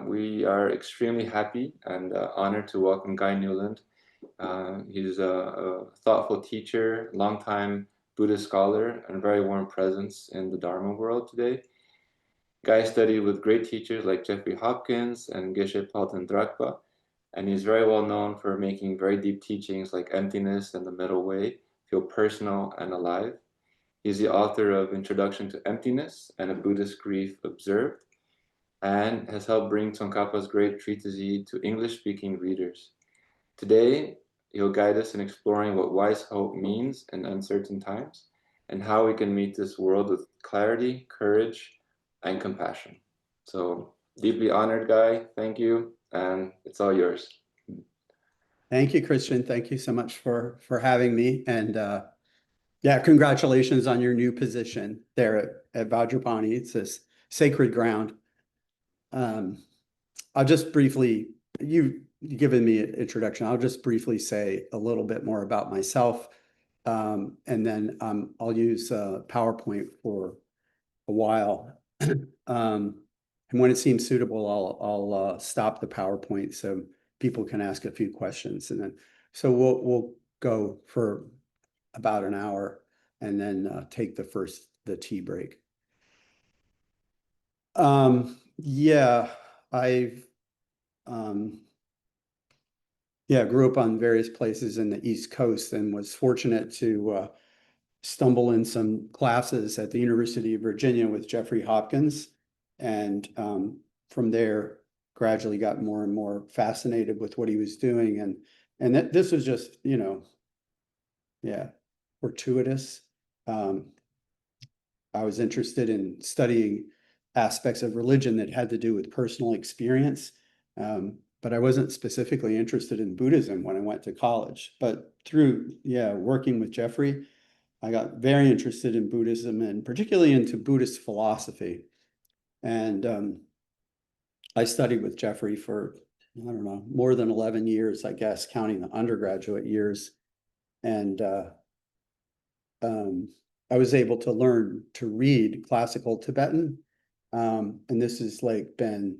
We are extremely happy and honored to welcome Guy Newland. He's a thoughtful teacher, longtime Buddhist scholar, and a very warm presence in the Dharma world today. Guy studied with great teachers like Jeffrey Hopkins and Geshe Palten Drakpa, and he's very well known for making very deep teachings like emptiness and the middle way feel personal and alive. He's the author of Introduction to Emptiness and A Buddhist Grief Observed, and has helped bring Tsongkhapa's great treatise to English-speaking readers. Today, he'll guide us in exploring what wise hope means in uncertain times and how we can meet this world with clarity, courage, and compassion. So, deeply honored, Guy. Thank you, and it's all yours. Thank you, Christian. Thank you so much for having me. And yeah, congratulations on your new position there at Vajrapani. It's this sacred ground. I'll just briefly, you've given me an introduction. I'll just briefly say a little bit more about myself. And then I'll use PowerPoint for a while. And when it seems suitable, I'll stop the PowerPoint so people can ask a few questions. And then, so we'll go for about an hour and then take the tea break. Yeah, I've grew up on various places in the East Coast and was fortunate to stumble in some classes at the University of Virginia with Jeffrey Hopkins. And from there, gradually got more and more fascinated with what he was doing. And that this was just, fortuitous. I was interested in studying aspects of religion that had to do with personal experience. But I wasn't specifically interested in Buddhism when I went to college. But through, working with Jeffrey, I got very interested in Buddhism and particularly into Buddhist philosophy. And I studied with Jeffrey for, I don't know, more than 11 years, I guess, counting the undergraduate years. And I was able to learn to read classical Tibetan. And this has like been,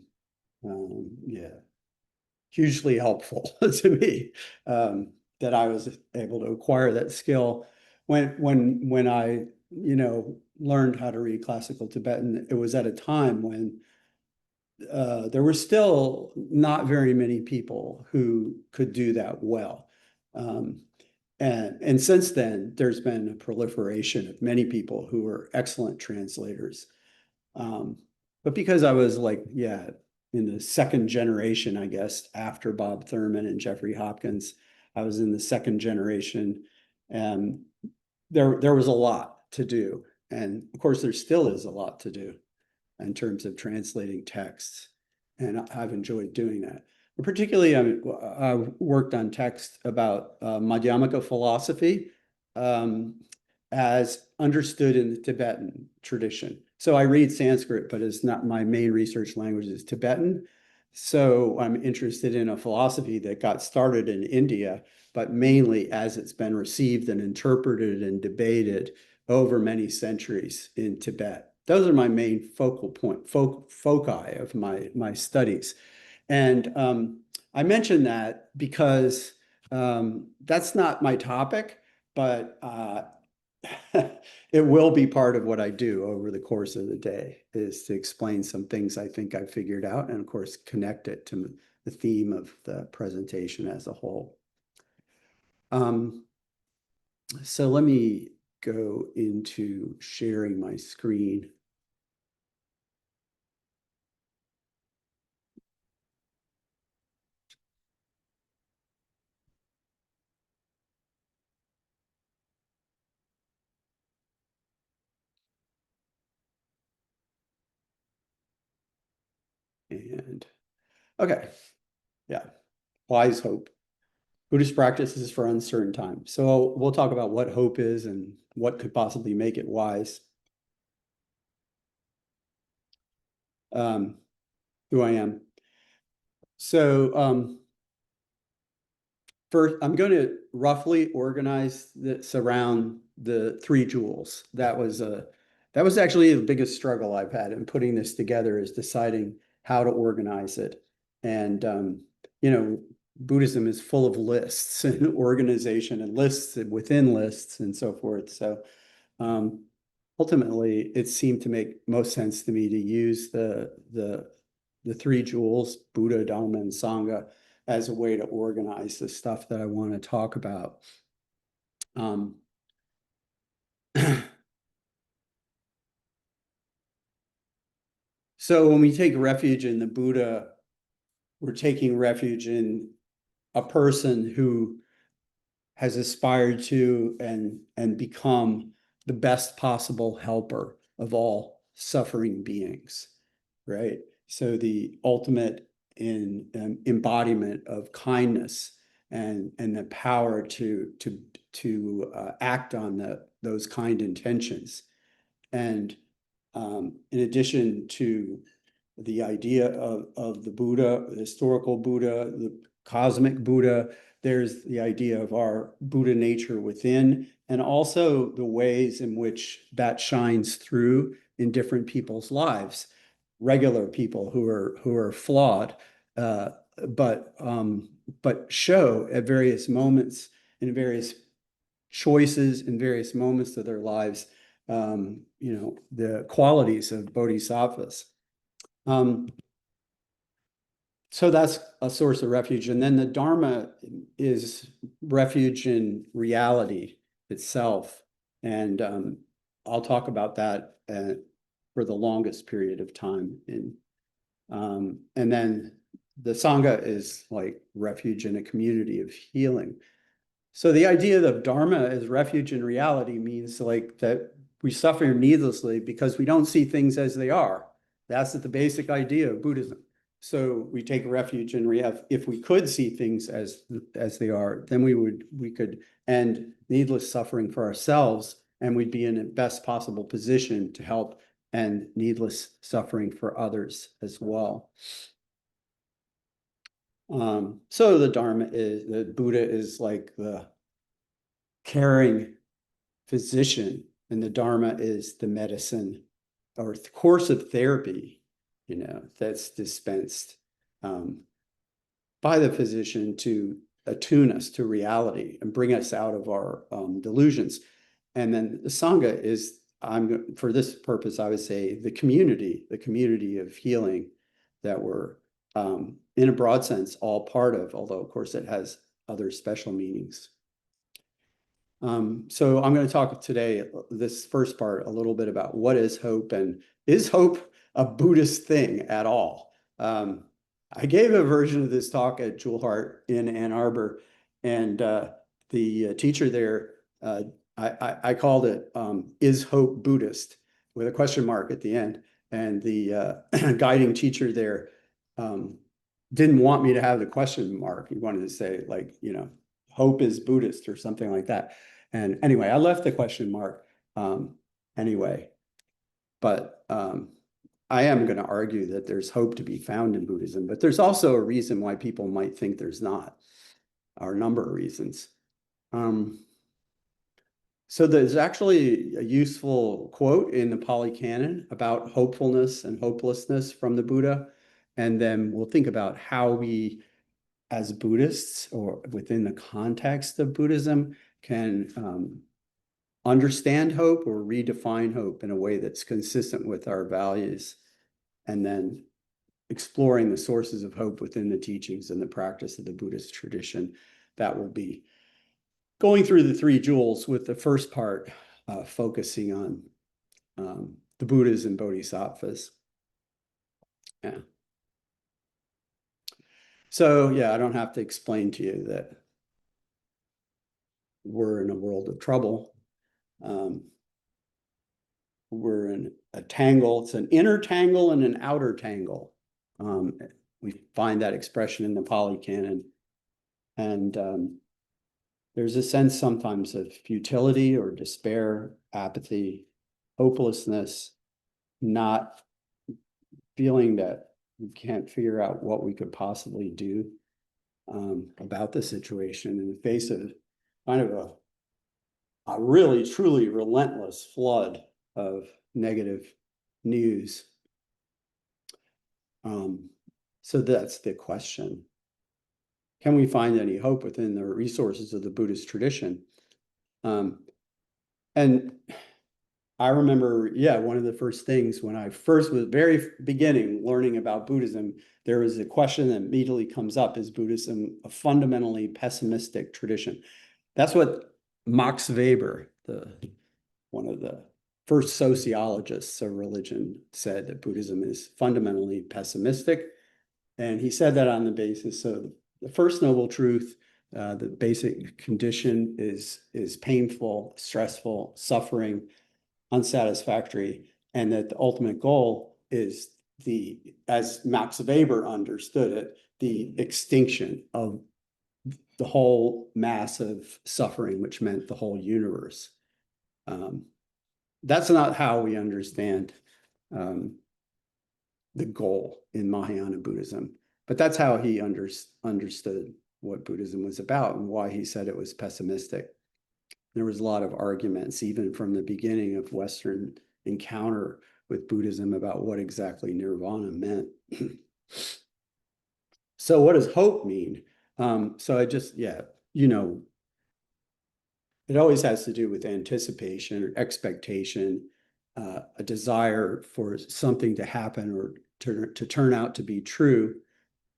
hugely helpful to me, that I was able to acquire that skill. When I, learned how to read classical Tibetan, it was at a time when there were still not very many people who could do that well. And since then, there's been a proliferation of many people who are excellent translators. But because I was like, in the second generation, I guess, after Bob Thurman and Jeffrey Hopkins, I was in the second generation, and there was a lot to do. And of course, there still is a lot to do in terms of translating texts. And I've enjoyed doing that. But particularly, I worked on texts about Madhyamaka philosophy as understood in the Tibetan tradition. So I read Sanskrit, but it's not my main research language is Tibetan. So I'm interested in a philosophy that got started in India, but mainly as it's been received and interpreted and debated over many centuries in Tibet. Those are my main foci of my studies. And I mention that because that's not my topic, but it will be part of what I do over the course of the day, is to explain some things I think I figured out and, of course, connect it to the theme of the presentation as a whole. So let me go into sharing my screen. And okay, wise hope. Buddhist practices for uncertain times. So we'll talk about what hope is and what could possibly make it wise. Who I am. So first, I'm going to roughly organize this around the three jewels. That was actually the biggest struggle I've had in putting this together, is deciding how to organize it. And, you know, Buddhism is full of lists and organization and lists within lists and so forth. So ultimately, it seemed to make most sense to me to use the three jewels, Buddha, Dharma, and Sangha, as a way to organize the stuff that I want to talk about. So when we take refuge in the Buddha, we're taking refuge in a person who has aspired to and become the best possible helper of all suffering beings, right? So the ultimate embodiment of kindness and the power to act on those kind intentions. And in addition to the idea of the Buddha, the historical Buddha, the cosmic Buddha, there's the idea of our Buddha nature within, and also the ways in which that shines through in different people's lives. Regular people who are flawed, but show at various moments, in various choices, in various moments of their lives, you know, the qualities of bodhisattvas. So that's a source of refuge. And then the Dharma is refuge in reality itself. And I'll talk about that for the longest period of time. And then the Sangha is like refuge in a community of healing. So the idea of Dharma as refuge in reality means like that we suffer needlessly because we don't see things as they are. That's the basic idea of Buddhism. So we take refuge in reality. If we could see things as they are, then we could end needless suffering for ourselves, and we'd be in the best possible position to help end needless suffering for others as well. So the the Buddha is like the caring physician, and the Dharma is the medicine or course of therapy, you know, that's dispensed by the physician to attune us to reality and bring us out of our delusions. And then the Sangha is, for this purpose, I would say the community of healing that we're, in a broad sense, all part of, although of course it has other special meanings. So I'm going to talk today, this first part, a little bit about what is hope, and is hope a Buddhist thing at all? I gave a version of this talk at Jewel Heart in Ann Arbor, and the teacher there, I called it "Is Hope Buddhist?" with a question mark at the end, and the guiding teacher there didn't want me to have the question mark. He wanted to say, like, you know, hope is Buddhist or something like that. And anyway, I left the question mark anyway. But I am going to argue that there's hope to be found in Buddhism, but there's also a reason why people might think there's not, or a number of reasons. So there's actually a useful quote in the Pali Canon about hopefulness and hopelessness from the Buddha. And then we'll think about how we, as Buddhists, or within the context of Buddhism, can understand hope or redefine hope in a way that's consistent with our values, and then exploring the sources of hope within the teachings and the practice of the Buddhist tradition. That will be going through the three jewels, with the first part focusing on the Buddhas and Bodhisattvas. Yeah. So yeah, I don't have to explain to you that we're in a world of trouble. We're in a tangle. It's an inner tangle and an outer tangle. We find that expression in the Pali Canon. And there's a sense sometimes of futility or despair, apathy, hopelessness, not feeling that we can't figure out what we could possibly do about the situation in the face of kind of a really, truly relentless flood of negative news. So that's the question. Can we find any hope within the resources of the Buddhist tradition? And I remember, one of the first things when I first was very beginning learning about Buddhism, there was a question that immediately comes up: is Buddhism a fundamentally pessimistic tradition? That's what Max Weber, one of the first sociologists of religion, said, that Buddhism is fundamentally pessimistic. And he said that on the basis of the first noble truth, the basic condition is painful, stressful, suffering, unsatisfactory, and that the ultimate goal is as Max Weber understood it, the extinction of the whole mass of suffering, which meant the whole universe. That's not how we understand the goal in Mahayana Buddhism, but that's how he understood what Buddhism was about and why he said it was pessimistic. There was a lot of arguments, even from the beginning of Western encounter with Buddhism, about what exactly nirvana meant. So what does hope mean? So I just, it always has to do with anticipation or expectation, a desire for something to happen or to turn out to be true.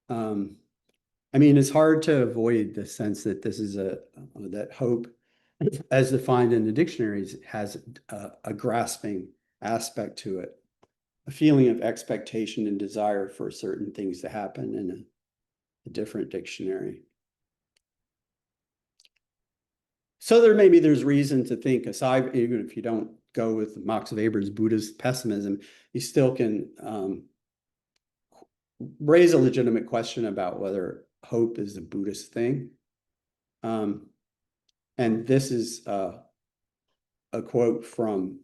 I mean, it's hard to avoid the sense that this is that hope, as defined in the dictionaries, has a grasping aspect to it, a feeling of expectation and desire for certain things to happen in a different dictionary. So there's reason to think, aside, even if you don't go with Max Weber's Buddhist pessimism, you still can raise a legitimate question about whether hope is a Buddhist thing. And this is a quote from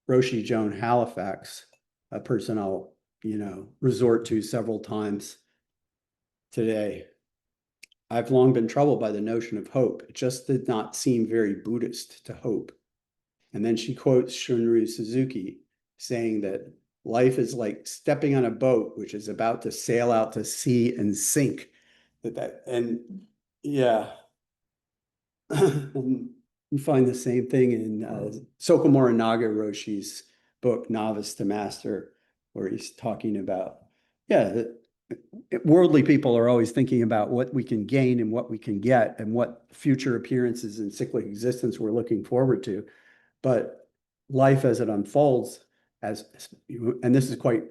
Roshi Joan Halifax, a person I'll resort to several times today. I've long been troubled by the notion of hope. It just did not seem very Buddhist to hope. And then she quotes Shunryu Suzuki saying that life is like stepping on a boat which is about to sail out to sea and sink. You find the same thing in Sokomura Naga Roshi's book, Novice to Master, where he's talking about, worldly people are always thinking about what we can gain and what we can get and what future appearances in cyclic existence we're looking forward to. But life as it unfolds, and this is quite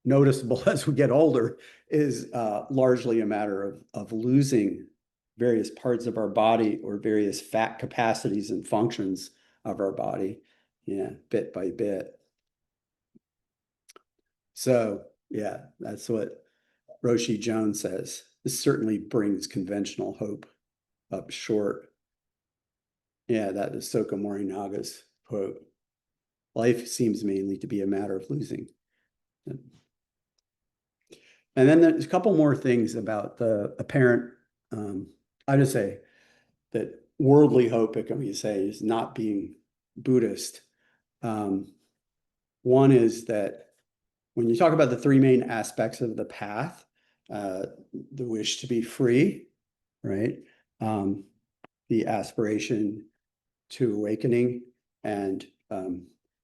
noticeable as we get older, is largely a matter of losing various parts of our body or various fat capacities and functions of our body, bit by bit. So, that's what Roshi Joan says. This certainly brings conventional hope up short. That is Soka Morinaga's quote. Life seems mainly to be a matter of losing. And then there's a couple more things about the apparent, I just say that worldly hope, can we say, is not being Buddhist. One is that when you talk about the three main aspects of the path, the wish to be free, right? The aspiration to awakening, and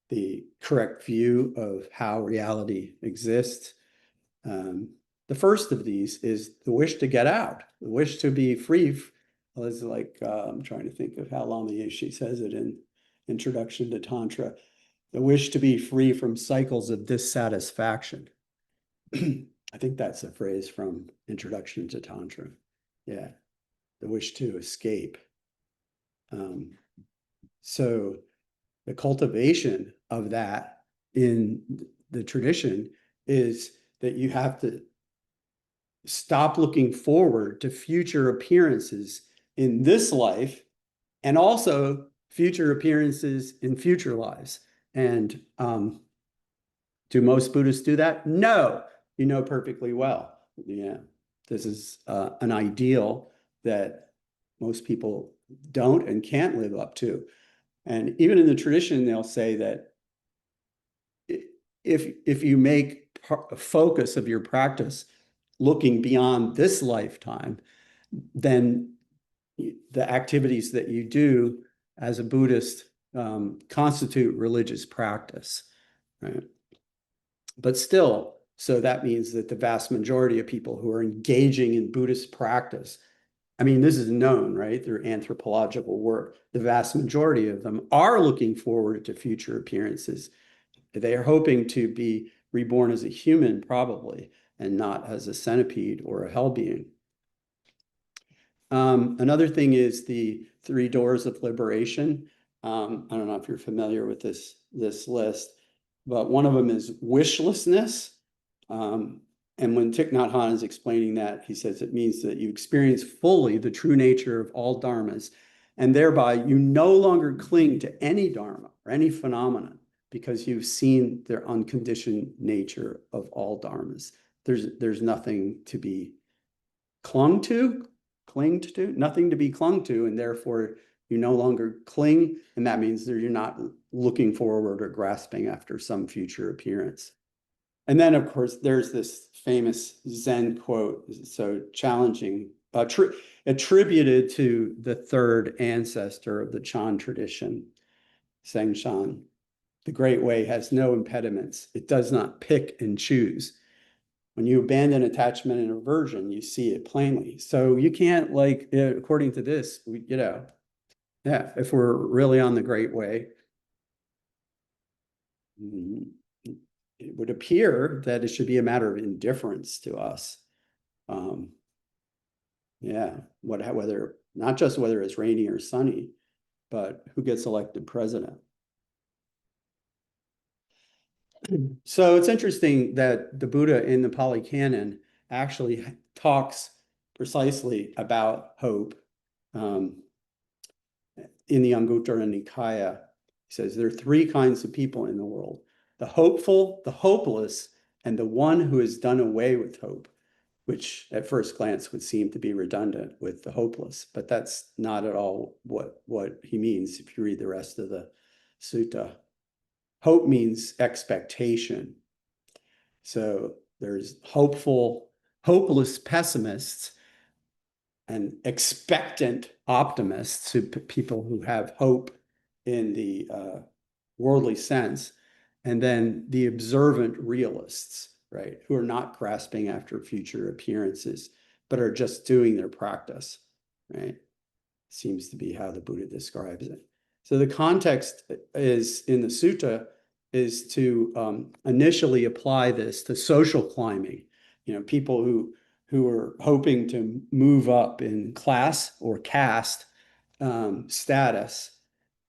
the correct view of how reality exists. The first of these is the wish to get out, the wish to be free. It's like, I'm trying to think of how Lama Yeshe says it in Introduction to Tantra, the wish to be free from cycles of dissatisfaction. I think that's a phrase from Introduction to Tantra. The wish to escape. So the cultivation of that in the tradition is that you have to stop looking forward to future appearances in this life and also future appearances in future lives. And do most Buddhists do that? No, you know perfectly well. This is an ideal that most people don't and can't live up to. And even in the tradition, they'll say that if you make focus of your practice looking beyond this lifetime, then the activities that you do as a Buddhist constitute religious practice, right? But still, so that means that the vast majority of people who are engaging in Buddhist practice, I mean, this is known, right? Through anthropological work. The vast majority of them are looking forward to future appearances. They are hoping to be reborn as a human, probably, and not as a centipede or a hell being. Another thing is the 3 doors of liberation. I don't know if you're familiar with this list, but one of them is wishlessness. And when Thich Nhat Hanh is explaining that, he says it means that you experience fully the true nature of all dharmas, and thereby you no longer cling to any dharma or any phenomenon because you've seen their unconditioned nature of all dharmas. There's nothing to be clinged to, nothing to be clung to, and therefore you no longer cling, and that means that you're not looking forward or grasping after some future appearance. And then, of course, there's this famous Zen quote, so challenging, attributed to the 3rd ancestor of the Chan tradition, Seng Shan. The Great Way has no impediments. It does not pick and choose. When you abandon attachment and aversion, you see it plainly. So you can't, like, according to this, yeah, if we're really on the Great Way, it would appear that it should be a matter of indifference to us. Yeah, whether not just whether it's rainy or sunny, but who gets elected president. So it's interesting that the Buddha in the Pali Canon actually talks precisely about hope. In the Anguttara Nikaya, he says there are 3 kinds of people in the world: the hopeful, the hopeless, and the one who has done away with hope, which at first glance would seem to be redundant with the hopeless, but that's not at all what he means if you read the rest of the sutta. Hope means expectation. So there's hopeless pessimists and expectant optimists, people who have hope in the worldly sense, and then the observant realists, right, who are not grasping after future appearances, but are just doing their practice, right? Seems to be how the Buddha describes it. So the context is in the sutta is to initially apply this to social climbing, people who are hoping to move up in class or caste status.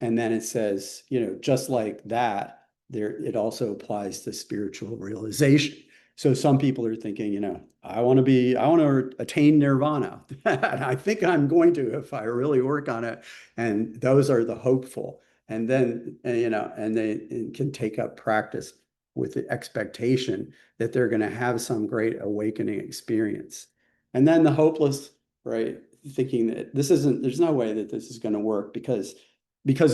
And then it says, just like that, it also applies to spiritual realization. So some people are thinking, I want to attain nirvana. I think I'm going to if I really work on it. And those are the hopeful. And then, and they can take up practice with the expectation that they're going to have some great awakening experience. And then the hopeless, right, thinking that there's no way that this is going to work because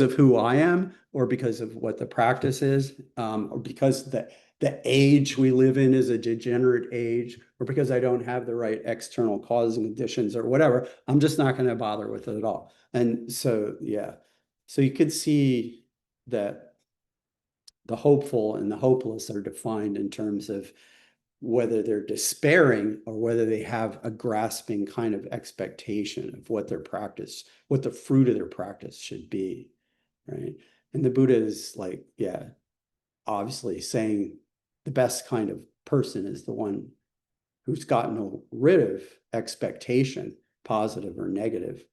of who I am, or because of what the practice is, or because the age we live in is a degenerate age, or because I don't have the right external causes and conditions or whatever. I'm just not going to bother with it at all. And so, yeah. So you could see that the hopeful and the hopeless are defined in terms of whether they're despairing or whether they have a grasping kind of expectation of what their practice, what the fruit of their practice should be, right? And the Buddha is like, yeah, obviously saying the best kind of person is the one who's gotten rid of expectation, positive or negative.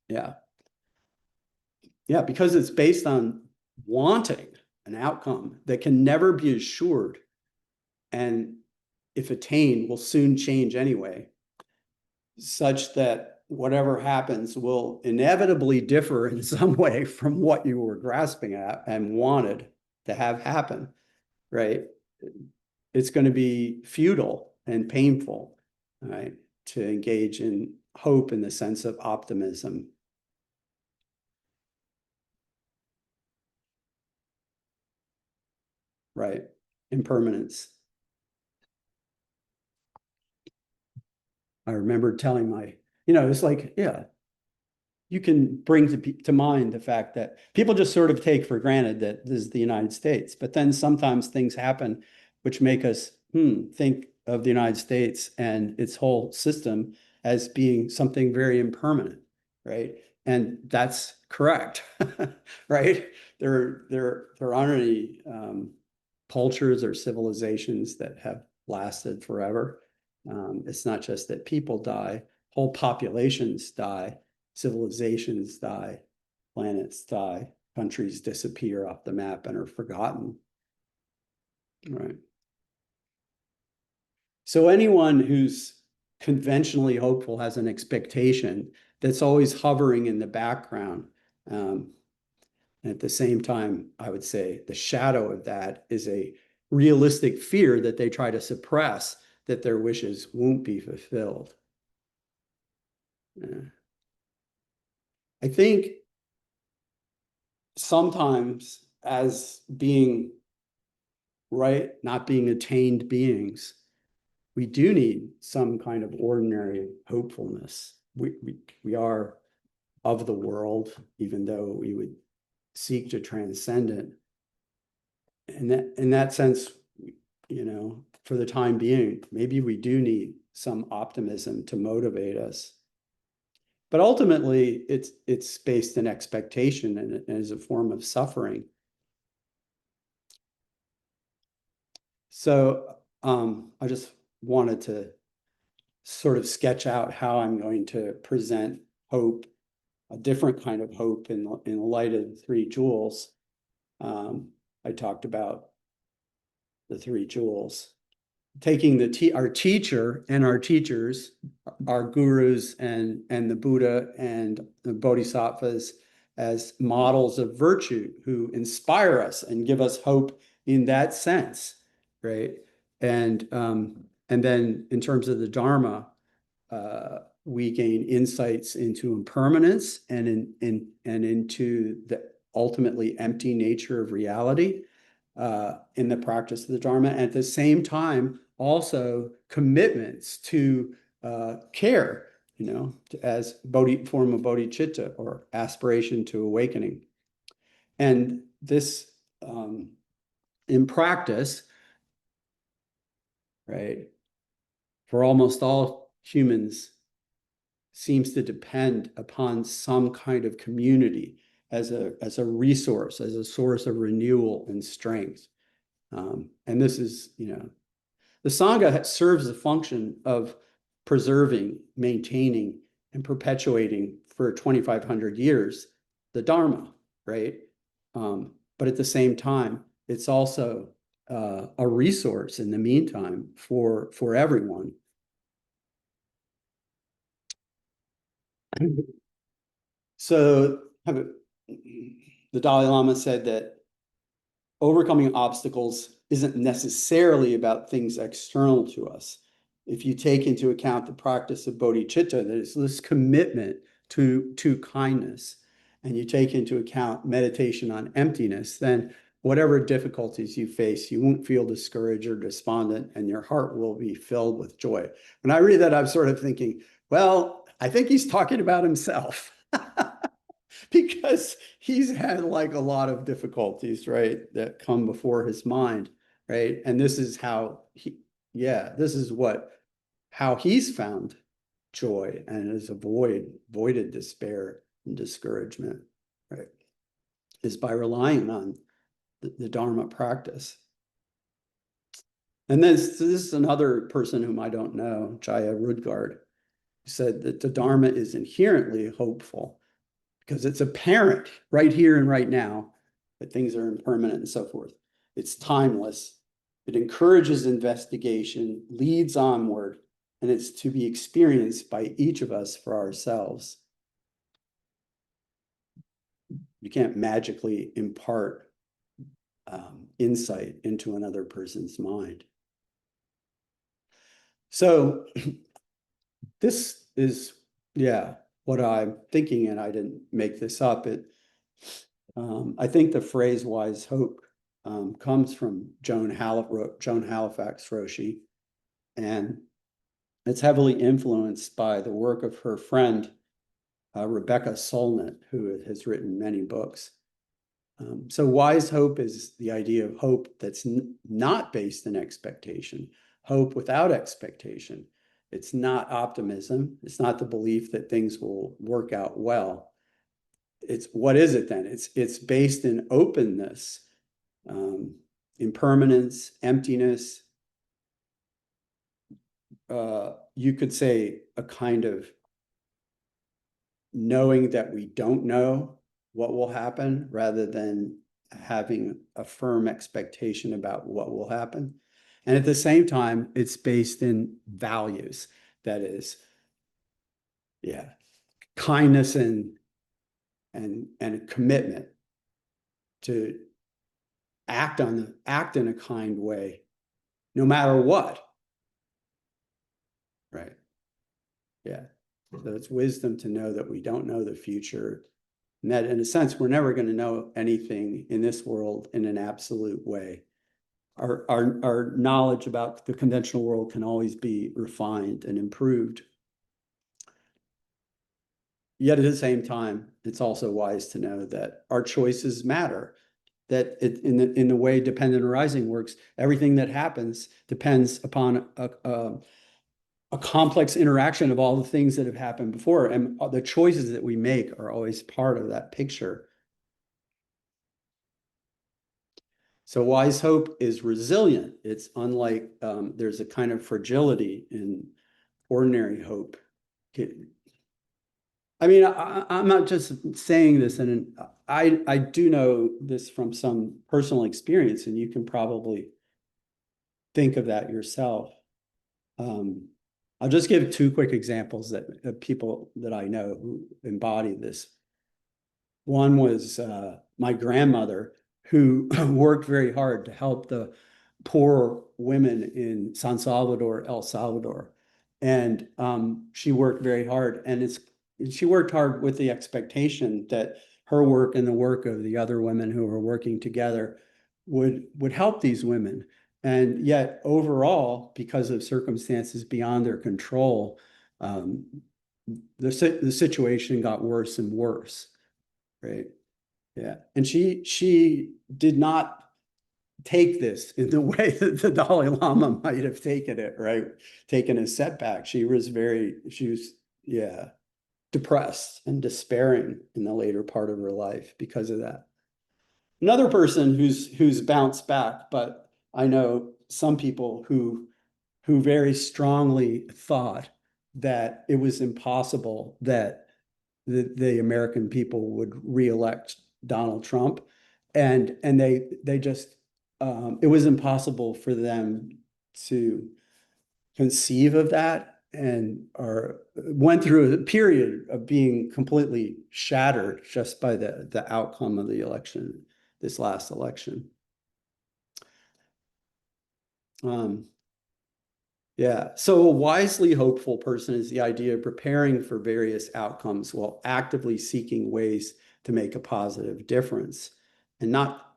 Yeah. Yeah, because it's based on wanting an outcome that can never be assured, and if attained, will soon change anyway, such that whatever happens will inevitably differ in some way from what you were grasping at and wanted to have happen, right? It's going to be futile and painful, right, to engage in hope in the sense of optimism. Right. impermanence. I remember telling my, it's like, yeah, you can bring to mind the fact that people just sort of take for granted that this is the United States, but then sometimes things happen which make us think of the United States and its whole system as being something very impermanent, right? And that's correct, right? There aren't any cultures or civilizations that have lasted forever. It's not just that people die, whole populations die, civilizations die, planets die, countries disappear off the map and are forgotten. Right. So anyone who's conventionally hopeful has an expectation that's always hovering in the background. And at the same time, I would say the shadow of that is a realistic fear that they try to suppress, that their wishes won't be fulfilled. Yeah. I think sometimes as being right, not being attained beings, we do need some kind of ordinary hopefulness. We are of the world, even though we would seek to transcend it. And that, in that sense, for the time being, maybe we do need some optimism to motivate us. But ultimately, it's based in expectation and is a form of suffering. So I just wanted to sort of sketch out how I'm going to present hope, a different kind of hope in light of the three jewels. I talked about the three jewels, taking our teacher and our teachers, our gurus and the Buddha and the Bodhisattvas as models of virtue who inspire us and give us hope in that sense, right? And then in terms of the Dharma, we gain insights into impermanence and into the ultimately empty nature of reality in the practice of the Dharma. And at the same time, also commitments to care, as form of bodhicitta or aspiration to awakening. And this, in practice, right, for almost all humans, seems to depend upon some kind of community as a resource, as a source of renewal and strength. And this is, the Sangha serves the function of preserving, maintaining, and perpetuating for 2,500 years the Dharma, right? But at the same time, it's also a resource in the meantime for everyone. So the Dalai Lama said that overcoming obstacles isn't necessarily about things external to us. If you take into account the practice of bodhicitta, there's this commitment to kindness, and you take into account meditation on emptiness, then whatever difficulties you face, you won't feel discouraged or despondent, and your heart will be filled with joy. When I read that, I'm sort of thinking, well, I think he's talking about himself. Because he's had like a lot of difficulties, right, that come before his mind, right? And this is how how he's found joy and has avoided despair and discouragement, right? Is by relying on the Dharma practice. And then this is another person whom I don't know, Jaya Rudgard, who said that the Dharma is inherently hopeful, because it's apparent right here and right now that things are impermanent and so forth. It's timeless. It encourages investigation, leads onward, and it's to be experienced by each of us for ourselves. You can't magically impart insight into another person's mind. So this is, what I'm thinking, and I didn't make this up. I think the phrase wise hope comes from Joan Halifax Roshi, and it's heavily influenced by the work of her friend, Rebecca Solnit, who has written many books. So wise hope is the idea of hope that's not based in expectation, hope without expectation. It's not optimism. It's not the belief that things will work out well. It's what is it then? It's based in openness, impermanence, emptiness. You could say a kind of knowing that we don't know what will happen rather than having a firm expectation about what will happen. And at the same time, it's based in values. That is, yeah, kindness and commitment to act in a kind way, no matter what. Right. Yeah. So it's wisdom to know that we don't know the future. And that in a sense, we're never going to know anything in this world in an absolute way. Our knowledge about the conventional world can always be refined and improved. Yet at the same time, it's also wise to know that our choices matter. That in the way dependent arising works, everything that happens depends upon a complex interaction of all the things that have happened before. And the choices that we make are always part of that picture. So wise hope is resilient. It's unlike, there's a kind of fragility in ordinary hope. I mean, I'm not just saying this, and I do know this from some personal experience, and you can probably think of that yourself. I'll just give two quick examples that people that I know who embody this. One was my grandmother, who worked very hard to help the poor women in San Salvador, El Salvador. And she worked very hard, and she worked hard with the expectation that her work and the work of the other women who were working together would help these women. And yet overall, because of circumstances beyond their control, the situation got worse and worse, right? Yeah. And she did not take this in the way that the Dalai Lama might have taken it, right? Taken a setback. She was yeah, depressed and despairing in the later part of her life because of that. Another person who's bounced back, but I know some people who very strongly thought that it was impossible that the American people would reelect Donald Trump, and they just it was impossible for them to conceive of that, and went through a period of being completely shattered just by the outcome of the election, this last election. Yeah, so a wisely hopeful person is the idea of preparing for various outcomes while actively seeking ways to make a positive difference, and not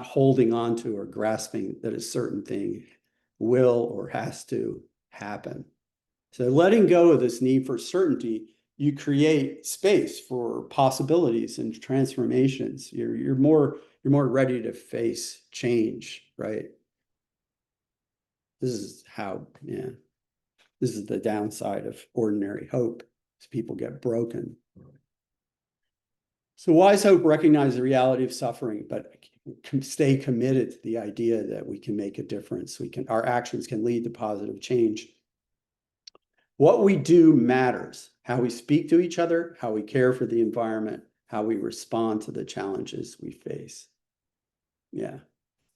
holding on to or grasping that a certain thing will or has to happen. So letting go of this need for certainty, you create space for possibilities and transformations. You're more ready to face change, right? This is this is the downside of ordinary hope, as people get broken. So wise hope recognizes the reality of suffering, but stay committed to the idea that we can make a difference. Our actions can lead to positive change. What we do matters. How we speak to each other, how we care for the environment, how we respond to the challenges we face. Yeah.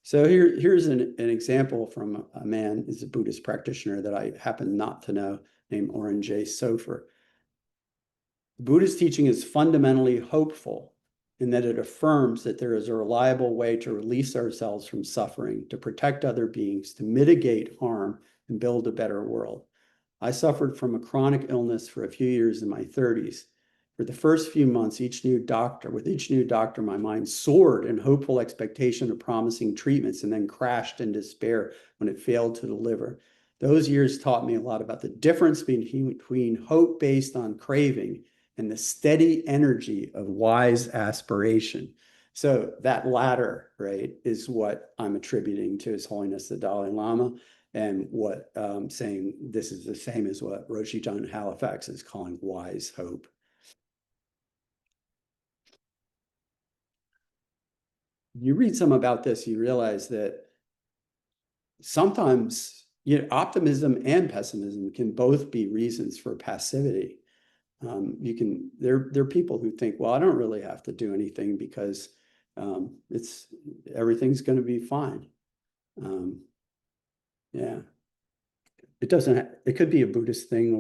So here's an example from a man who's a Buddhist practitioner that I happen not to know, named Oren J. Sofer. Buddhist teaching is fundamentally hopeful in that it affirms that there is a reliable way to release ourselves from suffering, to protect other beings, to mitigate harm, and build a better world. I suffered from a chronic illness for a few years in my 30s, For the first few months, with each new doctor, my mind soared in hopeful expectation of promising treatments and then crashed in despair when it failed to deliver. Those years taught me a lot about the difference between hope based on craving and the steady energy of wise aspiration. So that latter, right, is what I'm attributing to His Holiness the Dalai Lama, and what saying this is the same as what Roshi John Halifax is calling wise hope. You read some about this, you realize that sometimes optimism and pessimism can both be reasons for passivity. There are people who think, well, I don't really have to do anything because everything's going to be fine. Yeah, it could be a Buddhist thing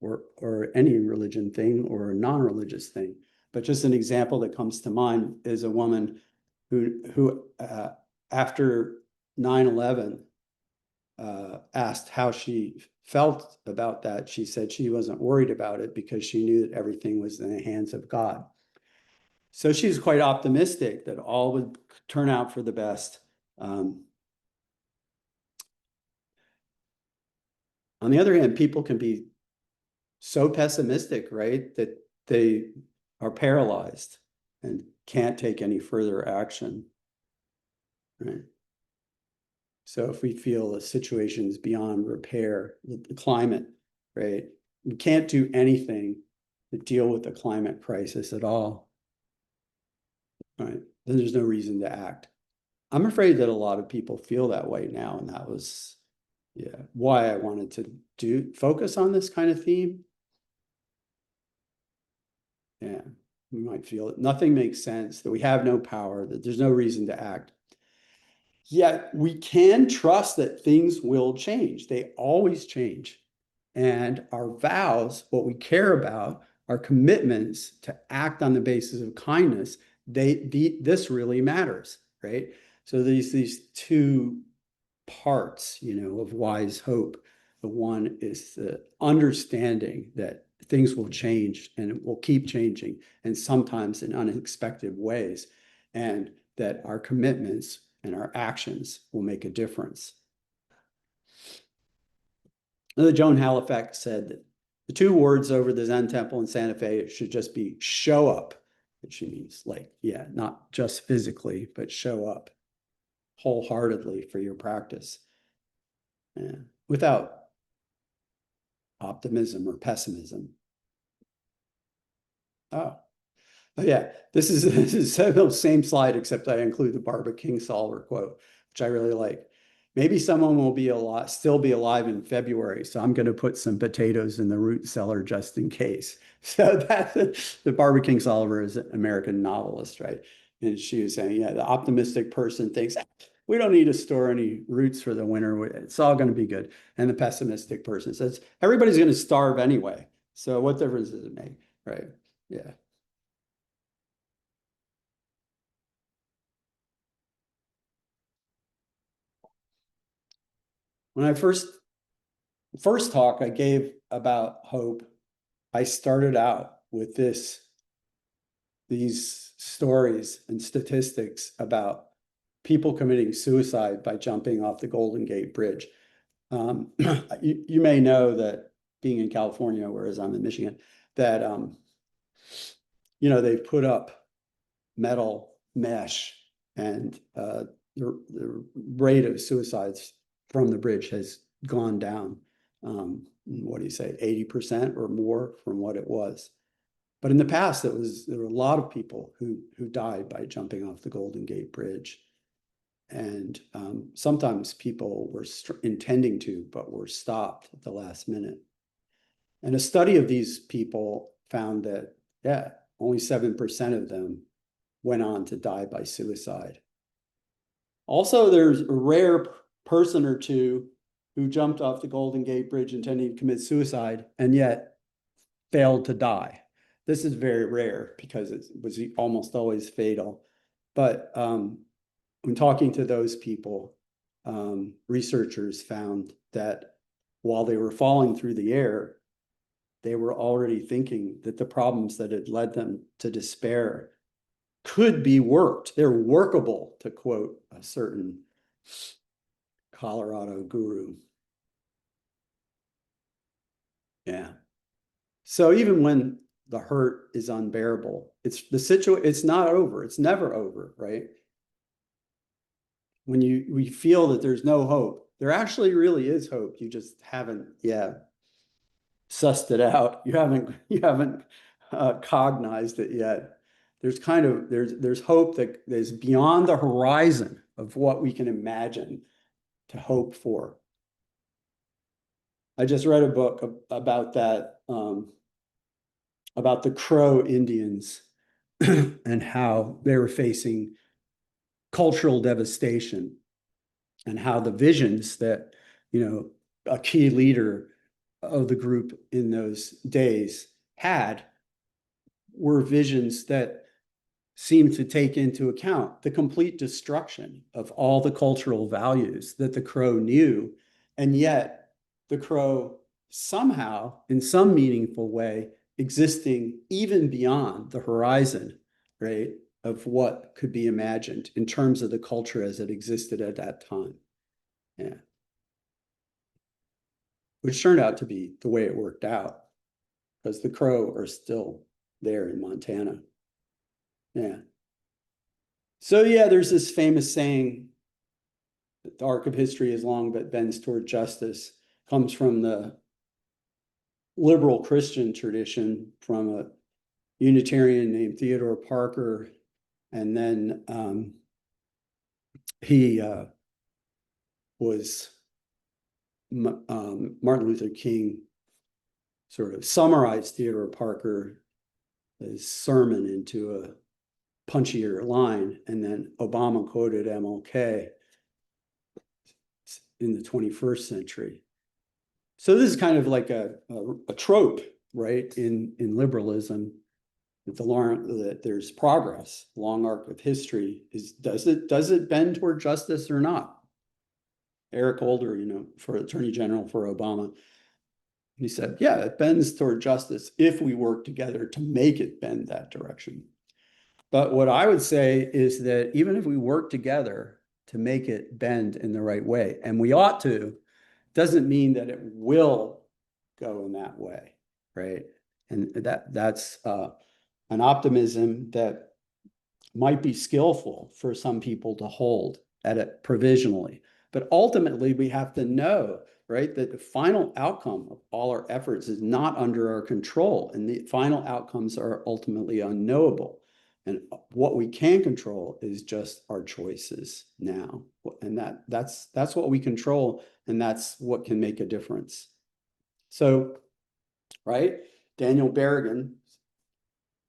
or any religion thing or a non-religious thing. But just an example that comes to mind is a woman who after 9/11 asked how she felt about that. She said she wasn't worried about it because she knew that everything was in the hands of God. So she was quite optimistic that all would turn out for the best. On the other hand, people can be so pessimistic, right, that they are paralyzed and can't take any further action, right? So if we feel the situation is beyond repair, the climate, right, we can't do anything to deal with the climate crisis at all, right? Then there's no reason to act. I'm afraid that a lot of people feel that way now, and that was, why I wanted to focus on this kind of theme. Yeah, we might feel that nothing makes sense, that we have no power, that there's no reason to act. Yet we can trust that things will change. They always change. And our vows, what we care about, our commitments to act on the basis of kindness, this really matters, right? So these two parts, of wise hope. The one is the understanding that things will change and it will keep changing, and sometimes in unexpected ways, and that our commitments and our actions will make a difference. Joan Halifax said that the two words over the Zen temple in Santa Fe should just be show up, which she means not just physically, but show up wholeheartedly for your practice. Without optimism or pessimism. Oh yeah, this is the same slide, except I include the Barbara Kingsolver quote, which I really like. Maybe someone will still be alive in February, so I'm going to put some potatoes in the root cellar just in case. So that's the Barbara Kingsolver is an American novelist, right? And she was saying, the optimistic person thinks we don't need to store any roots for the winter. It's all going to be good. And the pessimistic person says everybody's going to starve anyway. So what difference does it make, right? Yeah. When I first talk I gave about hope, I started out with these stories and statistics about people committing suicide by jumping off the Golden Gate Bridge. You may know that being in California, whereas I'm in Michigan, that they've put up metal mesh, and the rate of suicides from the bridge has gone down. What do you say, 80% or more from what it was. But in the past, there were a lot of people who died by jumping off the Golden Gate Bridge. And sometimes people were intending to, but were stopped at the last minute. And a study of these people found that, only 7% of them went on to die by suicide. Also, there's a rare person or two who jumped off the Golden Gate Bridge intending to commit suicide and yet failed to die. This is very rare because it was almost always fatal. But when talking to those people, researchers found that while they were falling through the air, they were already thinking that the problems that had led them to despair could be worked. They're workable, to quote a certain Colorado guru. Yeah. So even when the hurt is unbearable, it's not over. It's never over, right? When we feel that there's no hope, there actually really is hope. You just haven't, sussed it out. You haven't cognized it yet. There's hope that is beyond the horizon of what we can imagine to hope for. I just read a book about that, about the Crow Indians and how they were facing cultural devastation, and how the visions that, a key leader of the group in those days had were visions that seemed to take into account the complete destruction of all the cultural values that the Crow knew. And yet the Crow somehow, in some meaningful way, existing even beyond the horizon, right, of what could be imagined in terms of the culture as it existed at that time. Yeah. Which turned out to be the way it worked out, because the Crow are still there in Montana. Yeah. So yeah, there's this famous saying that the arc of history is long but bends toward justice. Comes from the liberal Christian tradition, from a Unitarian named Theodore Parker. And then he was Martin Luther King sort of summarized Theodore Parker's sermon into a punchier line, and then Obama quoted MLK in the 21st century. So this is kind of like a trope, right, in liberalism, that there's progress. Long arc of history does it bend toward justice or not? Eric Holder, for Attorney General for Obama, he said, yeah, it bends toward justice if we work together to make it bend that direction. But what I would say is that even if we work together to make it bend in the right way, and we ought to, doesn't mean that it will go in that way, right? And that's an optimism that might be skillful for some people to hold at it provisionally. But ultimately, we have to know, right, that the final outcome of all our efforts is not under our control, and the final outcomes are ultimately unknowable. And what we can control is just our choices now. And that's what we control, and that's what can make a difference. So, right, Daniel Berrigan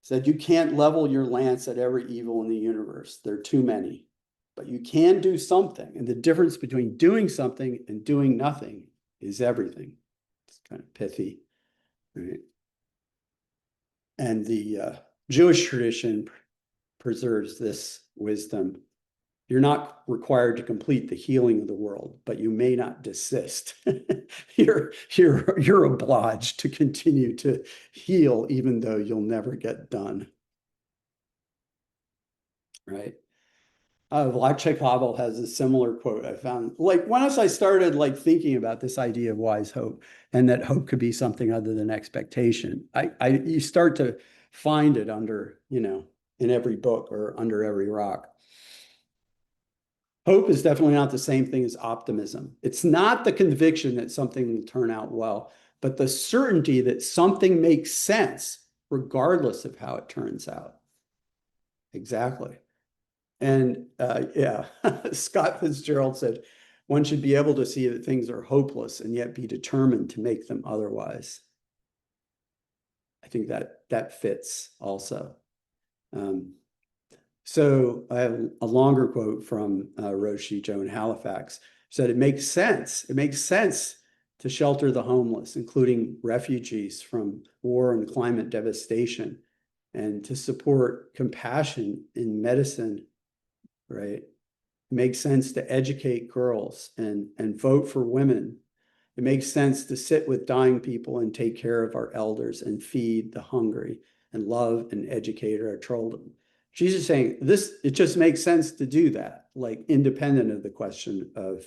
said, you can't level your lance at every evil in the universe. There are too many. But you can do something. And the difference between doing something and doing nothing is everything. It's kind of pithy, right? And the Jewish tradition preserves this wisdom. You're not required to complete the healing of the world, but you may not desist. You're obliged to continue to heal, even though you'll never get done. Right? Lajcik Havel has a similar quote I found. Like, once I started thinking about this idea of wise hope, and that hope could be something other than expectation, you start to find it under, in every book or under every rock. Hope is definitely not the same thing as optimism. It's not the conviction that something will turn out well, but the certainty that something makes sense regardless of how it turns out. Exactly. And Scott Fitzgerald said, one should be able to see that things are hopeless and yet be determined to make them otherwise. I think that fits also. So I have a longer quote from Roshi Joan Halifax. Said, it makes sense. It makes sense to shelter the homeless, including refugees from war and climate devastation, and to support compassion in medicine, right? It makes sense to educate girls and vote for women. It makes sense to sit with dying people and take care of our elders and feed the hungry and love and educate our children. Jesus is saying this, it just makes sense to do that, like independent of the question of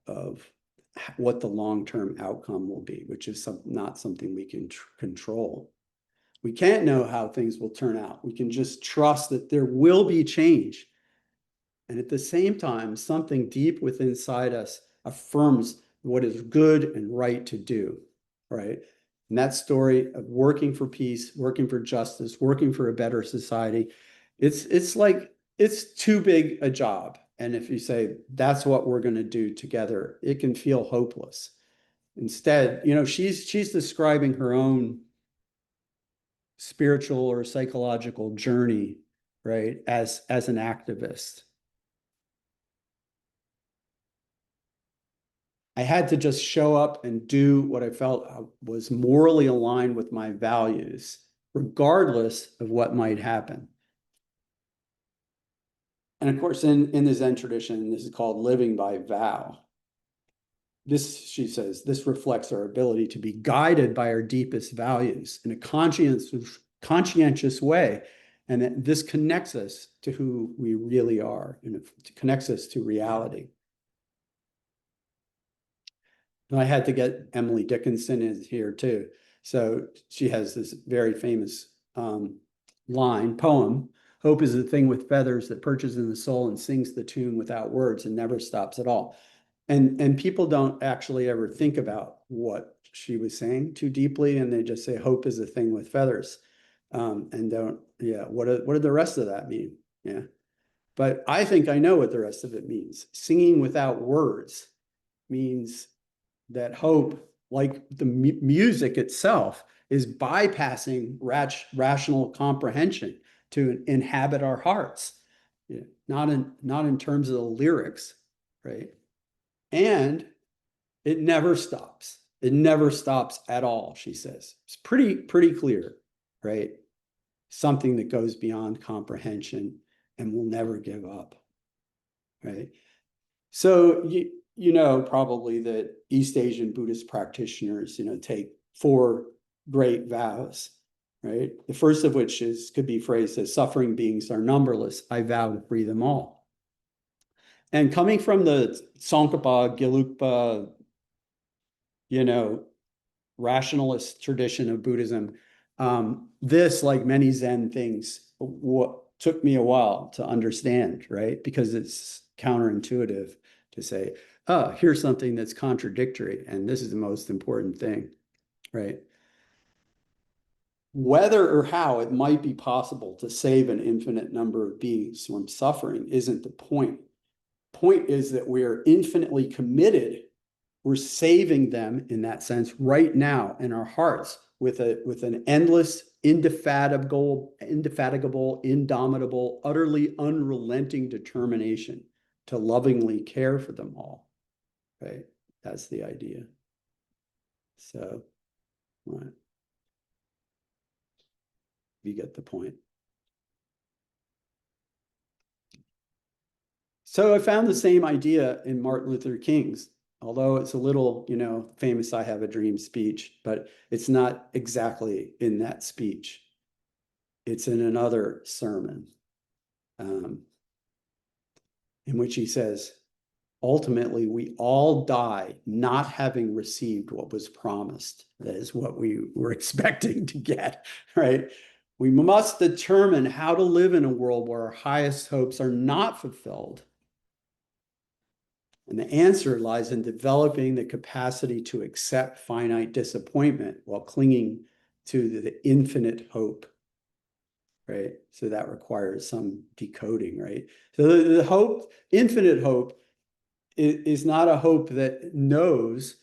of what the long-term outcome will be, which is not something we can control. We can't know how things will turn out. We can just trust that there will be change. And at the same time, something deep within inside us affirms what is good and right to do, right? And that story of working for peace, working for justice, working for a better society, it's like it's too big a job. And if you say that's what we're going to do together, it can feel hopeless. Instead, she's describing her own spiritual or psychological journey, right, as an activist. I had to just show up and do what I felt was morally aligned with my values, regardless of what might happen. And of course, in the Zen tradition, this is called living by vow. This, she says, this reflects our ability to be guided by our deepest values in a conscientious way. And that this connects us to who we really are, and it connects us to reality. And I had to get Emily Dickinson in here too. So she has this very famous poem, hope is the thing with feathers that perches in the soul and sings the tune without words and never stops at all. And people don't actually ever think about what she was saying too deeply, and they just say hope is a thing with feathers. And don't, what did the rest of that mean? Yeah. But I think I know what the rest of it means. Singing without words means that hope, like the music itself, is bypassing rational comprehension to inhabit our hearts, not in terms of the lyrics, right? And it never stops. It never stops at all, she says. It's pretty clear, right? Something that goes beyond comprehension and will never give up, right? So you know probably that East Asian Buddhist practitioners, take 4 great vows, right? The first of which could be phrased as suffering beings are numberless. I vow to free them all. And coming from the Tsongkhapa, Gelugpa, rationalist tradition of Buddhism, this, like many Zen things, took me a while to understand, right? Because it's counterintuitive to say, oh, here's something that's contradictory, and this is the most important thing, right? Whether or how it might be possible to save an infinite number of beings from suffering isn't the point. Point is that we are infinitely committed. We're saving them in that sense right now in our hearts with an endless, indefatigable, indomitable, utterly unrelenting determination to lovingly care for them all, right? That's the idea. So, right. You get the point. So I found the same idea in Martin Luther King's, although it's a little, famous I have a dream speech, but it's not exactly in that speech. It's in another sermon in which he says, ultimately, we all die not having received what was promised. That is what we were expecting to get, right? We must determine how to live in a world where our highest hopes are not fulfilled. And the answer lies in developing the capacity to accept finite disappointment while clinging to the infinite hope, right? So that requires some decoding, right? So the hope, infinite hope, is not a hope that knows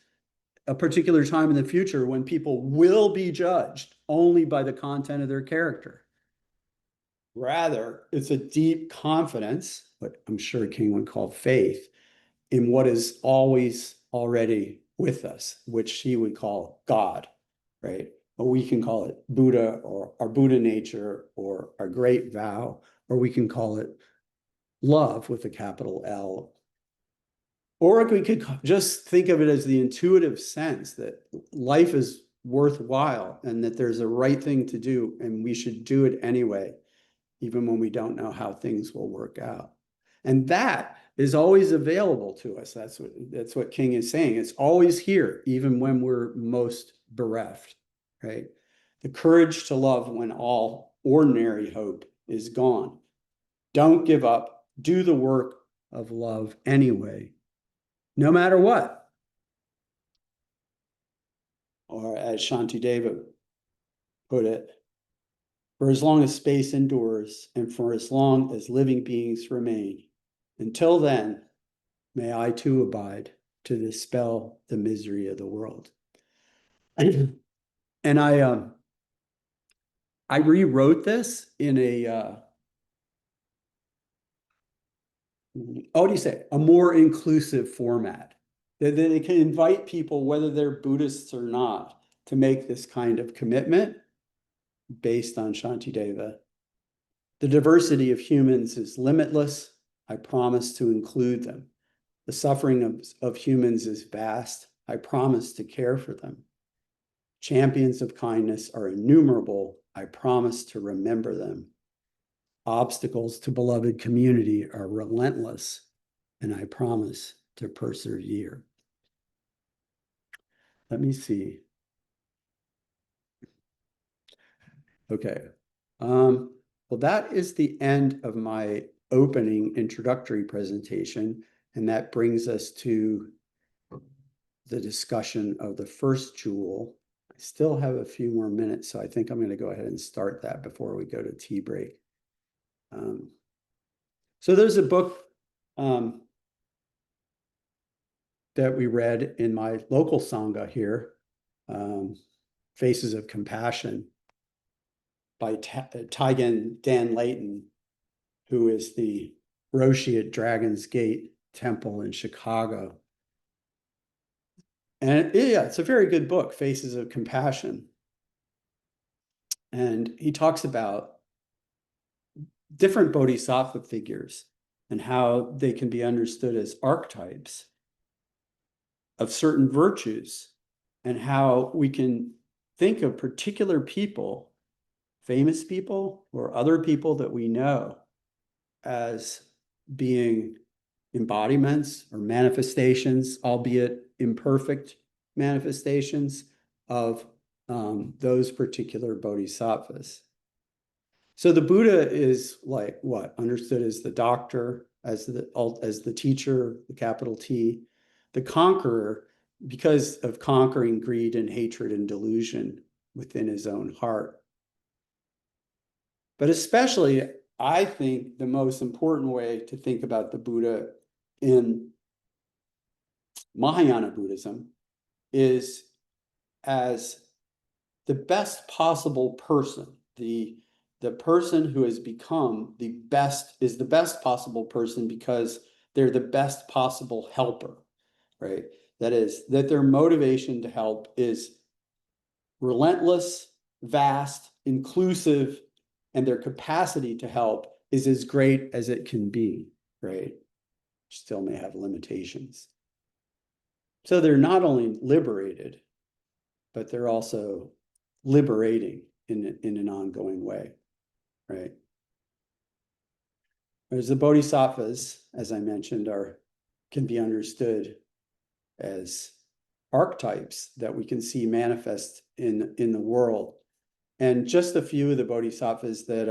a particular time in the future when people will be judged only by the content of their character. Rather, it's a deep confidence, what I'm sure King would call faith, in what is always already with us, which he would call God, right? Or we can call it Buddha or our Buddha nature or our great vow, or we can call it love with a capital L, Or we could just think of it as the intuitive sense that life is worthwhile and that there's a right thing to do and we should do it anyway, even when we don't know how things will work out. And that is always available to us. That's what King is saying. It's always here, even when we're most bereft, right? The courage to love when all ordinary hope is gone. Don't give up. Do the work of love anyway, no matter what. Or as Shantideva put it, for as long as space endures and for as long as living beings remain, until then, may I too abide to dispel the misery of the world. And I rewrote this in a what do you say? A more inclusive format. That it can invite people, whether they're Buddhists or not, to make this kind of commitment based on Shantideva. The diversity of humans is limitless. I promise to include them. The suffering of humans is vast. I promise to care for them. Champions of kindness are innumerable. I promise to remember them. Obstacles to beloved community are relentless, and I promise to persevere. Let me see. Okay. Well, that is the end of my opening introductory presentation, and that brings us to the discussion of the first jewel. I still have a few more minutes, so I think I'm going to go ahead and start that before we go to tea break. So there's a book that we read in my local Sangha here, Faces of Compassion, by Taigen Dan Layton, who is the Roshi at Dragon's Gate Temple in Chicago. And yeah, it's a very good book, Faces of Compassion. And he talks about different bodhisattva figures and how they can be understood as archetypes of certain virtues, and how we can think of particular people, famous people or other people that we know, as being embodiments or manifestations, albeit imperfect manifestations, of those particular bodhisattvas. So the Buddha is like what? Understood as the doctor, as the teacher, the capital T, the conqueror, because of conquering greed and hatred and delusion within his own heart. But especially, I think the most important way to think about the Buddha in Mahayana Buddhism is as the best possible person, the person who has become the best, is the best possible person because they're the best possible helper, right? That is, that their motivation to help is relentless, vast, inclusive, and their capacity to help is as great as it can be, right? Still may have limitations. So they're not only liberated, but they're also liberating in an ongoing way, right? Whereas the bodhisattvas, as I mentioned, can be understood as archetypes that we can see manifest in the world. And just a few of the bodhisattvas that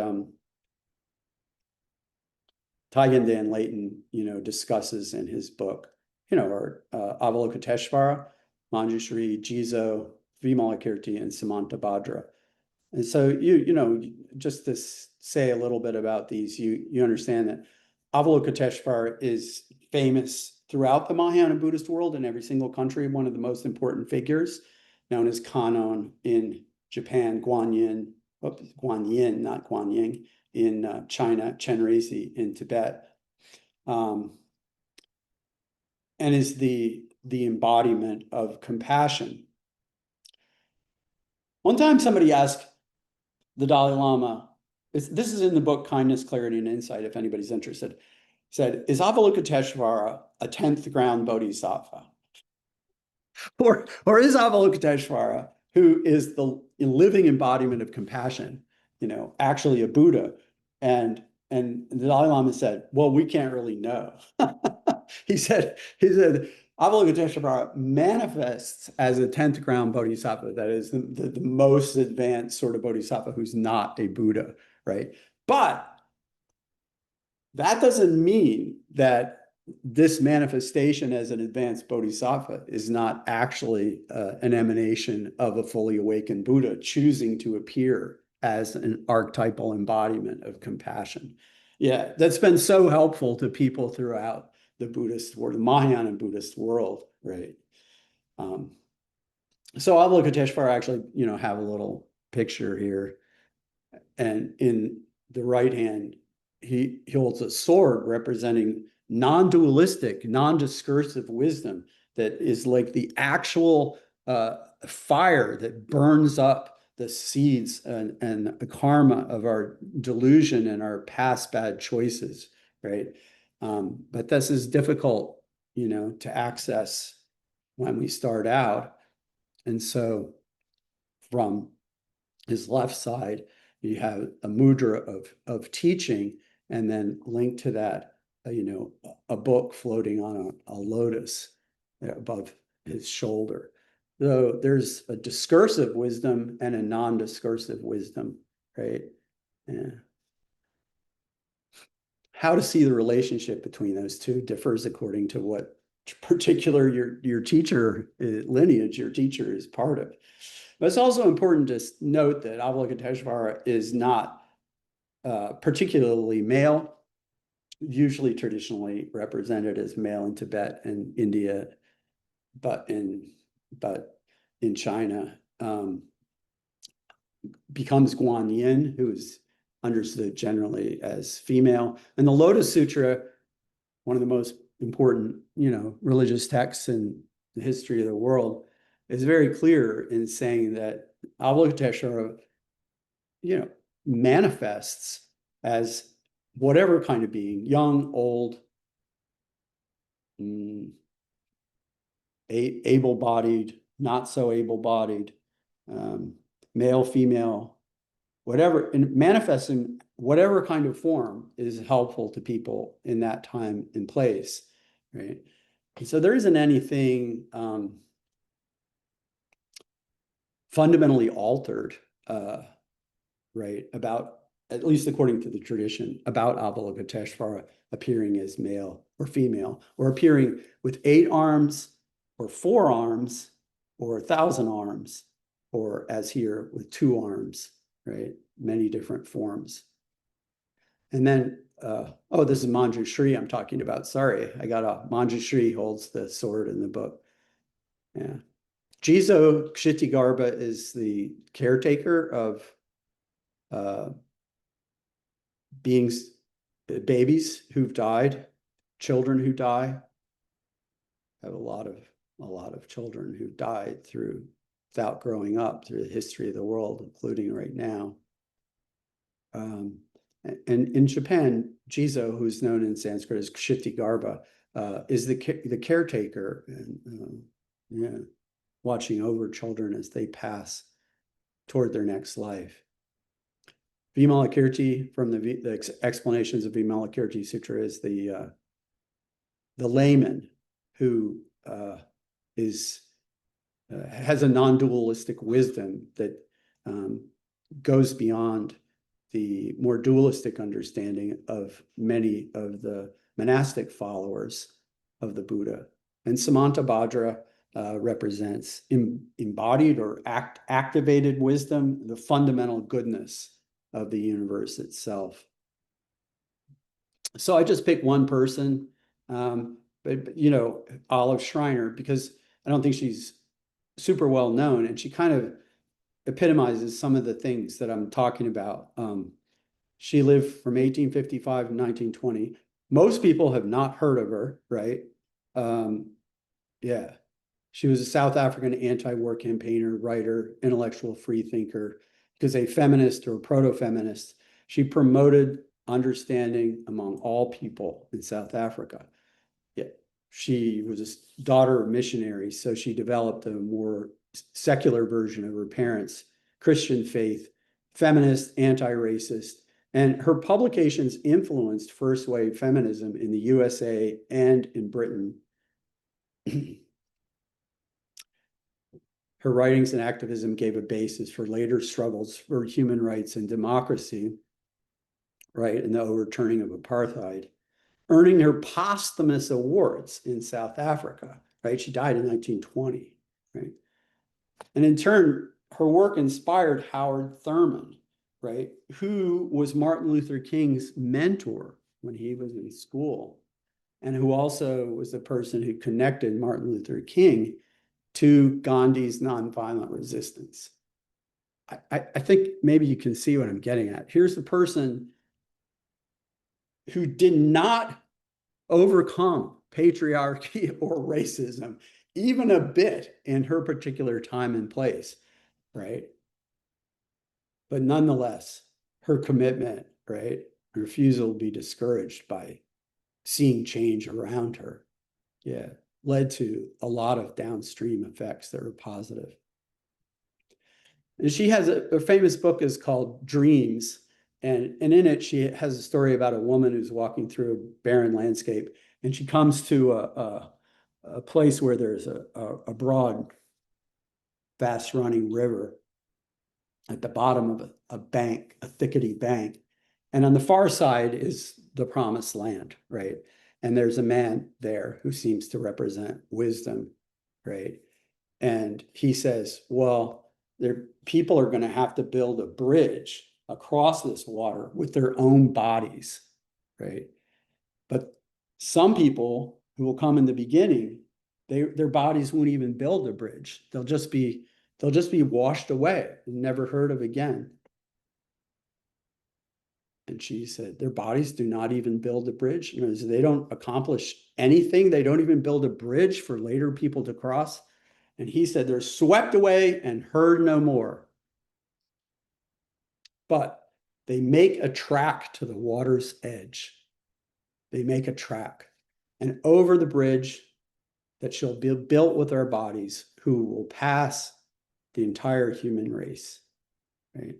Taigen Dan Layton, discusses in his book, are Avalokiteshvara, Manjushri, Jizo, Vimalakirti, and Samantabhadra. And so just to say a little bit about these, you understand that Avalokiteshvara is famous throughout the Mahayana Buddhist world in every single country, one of the most important figures, known as Kannon in Japan, Guanyin, not Guanyin, in China, Chenrezig in Tibet, and is the embodiment of compassion. One time somebody asked the Dalai Lama, this is in the book Kindness, Clarity, and Insight, if anybody's interested. said, is Avalokiteshvara a 10th ground bodhisattva? Or is Avalokiteshvara, who is the living embodiment of compassion, actually a Buddha? And the Dalai Lama said, well, we can't really know. he said, Avalokiteshvara manifests as a 10th ground bodhisattva, that is the most advanced sort of bodhisattva who's not a Buddha, right? But that doesn't mean that this manifestation as an advanced bodhisattva is not actually an emanation of a fully awakened Buddha choosing to appear as an archetypal embodiment of compassion. Yeah, that's been so helpful to people throughout the Buddhist world, the Mahayana Buddhist world, right? So Avalokiteshvara actually, have a little picture here, and in the right hand, he holds a sword representing non-dualistic, non-discursive wisdom that is like the actual fire that burns up the seeds and the karma of our delusion and our past bad choices, right? But this is difficult, to access when we start out. And so from his left side, you have a mudra of teaching, and then linked to that, a book floating on a lotus above his shoulder. So there's a discursive wisdom and a non-discursive wisdom, right? Yeah. How to see the relationship between those two differs according to what particular your teacher lineage your teacher is part of. But it's also important to note that Avalokiteshvara is not particularly male, usually traditionally represented as male in Tibet and India, but in China, becomes Guanyin, who is understood generally as female. And the Lotus Sutra, one of the most important, religious texts in the history of the world, is very clear in saying that Avalokiteshvara, manifests as whatever kind of being, young, old, able-bodied, not so able-bodied, male, female, whatever, and manifesting whatever kind of form is helpful to people in that time and place, right? And so there isn't anything fundamentally altered, right, about, at least according to the tradition, about Avalokiteshvara appearing as male or female, or appearing with 8 arms or 4 arms or 1,000 arms, or as here with 2 arms, right? Many different forms. And then, oh, this is Manjushri I'm talking about. Sorry, I got off. Manjushri holds the sword in the book. Yeah. Jizo Kshitigarbha is the caretaker of beings, babies who've died, children who die. I have a lot of children who died without growing up through the history of the world, including right now. And in Japan, Jizo, who's known in Sanskrit as Kshitigarbha, is the caretaker and watching over children as they pass toward their next life. Vimalakirti, from the explanations of Vimalakirti Sutra, is the layman who has a non-dualistic wisdom that goes beyond the more dualistic understanding of many of the monastic followers of the Buddha. And Samantabhadra represents embodied or activated wisdom, the fundamental goodness of the universe itself. So I just picked one person, but Olive Schreiner, because I don't think she's super well known, and she kind of epitomizes some of the things that I'm talking about. She lived from 1855 to 1920. Most people have not heard of her, right? Yeah. She was a South African anti-war campaigner, writer, intellectual freethinker, because a feminist or proto-feminist. She promoted understanding among all people in South Africa. Yeah, she was a daughter of missionaries, so she developed a more secular version of her parents' Christian faith, feminist, anti-racist, and her publications influenced first wave feminism in the USA and in Britain. Her writings and activism gave a basis for later struggles for human rights and democracy, right, and the overturning of apartheid, earning her posthumous awards in South Africa, right? She died in 1920, right? And in turn, her work inspired Howard Thurman, right, who was Martin Luther King's mentor when he was in school, and who also was the person who connected Martin Luther King to Gandhi's nonviolent resistance. I think maybe you can see what I'm getting at. Here's the person who did not overcome patriarchy or racism, even a bit in her particular time and place, right? But nonetheless, her commitment, right, refusal to be discouraged by seeing change around her, yeah, led to a lot of downstream effects that were positive. And she has a famous book is called Dreams. And in it, she has a story about a woman who's walking through a barren landscape. And she comes to a place where there's a broad, fast running river at the bottom of a bank, a thickety bank. And on the far side is the promised land, right? And there's a man there who seems to represent wisdom, right? And he says, well, people are going to have to build a bridge across this water with their own bodies, right? But some people who will come in the beginning, their bodies won't even build a bridge. They'll just be washed away and never heard of again. And she said, their bodies do not even build a bridge. You know, so they don't accomplish anything. They don't even build a bridge for later people to cross. And he said, they're swept away and heard no more. But they make a track to the water's edge. They make a track. And over the bridge that shall be built with our bodies, who will pass the entire human race. Right?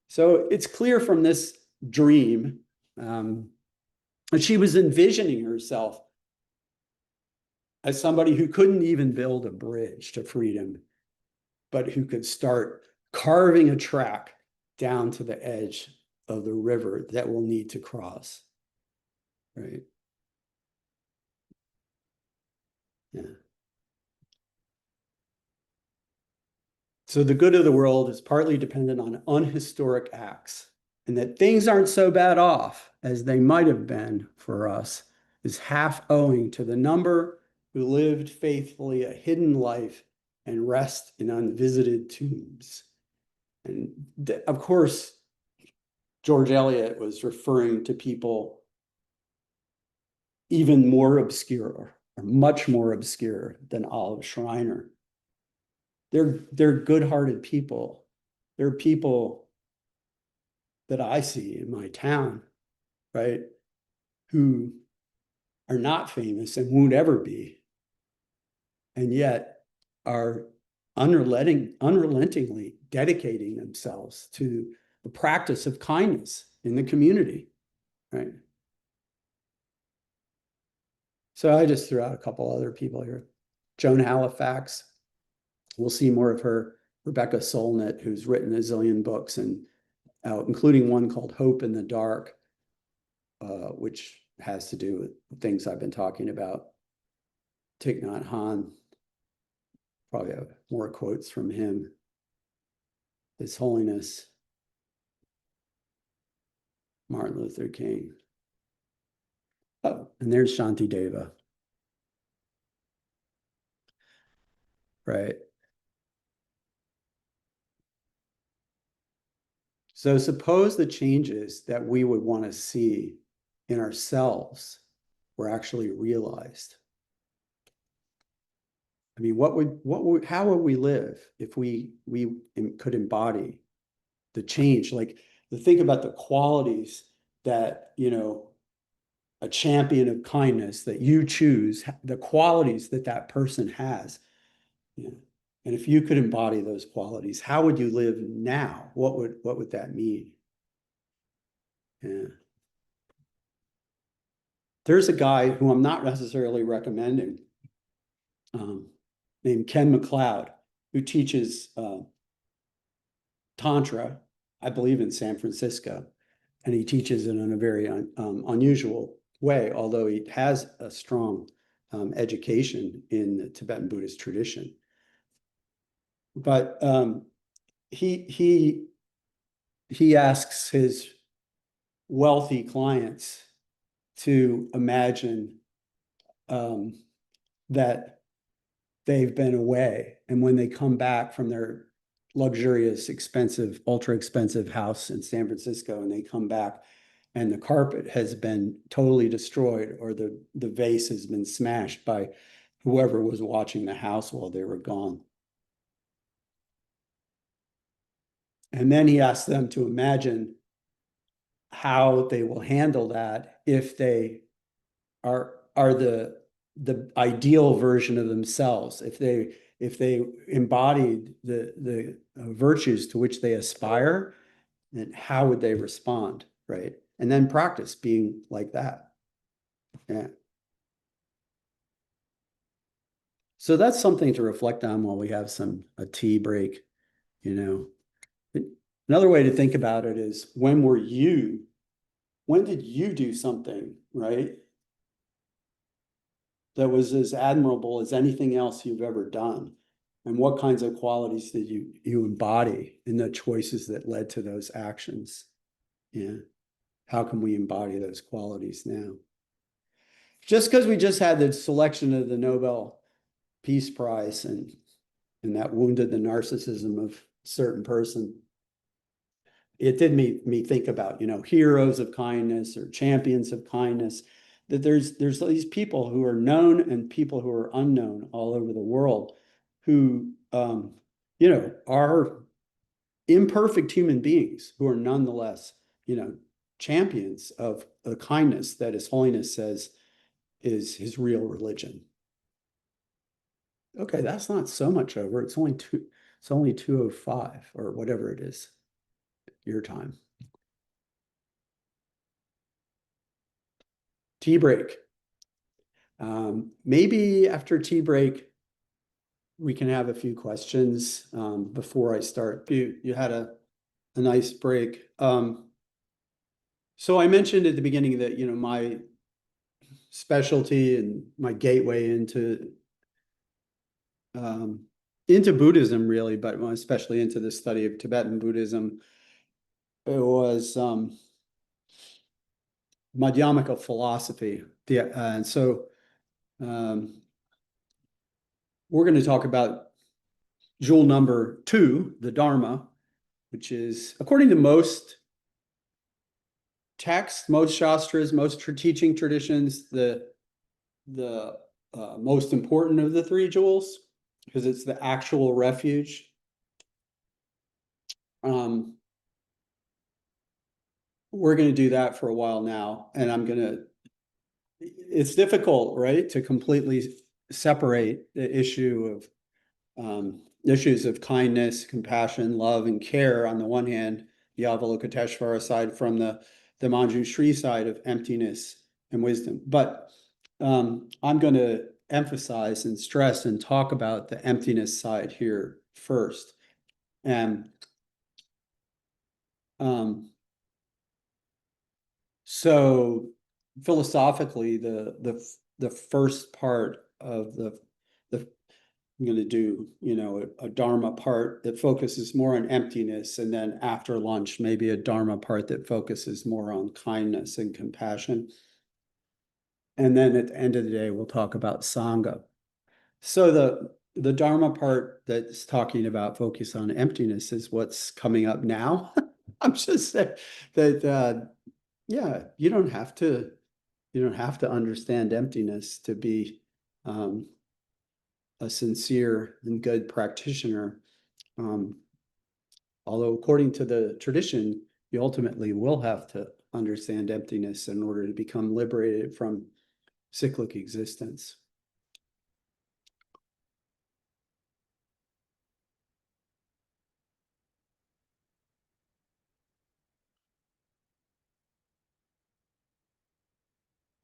So it's clear from this dream that she was envisioning herself as somebody who couldn't even build a bridge to freedom, but who could start carving a track down to the edge of the river that we'll need to cross, right? Yeah. So the good of the world is partly dependent on unhistoric acts, and that things aren't so bad off as they might have been for us is half owing to the number who lived faithfully a hidden life and rest in unvisited tombs. And of course, George Eliot was referring to people even more obscure, or much more obscure than Olive Schreiner. They're good-hearted people. They're people that I see in my town, right, who are not famous and won't ever be, and yet are unrelentingly dedicating themselves to the practice of kindness in the community, right? So I just threw out a couple other people here. Joan Halifax, we'll see more of her. Rebecca Solnit, who's written a zillion books, and including one called Hope in the Dark, which has to do with things I've been talking about. Thich Nhat Hanh, probably have more quotes from him. His Holiness Martin Luther King. Oh, and there's Shantideva. Right. So suppose the changes that we would want to see in ourselves were actually realized. I mean, how would we live if we could embody the change? Like, think about the qualities that, a champion of kindness, that you choose the qualities that that person has. Yeah. And if you could embody those qualities, how would you live now? What would that mean? Yeah. There's a guy who I'm not necessarily recommending, named Ken McLeod, who teaches Tantra, I believe in San Francisco, and he teaches it in a very unusual way, although he has a strong education in the Tibetan Buddhist tradition. But he asks his wealthy clients to imagine that they've been away, and when they come back from their luxurious, expensive, ultra expensive house in San Francisco, and they come back and the carpet has been totally destroyed, or the vase has been smashed by whoever was watching the house while they were gone. And then he asks them to imagine how they will handle that if they are the ideal version of themselves, if they embodied the virtues to which they aspire, then how would they respond, right? And then practice being like that. Yeah. So that's something to reflect on while we have a tea break, Another way to think about it is, when did you do something, right, that was as admirable as anything else you've ever done? And what kinds of qualities did you embody in the choices that led to those actions? Yeah. How can we embody those qualities now? Just because we just had the selection of the Nobel Peace Prize and that wounded the narcissism of a certain person, it did me think about, heroes of kindness or champions of kindness, that there's these people who are known and people who are unknown all over the world who, are imperfect human beings who are nonetheless, champions of the kindness that His Holiness says is his real religion. Okay, that's not so much over. It's only 2:05 or whatever it is, your time. Tea break. Maybe after tea break, we can have a few questions before I start. You had a nice break. So I mentioned at the beginning that, my specialty and my gateway into Buddhism, really, but especially into the study of Tibetan Buddhism, it was Madhyamaka philosophy. And so we're going to talk about jewel number 2, the Dharma, which is, according to most texts, most shastras, most teaching traditions, the most important of the 3 jewels, because it's the actual refuge. We're going to do that for a while now, and it's difficult, right, to completely separate the issues of kindness, compassion, love, and care on the one hand, the Avalokiteshvara side, from the Manjushri side of emptiness and wisdom. But I'm going to emphasize and stress and talk about the emptiness side here first. And so philosophically, the first part of the I'm going to do, a Dharma part that focuses more on emptiness, and then after lunch, maybe a Dharma part that focuses more on kindness and compassion. And then at the end of the day, we'll talk about Sangha. So the Dharma part that's talking about focus on emptiness is what's coming up now. I'm just saying that, yeah, you don't have to understand emptiness to be a sincere and good practitioner. Although according to the tradition, you ultimately will have to understand emptiness in order to become liberated from cyclic existence.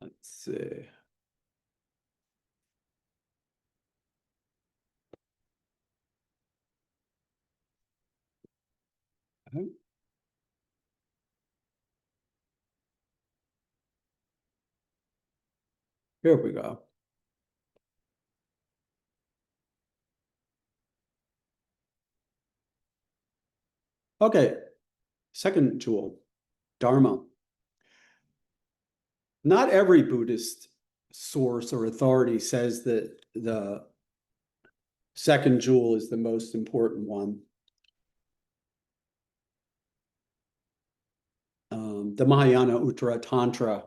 Let's see. Here we go. Okay, second jewel, Dharma. Not every Buddhist source or authority says that the second jewel is the most important one. The Mahayana Uttara Tantra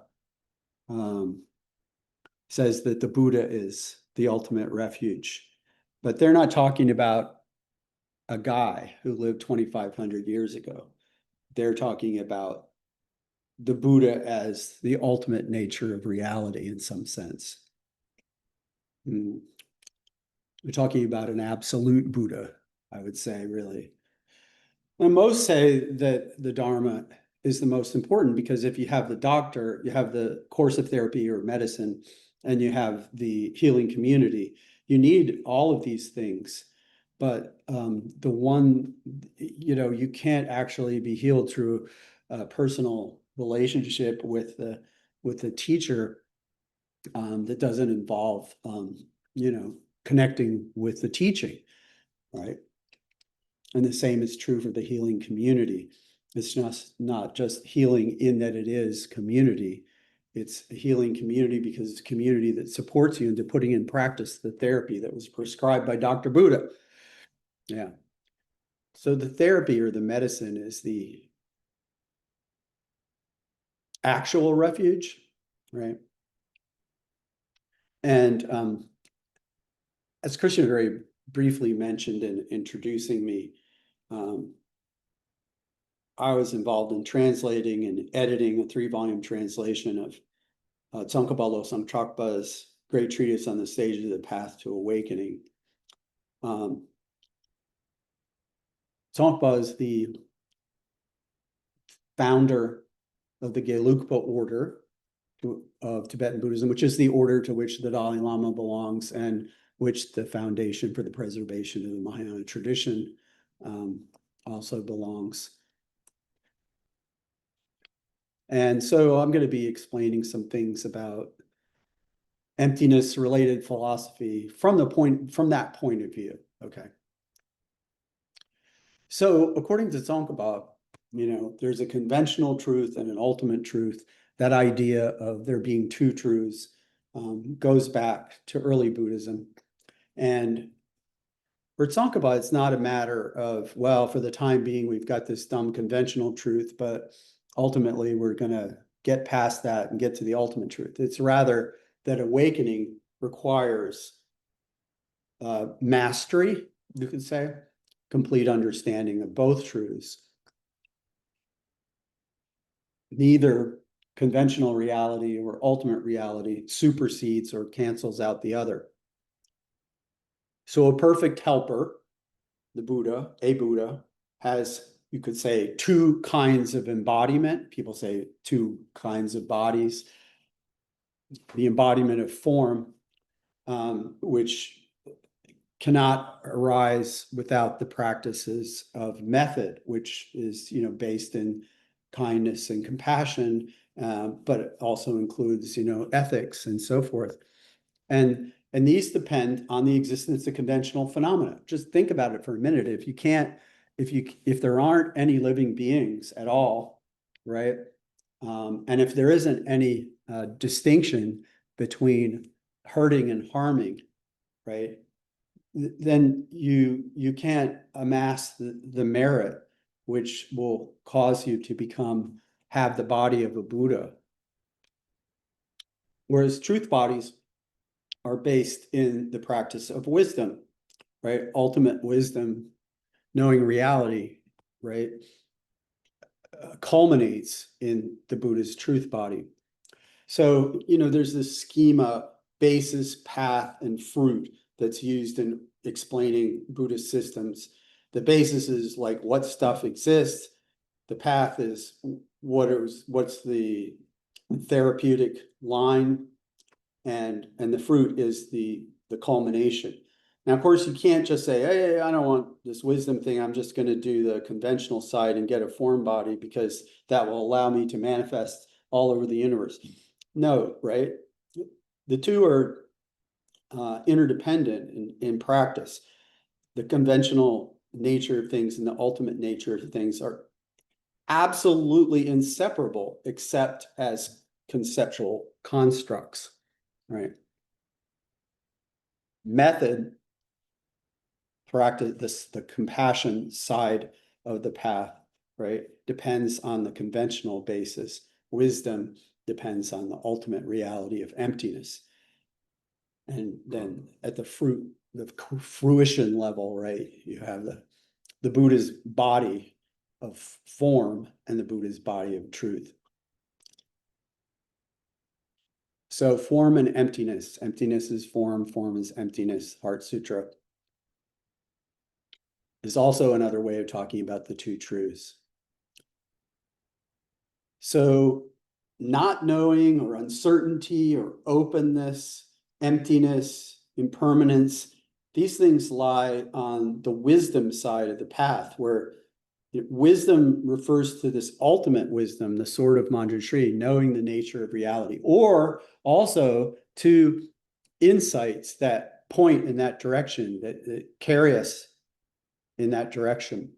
says that the Buddha is the ultimate refuge, but they're not talking about a guy who lived 2,500 years ago. They're talking about the Buddha as the ultimate nature of reality in some sense. We're talking about an absolute Buddha, I would say, really. And most say that the Dharma is the most important because if you have the doctor, you have the course of therapy or medicine, and you have the healing community. You need all of these things. But the one, you can't actually be healed through a personal relationship with the teacher that doesn't involve, connecting with the teaching, right? And the same is true for the healing community. It's just not just healing in that it is community. It's a healing community because it's a community that supports you into putting in practice the therapy that was prescribed by Dr. Buddha. Yeah. So the therapy or the medicine is the actual refuge, right? And as Krishna very briefly mentioned in introducing me, I was involved in translating and editing a 3-volume translation of Tsongkhapa Samtrappa's great treatise on the stages of the path to awakening. Tsongkhapa is the founder of the Gelugpa order of Tibetan Buddhism, which is the order to which the Dalai Lama belongs and which the foundation for the preservation of the Mahayana tradition also belongs. And so I'm going to be explaining some things about emptiness related philosophy from that point of view. Okay. So according to Tsongkhapa, there's a conventional truth and an ultimate truth. That idea of there being two truths goes back to early Buddhism. And for Tsongkhapa, it's not a matter of, well, for the time being, we've got this dumb conventional truth, but ultimately we're going to get past that and get to the ultimate truth. It's rather that awakening requires mastery, you could say, complete understanding of both truths. Neither conventional reality or ultimate reality supersedes or cancels out the other. So a perfect helper, the Buddha, a Buddha, has, you could say, two kinds of embodiment. People say two kinds of bodies. The embodiment of form, which cannot arise without the practices of method, which is, based in kindness and compassion, but it also includes, ethics and so forth. And these depend on the existence of conventional phenomena. Just think about it for a minute. If there aren't any living beings at all, right? And if there isn't any distinction between hurting and harming, right? Then you can't amass the merit which will cause you to have the body of a Buddha. Whereas truth bodies are based in the practice of wisdom, right? Ultimate wisdom, knowing reality, right? culminates in the Buddha's truth body. So, there's this schema, basis, path, and fruit that's used in explaining Buddhist systems. The basis is like what stuff exists. The path is what's the therapeutic line, and the fruit is the culmination. Now, of course, you can't just say, hey, I don't want this wisdom thing. I'm just going to do the conventional side and get a form body because that will allow me to manifest all over the universe. No, right? The two are interdependent in practice. The conventional nature of things and the ultimate nature of things are absolutely inseparable, except as conceptual constructs, right? Method, practice, the compassion side of the path, right, depends on the conventional basis. Wisdom depends on the ultimate reality of emptiness. And then at the fruition level, right, you have the Buddha's body of form and the Buddha's body of truth. So form and emptiness. Emptiness is form is emptiness. Heart Sutra is also another way of talking about the two truths. So not knowing or uncertainty or openness, emptiness, impermanence, these things lie on the wisdom side of the path, where wisdom refers to this ultimate wisdom, the sword of Manjushri, knowing the nature of reality, or also to insights that point in that direction, that carry us in that direction.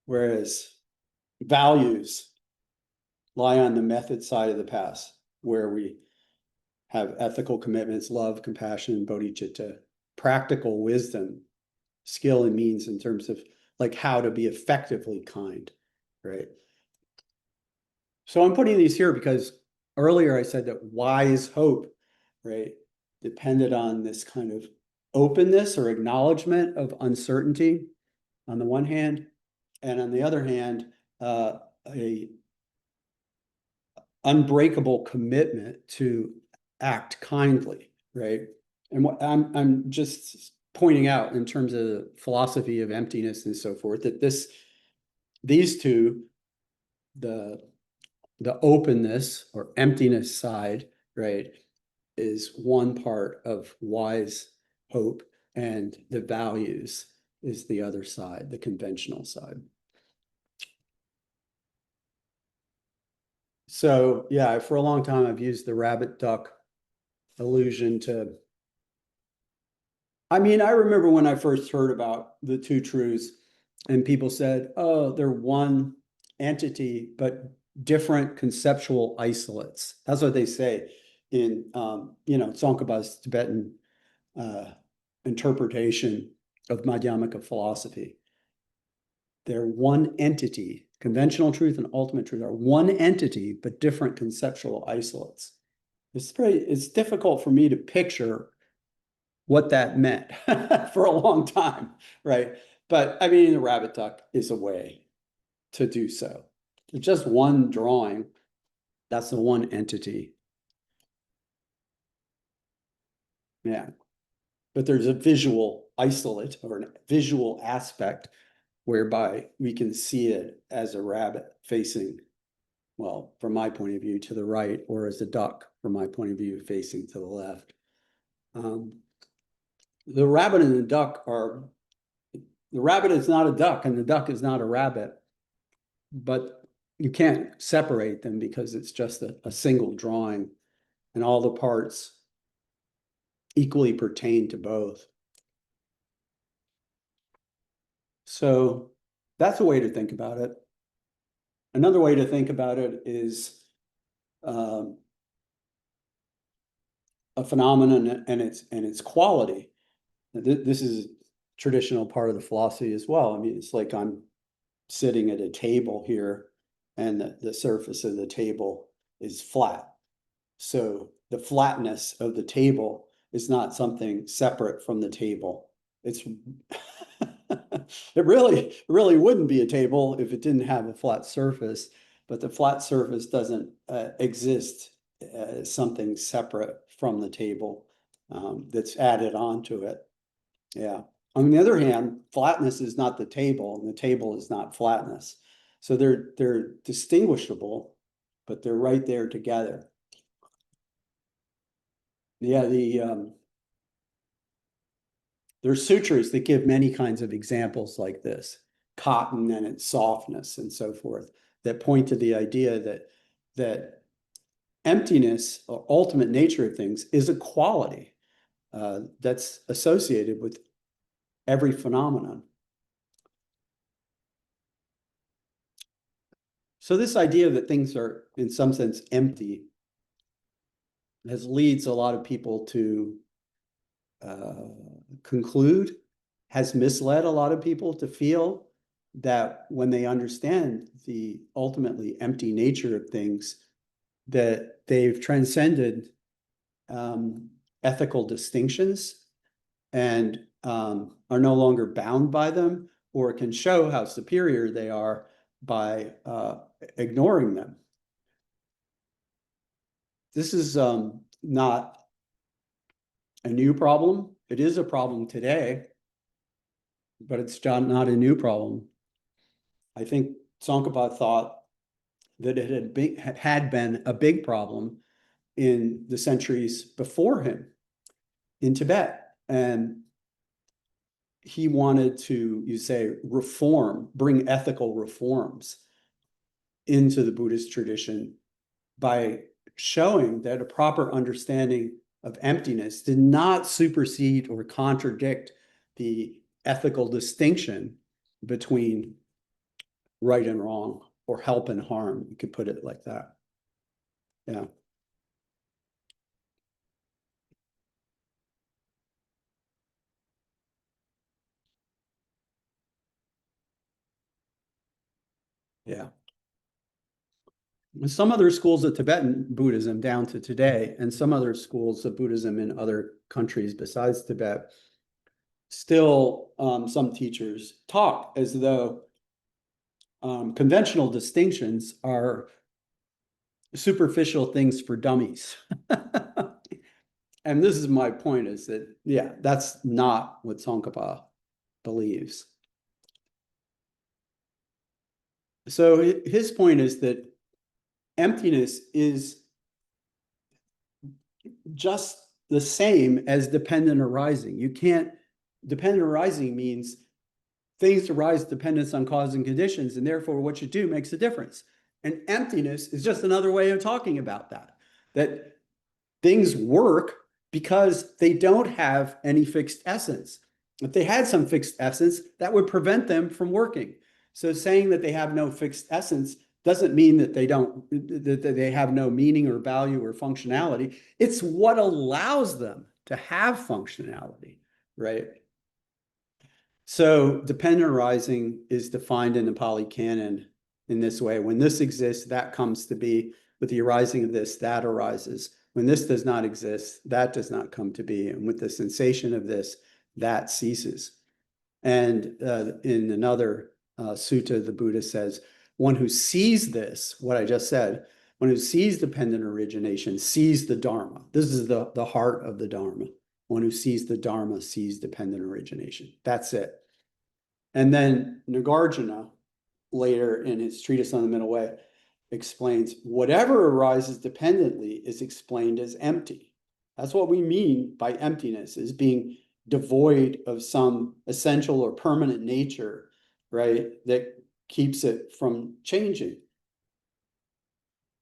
Whereas values lie on the method side of the path, where we have ethical commitments, love, compassion, bodhicitta, practical wisdom, skill and means in terms of like how to be effectively kind, right? So I'm putting these here because earlier I said that wise hope, right, depended on this kind of openness or acknowledgement of uncertainty on the one hand, and on the other hand, a unbreakable commitment to act kindly, right? And what I'm just pointing out in terms of the philosophy of emptiness and so forth, that these two, the openness or emptiness side, right, is one part of wise hope, and the values is the other side, the conventional side. So yeah, for a long time, I've used the rabbit duck illusion to, I remember when I first heard about the two truths and people said, oh, they're one entity, but different conceptual isolates. That's what they say in, Tsongkhapa's Tibetan interpretation of Madhyamaka philosophy. They're one entity. Conventional truth and ultimate truth are one entity, but different conceptual isolates. It's difficult for me to picture what that meant for a long time, right? But the rabbit duck is a way to do so. It's just one drawing. That's the one entity. Yeah. But there's a visual isolate or a visual aspect whereby we can see it as a rabbit facing, well, from my point of view, to the right, or as a duck, from my point of view, facing to the left. The rabbit and the duck are, the rabbit is not a duck and the duck is not a rabbit, but you can't separate them because it's just a single drawing and all the parts equally pertain to both. So that's a way to think about it. Another way to think about it is a phenomenon and its quality. This is a traditional part of the philosophy as well. It's like I'm sitting at a table here and the surface of the table is flat. So the flatness of the table is not something separate from the table. It's it really wouldn't be a table if it didn't have a flat surface, but the flat surface doesn't exist as something separate from the table that's added onto it. Yeah. On the other hand, flatness is not the table, and the table is not flatness. So they're distinguishable, but they're right there together. Yeah, there's sutras that give many kinds of examples like this, cotton and its softness and so forth, that point to the idea that emptiness or ultimate nature of things is a quality that's associated with every phenomenon. So this idea that things are in some sense empty leads a lot of people to conclude, has misled a lot of people to feel that when they understand the ultimately empty nature of things, that they've transcended ethical distinctions and are no longer bound by them, or can show how superior they are by ignoring them. This is not a new problem. It is a problem today, but it's not a new problem. I think Tsongkhapa thought that it had been a big problem in the centuries before him in Tibet. And he wanted to, you say, bring ethical reforms into the Buddhist tradition by showing that a proper understanding of emptiness did not supersede or contradict the ethical distinction between right and wrong, or help and harm. You could put it like that. Yeah. Yeah. Some other schools of Tibetan Buddhism down to today, and some other schools of Buddhism in other countries besides Tibet, still some teachers talk as though conventional distinctions are superficial things for dummies. And this is my point, is that, yeah, that's not what Tsongkhapa believes. So his point is that emptiness is just the same as dependent arising. Dependent arising means things arise dependence on cause and conditions, and therefore what you do makes a difference. And emptiness is just another way of talking about that things work because they don't have any fixed essence. If they had some fixed essence, that would prevent them from working. So saying that they have no fixed essence doesn't mean that they have no meaning or value or functionality. It's what allows them to have functionality, right? So dependent arising is defined in the Pali Canon in this way. When this exists, that comes to be. With the arising of this, that arises. When this does not exist, that does not come to be. And with the sensation of this, that ceases. And in another sutta, the Buddha says, one who sees this, what I just said, one who sees dependent origination, sees the Dharma. This is the heart of the Dharma. One who sees the Dharma sees dependent origination. That's it. And then Nagarjuna, later in his treatise on the middle way, explains whatever arises dependently is explained as empty. That's what we mean by emptiness, is being devoid of some essential or permanent nature, right, that keeps it from changing.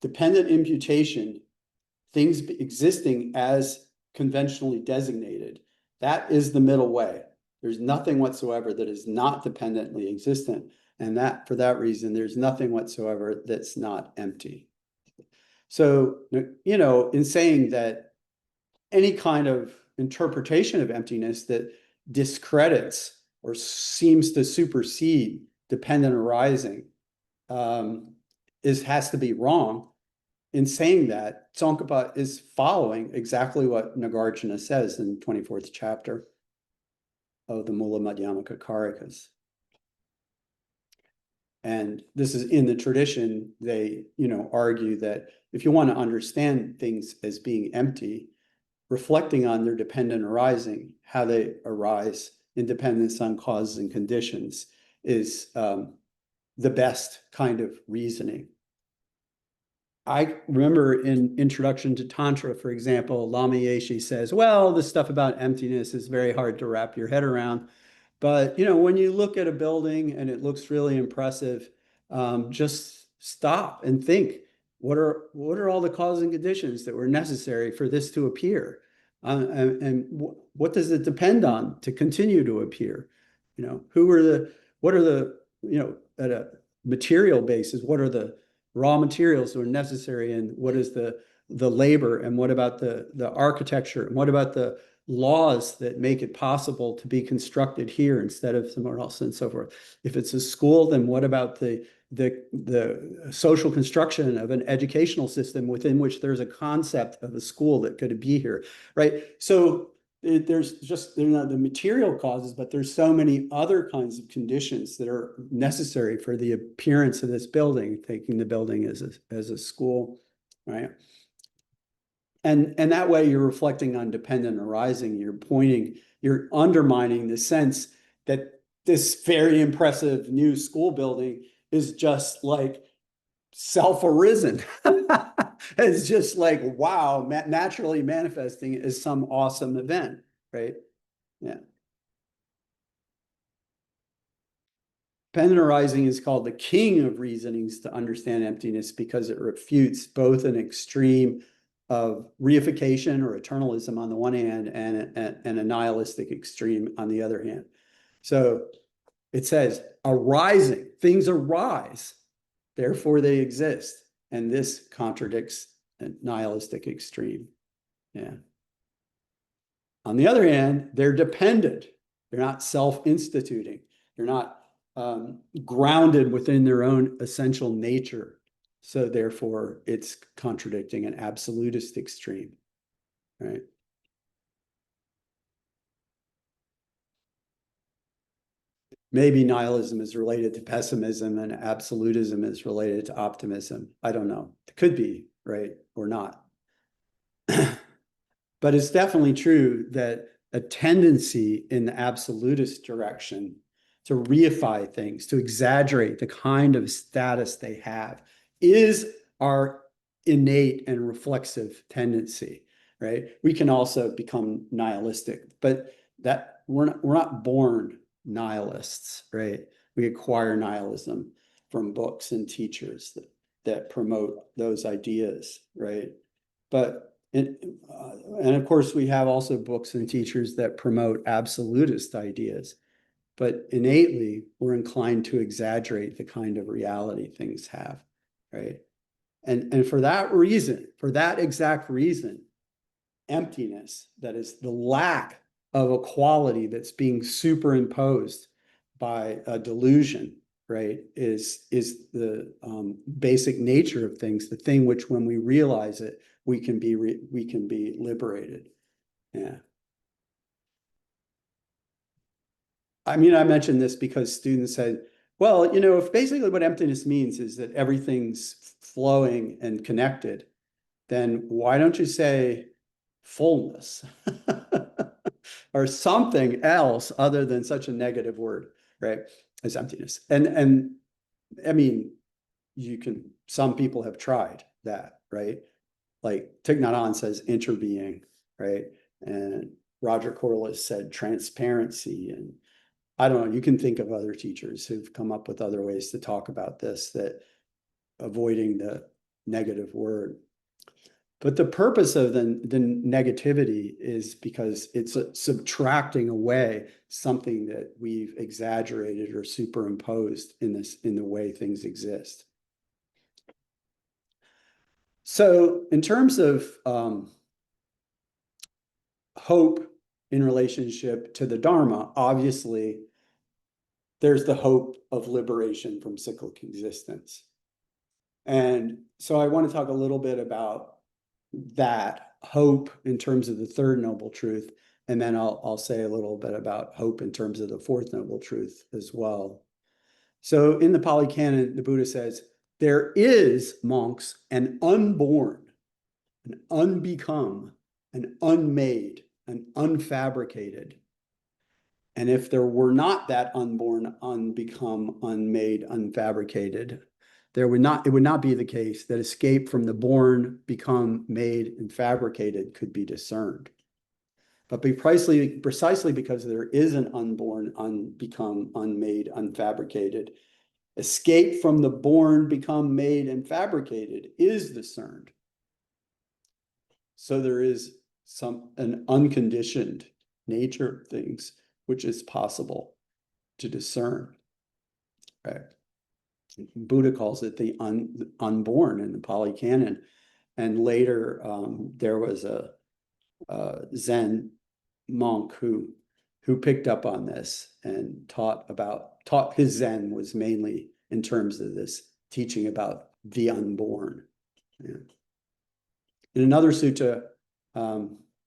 Dependent imputation, things existing as conventionally designated, that is the middle way. There's nothing whatsoever that is not dependently existent. And that, for that reason, there's nothing whatsoever that's not empty. So, in saying that any kind of interpretation of emptiness that discredits or seems to supersede dependent arising has to be wrong. In saying that, Tsongkhapa is following exactly what Nagarjuna says in the 24th chapter. of the Mula Madhyamaka Karikas. And this is in the tradition, they, argue that if you want to understand things as being empty, reflecting on their dependent arising, how they arise in dependence on causes and conditions, is the best kind of reasoning. I remember in Introduction to Tantra, for example, Lama Yeshe says, well, this stuff about emptiness is very hard to wrap your head around. But, when you look at a building and it looks really impressive, just stop and think, what are all the causes and conditions that were necessary for this to appear? And what does it depend on to continue to appear? What are the, at a material basis, what are the raw materials that are necessary, and what is the labor, and what about the architecture, and what about the laws that make it possible to be constructed here instead of somewhere else, and so forth. If it's a school, then what about the social construction of an educational system within which there's a concept of a school that could be here, right? So there's not the material causes, but there's so many other kinds of conditions that are necessary for the appearance of this building, taking the building as a school, right? And that way you're reflecting on dependent arising, you're undermining the sense that this very impressive new school building is just like self-arisen. It's just like, wow, naturally manifesting as some awesome event, right? Yeah. Dependent arising is called the king of reasonings to understand emptiness because it refutes both an extreme of reification or eternalism on the one hand and a nihilistic extreme on the other hand. So it says arising, things arise, therefore they exist. And this contradicts a nihilistic extreme. Yeah. On the other hand, they're dependent. They're not self-instituting. They're not grounded within their own essential nature. So therefore, it's contradicting an absolutist extreme, right? Maybe nihilism is related to pessimism and absolutism is related to optimism. I don't know. It could be, right? Or not. But it's definitely true that a tendency in the absolutist direction to reify things, to exaggerate the kind of status they have, is our innate and reflexive tendency, right? We can also become nihilistic, but that we're not born nihilists, right? We acquire nihilism from books and teachers that promote those ideas, right? But and of course, we have also books and teachers that promote absolutist ideas. But innately, we're inclined to exaggerate the kind of reality things have, right? And for that reason, for that exact reason, emptiness, that is the lack of a quality that's being superimposed by a delusion, right, is the basic nature of things, the thing which when we realize it, we can be liberated. Yeah. I mean, I mentioned this because students said, well, if basically what emptiness means is that everything's flowing and connected, then why don't you say fullness or something else other than such a negative word, right? As emptiness. And I mean, some people have tried that, right? Like Thich Nhat Hanh says interbeing, right? And Roger Corliss said transparency. And I don't know, you can think of other teachers who've come up with other ways to talk about this, that avoiding the negative word. But the purpose of the negativity is because it's subtracting away something that we've exaggerated or superimposed in the way things exist. So in terms of hope in relationship to the Dharma, obviously, there's the hope of liberation from cyclic existence. And so I want to talk a little bit about that hope in terms of the third noble truth, And then I'll say a little bit about hope in terms of the fourth noble truth as well. So in the Pali Canon, the Buddha says, there is, monks, an unborn, an unbecome, an unmade, an unfabricated. And if there were not that unborn, unbecome, unmade, unfabricated, it would not be the case that escape from the born, become, made, and fabricated could be discerned. But precisely because there is an unborn, unbecome, unmade, unfabricated, escape from the born, become, made, and fabricated is discerned. So there is an unconditioned nature of things which is possible to discern. Right? Buddha calls it the unborn in the Pali Canon. And later there was a Zen monk who picked up on this and taught his Zen was mainly in terms of this teaching about the unborn. Yeah. In another sutta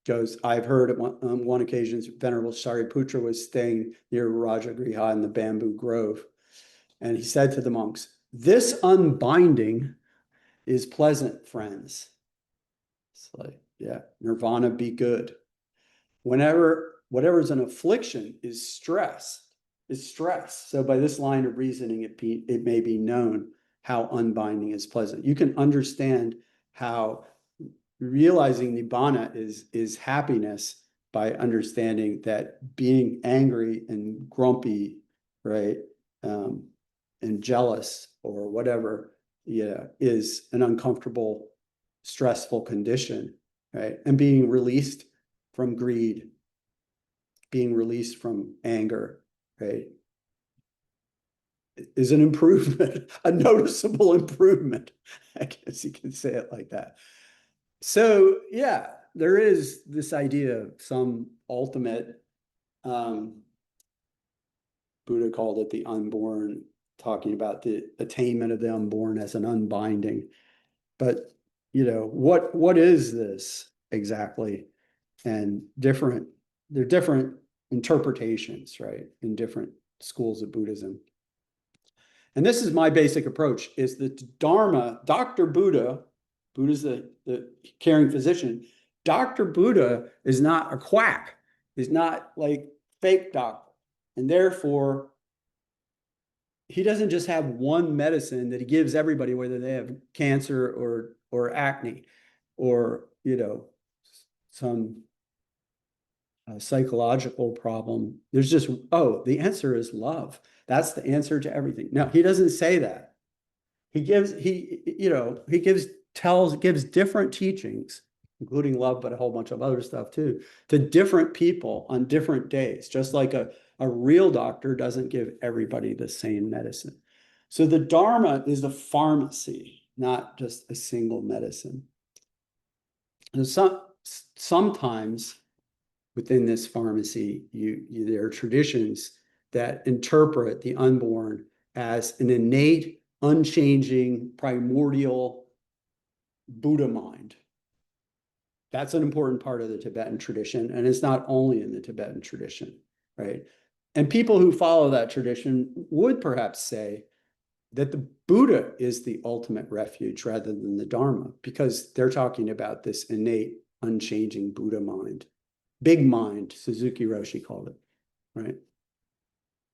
goes, I've heard on one occasion Venerable Sariputra was staying near Rajagriha in the bamboo grove, and he said to the monks, "This unbinding is pleasant, friends." It's like, yeah, nirvana be good. Whatever is an affliction is stress. So by this line of reasoning, it may be known how unbinding is pleasant. You can understand how realizing nibbana is happiness by understanding that being angry and grumpy, right, and jealous or whatever, yeah, is an uncomfortable, stressful condition, right? And being released from greed, being released from anger, right, is an improvement, a noticeable improvement. I guess you can say it like that. So yeah, there is this idea of some ultimate, Buddha called it the unborn, talking about the attainment of the unborn as an unbinding. But what is this exactly? And there are different interpretations, right, in different schools of Buddhism. And this is my basic approach, is that Dharma, Dr. Buddha, Buddha's the caring physician, Dr. Buddha is not a quack. He's not like fake doctor. And therefore, he doesn't just have one medicine that he gives everybody, whether they have cancer or acne or, some psychological problem. There's just, the answer is love. That's the answer to everything. No, he doesn't say that. He gives different teachings, including love, but a whole bunch of other stuff too, to different people on different days, just like a real doctor doesn't give everybody the same medicine. So the Dharma is the pharmacy, not just a single medicine. And sometimes within this pharmacy, there are traditions that interpret the unborn as an innate, unchanging, primordial Buddha mind. That's an important part of the Tibetan tradition, and it's not only in the Tibetan tradition, right? And people who follow that tradition would perhaps say that the Buddha is the ultimate refuge rather than the Dharma, because they're talking about this innate, unchanging Buddha mind. Big mind, Suzuki Roshi called it, right?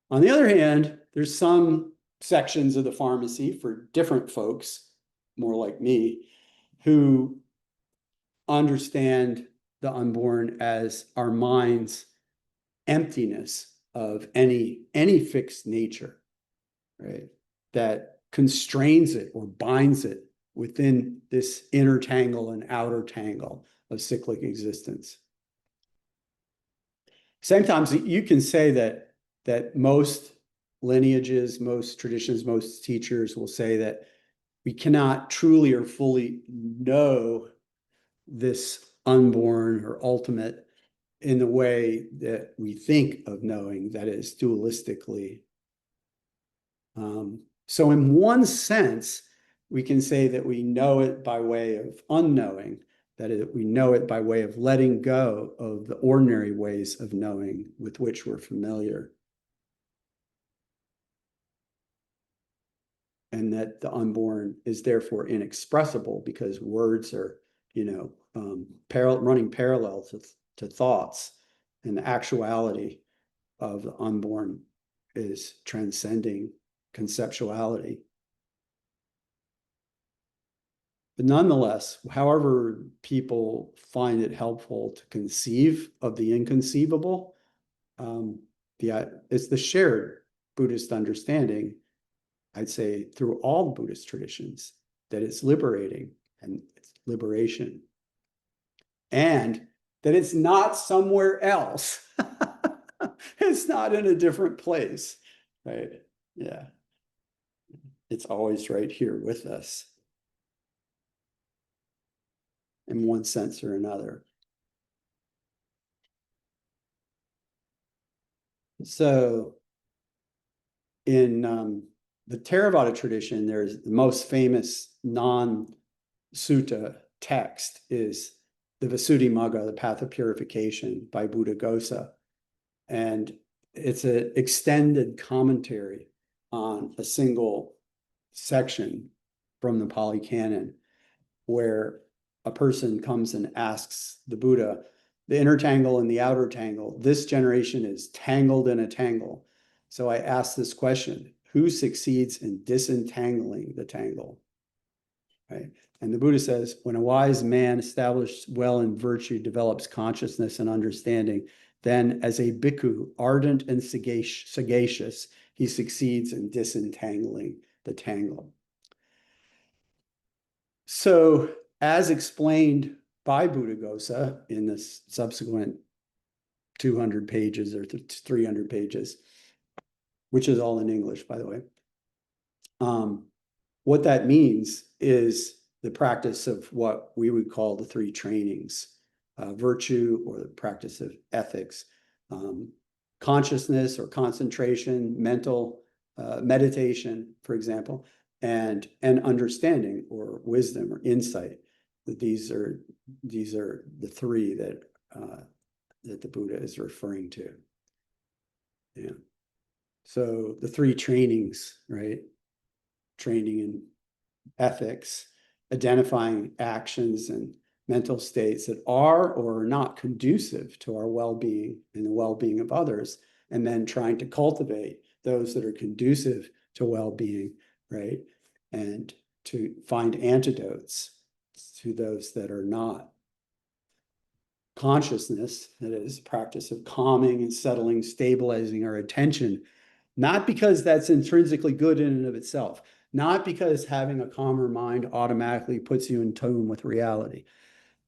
On the other hand, there's some sections of the pharmacy for different folks, more like me, who understand the unborn as our mind's emptiness of any fixed nature, right? That constrains it or binds it within this inner tangle and outer tangle of cyclic existence. Sometimes you can say that most lineages, most traditions, most teachers will say that we cannot truly or fully know this unborn or ultimate in the way that we think of knowing, that is dualistically. So in one sense, we can say that we know it by way of unknowing, That we know it by way of letting go of the ordinary ways of knowing with which we're familiar. And that the unborn is therefore inexpressible because words are, running parallel to thoughts, and the actuality of the unborn is transcending conceptuality. But nonetheless, however people find it helpful to conceive of the inconceivable, it's the shared Buddhist understanding, I'd say, through all Buddhist traditions, that it's liberating and it's liberation. And that it's not somewhere else. It's not in a different place, right? Yeah. It's always right here with us in one sense or another. So in the Theravada tradition, there's the most famous non-sutta text is the Visuddhimagga, the Path of Purification by Buddhaghosa. And it's an extended commentary on a single section from the Pali Canon, where a person comes and asks the Buddha, the inner tangle and the outer tangle, this generation is tangled in a tangle. So I ask this question, who succeeds in disentangling the tangle? Right? And the Buddha says, when a wise man established well in virtue develops consciousness and understanding, then as a bhikkhu, ardent and sagacious, he succeeds in disentangling the tangle. So, as explained by Buddhaghosa in the subsequent 200 pages or 300 pages, which is all in English, by the way, what that means is the practice of what we would call the three trainings, virtue, or the practice of ethics, consciousness or concentration, mental meditation, for example, and understanding or wisdom or insight. These are the three that the Buddha is referring to. Yeah. So the three trainings, right? Training in ethics, identifying actions and mental states that are or are not conducive to our well-being and the well-being of others, and then trying to cultivate those that are conducive to well-being, right? And to find antidotes to those that are not. Consciousness, that is, practice of calming and settling, stabilizing our attention, not because that's intrinsically good in and of itself, not because having a calmer mind automatically puts you in tune with reality.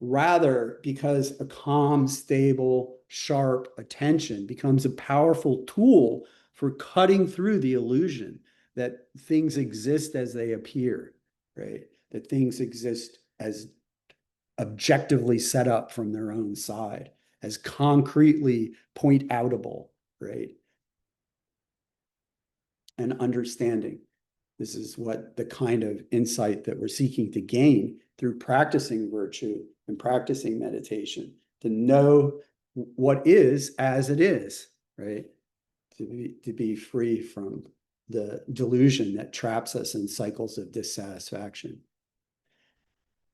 Rather, because a calm, stable, sharp attention becomes a powerful tool for cutting through the illusion that things exist as they appear, right? That things exist as objectively set up from their own side, as concretely point outable, right? And understanding. This is what the kind of insight that we're seeking to gain through practicing virtue and practicing meditation, to know what is as it is, right? To be free from the delusion that traps us in cycles of dissatisfaction.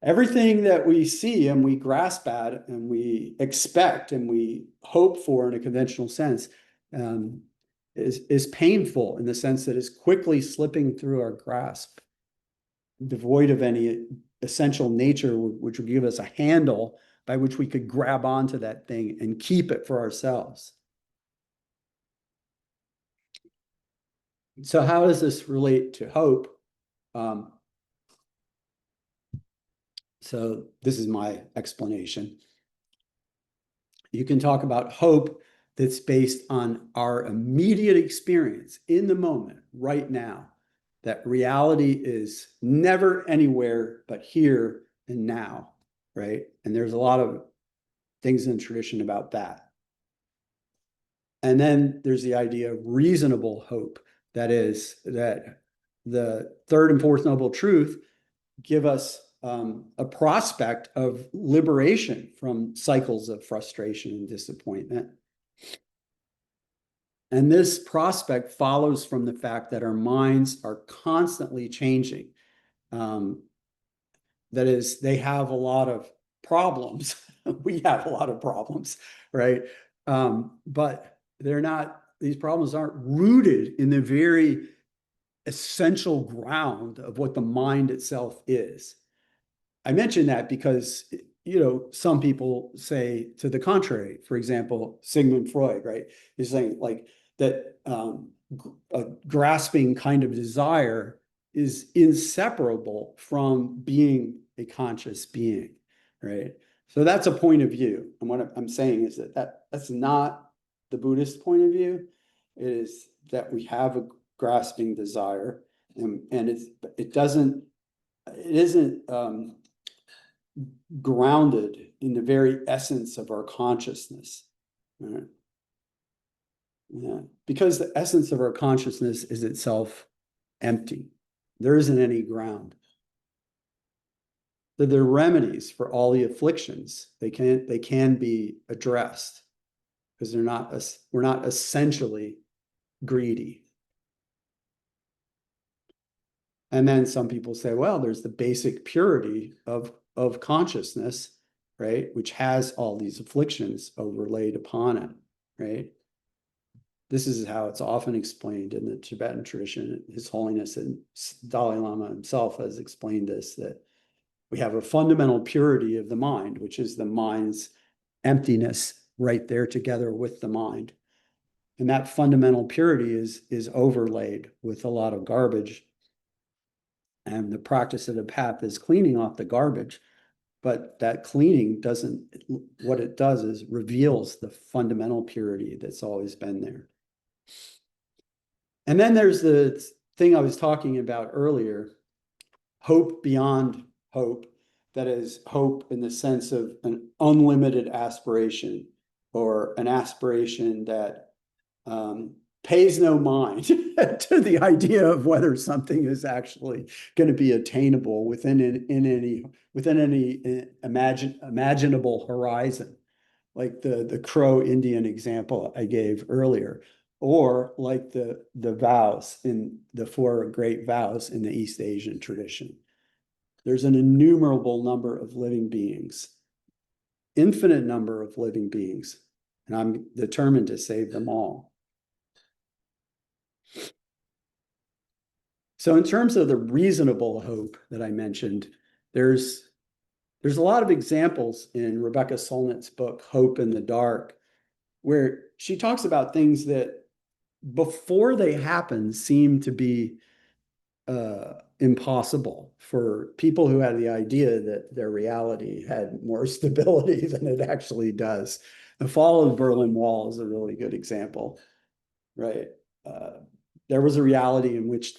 Everything that we see and we grasp at and we expect and we hope for in a conventional sense is painful in the sense that it's quickly slipping through our grasp, devoid of any essential nature which would give us a handle by which we could grab onto that thing and keep it for ourselves. So how does this relate to hope? So this is my explanation. You can talk about hope that's based on our immediate experience in the moment, right now, that reality is never anywhere but here and now, right? And there's a lot of things in tradition about that. And then there's the idea of reasonable hope. That is, that the third and fourth noble truth give us a prospect of liberation from cycles of frustration and disappointment. And this prospect follows from the fact that our minds are constantly changing. That is, they have a lot of problems. We have a lot of problems, right? But they're not, these problems aren't rooted in the very essential ground of what the mind itself is. I mention that because, some people say to the contrary. For example, Sigmund Freud, right, is saying like that a grasping kind of desire is inseparable from being a conscious being, right? So that's a point of view. And what I'm saying is that's not the Buddhist point of view. It is that we have a grasping desire, and it isn't grounded in the very essence of our consciousness. Right? Yeah. Because the essence of our consciousness is itself empty. There isn't any ground. There are remedies for all the afflictions. They can be addressed because we're not essentially greedy. And then some people say, well, there's the basic purity of consciousness, right, which has all these afflictions overlaid upon it, right? This is how it's often explained in the Tibetan tradition. His Holiness and Dalai Lama himself has explained this, that we have a fundamental purity of the mind, which is the mind's emptiness right there together with the mind. And that fundamental purity is overlaid with a lot of garbage. And the practice of the path is cleaning off the garbage. But that cleaning what it does is reveals the fundamental purity that's always been there. And then there's the thing I was talking about earlier, hope beyond hope. That is hope in the sense of an unlimited aspiration, or an aspiration that pays no mind to the idea of whether something is actually going to be attainable within any imaginable horizon, like the Crow Indian example I gave earlier, or like the vows in the 4 great vows in the East Asian tradition. There's an innumerable number of living beings, infinite number of living beings, and I'm determined to save them all. So in terms of the reasonable hope that I mentioned, there's a lot of examples in Rebecca Solnit's book, Hope in the Dark, where she talks about things that before they happen seem to be impossible for people who had the idea that their reality had more stability than it actually does. The fall of the Berlin Wall is a really good example, right? There was a reality in which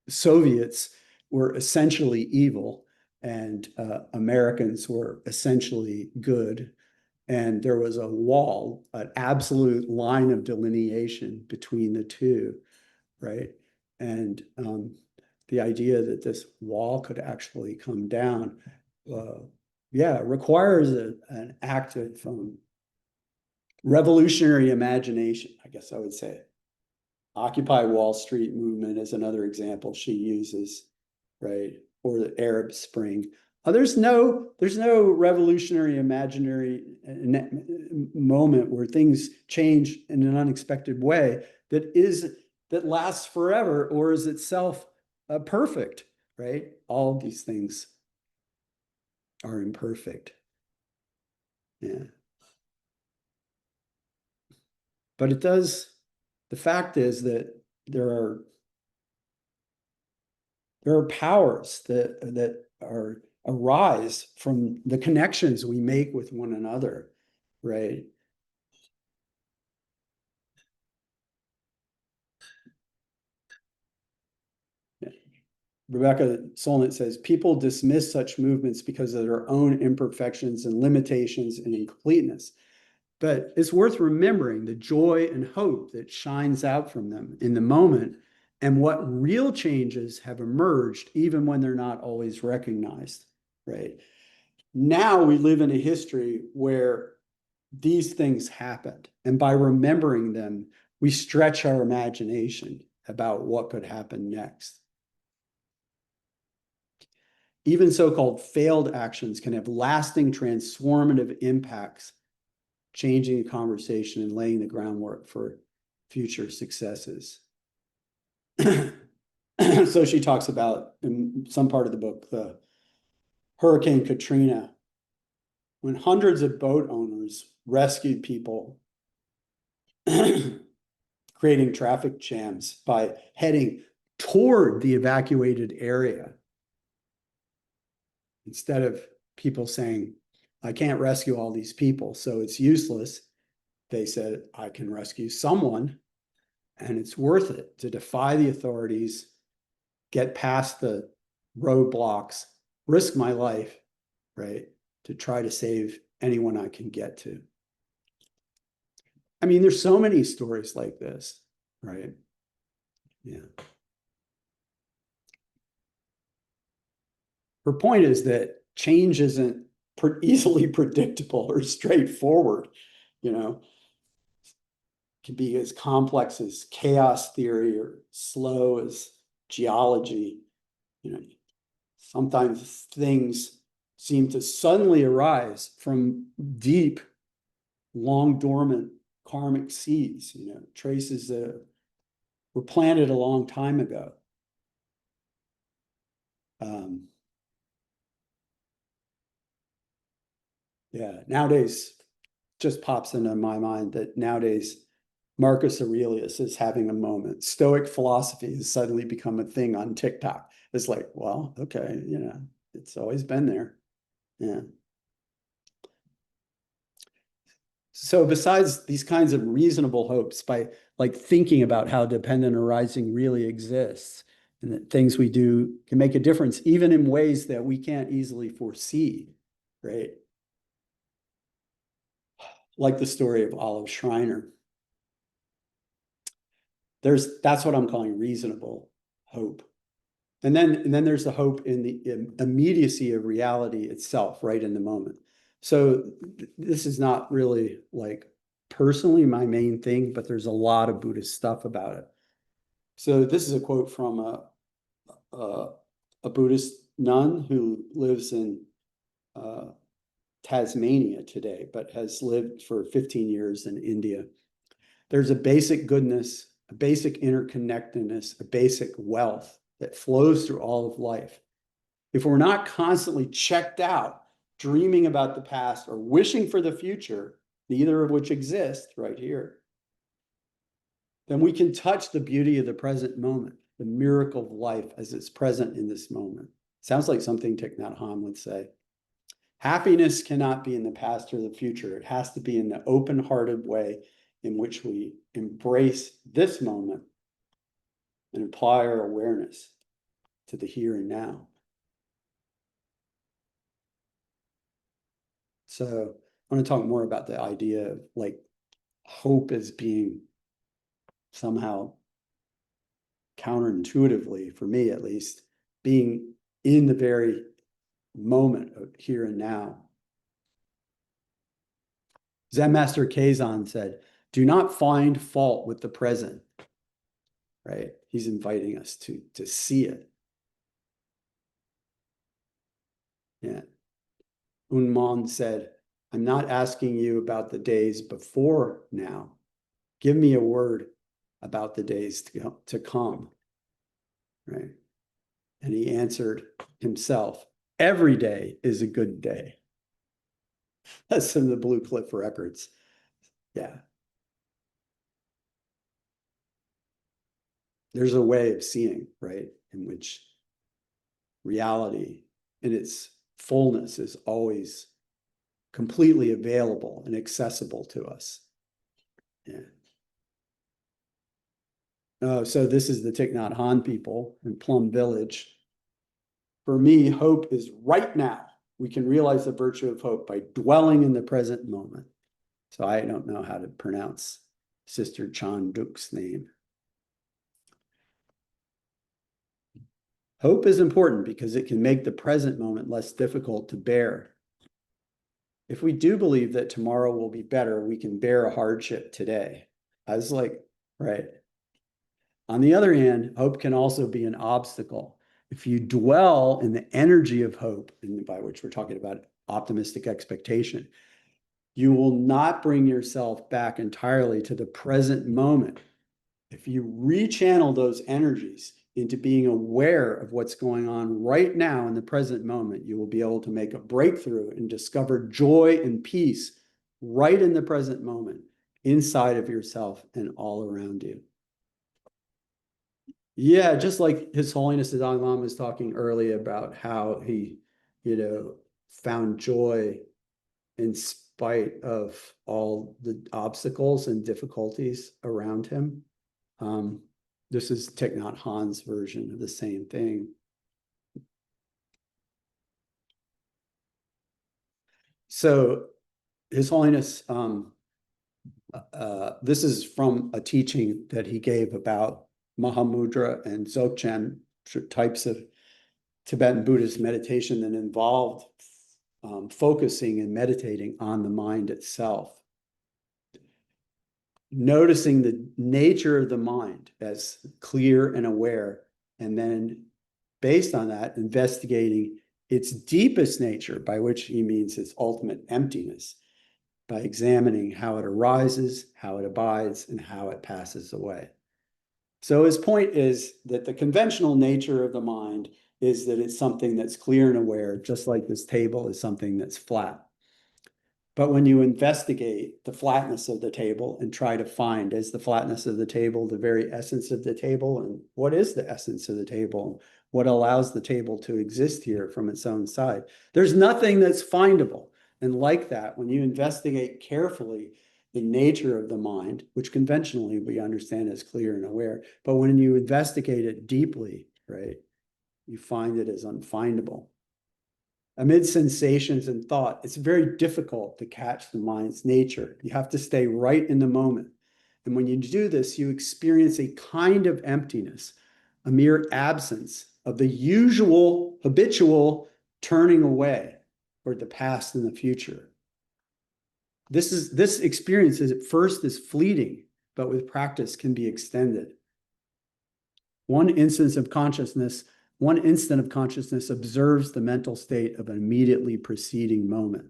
Soviets were essentially evil and Americans were essentially good. And there was a wall, an absolute line of delineation between the two, right? And the idea that this wall could actually come down, requires an act of revolutionary imagination, I guess I would say. Occupy Wall Street movement is another example she uses, right? Or the Arab Spring. There's no revolutionary imaginary moment where things change in an unexpected way that lasts forever or is itself perfect, right? All of these things are imperfect. Yeah. But the fact is that there are powers that arise from the connections we make with one another, right? Rebecca Solnit says, people dismiss such movements because of their own imperfections and limitations and incompleteness. But it's worth remembering the joy and hope that shines out from them in the moment and what real changes have emerged, even when they're not always recognized, right? Now we live in a history where these things happened. And by remembering them, we stretch our imagination about what could happen next. Even so-called failed actions can have lasting transformative impacts, changing the conversation and laying the groundwork for future successes. So she talks about, in some part of the book, the Hurricane Katrina, when hundreds of boat owners rescued people, creating traffic jams by heading toward the evacuated area. Instead of people saying, I can't rescue all these people, so it's useless, they said, I can rescue someone, and it's worth it to defy the authorities, get past the roadblocks, risk my life, right, to try to save anyone I can get to. I mean, there's so many stories like this, right? Yeah. Her point is that change isn't easily predictable or straightforward, you know. It can be as complex as chaos theory or slow as geology. You know, sometimes things seem to suddenly arise from deep, long dormant karmic seeds, you know, traces that were planted a long time ago. Yeah, nowadays, just pops into my mind that nowadays Marcus Aurelius is having a moment. Stoic philosophy has suddenly become a thing on TikTok. It's like, well, okay, you know, it's always been there. Yeah. So besides these kinds of reasonable hopes, by like thinking about how dependent arising really exists and that things we do can make a difference, even in ways that we can't easily foresee, right? Like the story of Olive Schreiner. That's what I'm calling reasonable hope. And then there's the hope in the immediacy of reality itself, right in the moment. So this is not really like personally my main thing, but there's a lot of Buddhist stuff about it. So this is a quote from a Buddhist nun who lives in Tasmania today, but has lived for 15 years in India. There's a basic goodness, a basic interconnectedness, a basic wealth that flows through all of life. If we're not constantly checked out, dreaming about the past or wishing for the future, neither of which exist right here, then we can touch the beauty of the present moment, the miracle of life as it's present in this moment. Sounds like something Thich Nhat Hanh would say. Happiness cannot be in the past or the future. It has to be in the open-hearted way in which we embrace this moment and apply our awareness to the here and now. So I want to talk more about the idea of like hope as being somehow counterintuitively, for me at least, being in the very moment of here and now. Zen Master Keizan said, do not find fault with the present, right? He's inviting us to see it. Yeah. Unmon said, I'm not asking you about the days before now. Give me a word about the days to come, right? And he answered himself, every day is a good day. That's in the Blue Cliff Records. Yeah. There's a way of seeing, right, in which reality in its fullness is always completely available and accessible to us. Yeah. So this is the Thich Nhat Hanh people in Plum Village. For me, hope is right now. We can realize the virtue of hope by dwelling in the present moment. So I don't know how to pronounce Sister Chan Duk's name. Hope is important because it can make the present moment less difficult to bear. If we do believe that tomorrow will be better, we can bear a hardship today. I was like, right. On the other hand, hope can also be an obstacle. If you dwell in the energy of hope, and by which we're talking about optimistic expectation, you will not bring yourself back entirely to the present moment. If you rechannel those energies into being aware of what's going on right now in the present moment, you will be able to make a breakthrough and discover joy and peace right in the present moment, inside of yourself and all around you. Yeah, just like His Holiness the Dalai Lama was talking earlier about how he, found joy in spite of all the obstacles and difficulties around him. This is Thich Nhat Hanh's version of the same thing. So His Holiness, this is from a teaching that he gave about Mahamudra and Dzogchen, types of Tibetan Buddhist meditation that involved focusing and meditating on the mind itself. Noticing the nature of the mind as clear and aware, and then based on that, investigating its deepest nature, by which he means its ultimate emptiness, by examining how it arises, how it abides, and how it passes away. So his point is that the conventional nature of the mind is that it's something that's clear and aware, just like this table is something that's flat. But when you investigate the flatness of the table and try to find, is the flatness of the table the very essence of the table? And what is the essence of the table? What allows the table to exist here from its own side? There's nothing that's findable. And like that, when you investigate carefully the nature of the mind, which conventionally we understand as clear and aware, but when you investigate it deeply, right, you find it as unfindable. Amid sensations and thought, it's very difficult to catch the mind's nature. You have to stay right in the moment. And when you do this, you experience a kind of emptiness, a mere absence of the usual, habitual turning away toward the past and the future. This experience is at first is fleeting, but with practice can be extended. One instant of consciousness observes the mental state of an immediately preceding moment.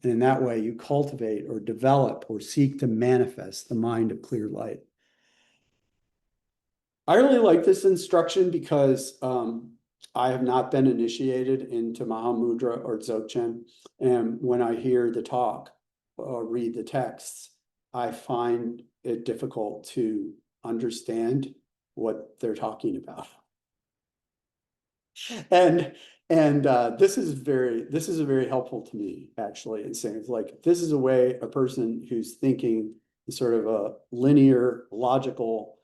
And in that way, you cultivate or develop or seek to manifest the mind of clear light. I really like this instruction because I have not been initiated into Mahamudra or Dzogchen. And when I hear the talk or read the texts, I find it difficult to understand what they're talking about. And this is very helpful to me, actually, in saying it's like, this is a way a person who's thinking in sort of a linear, logical,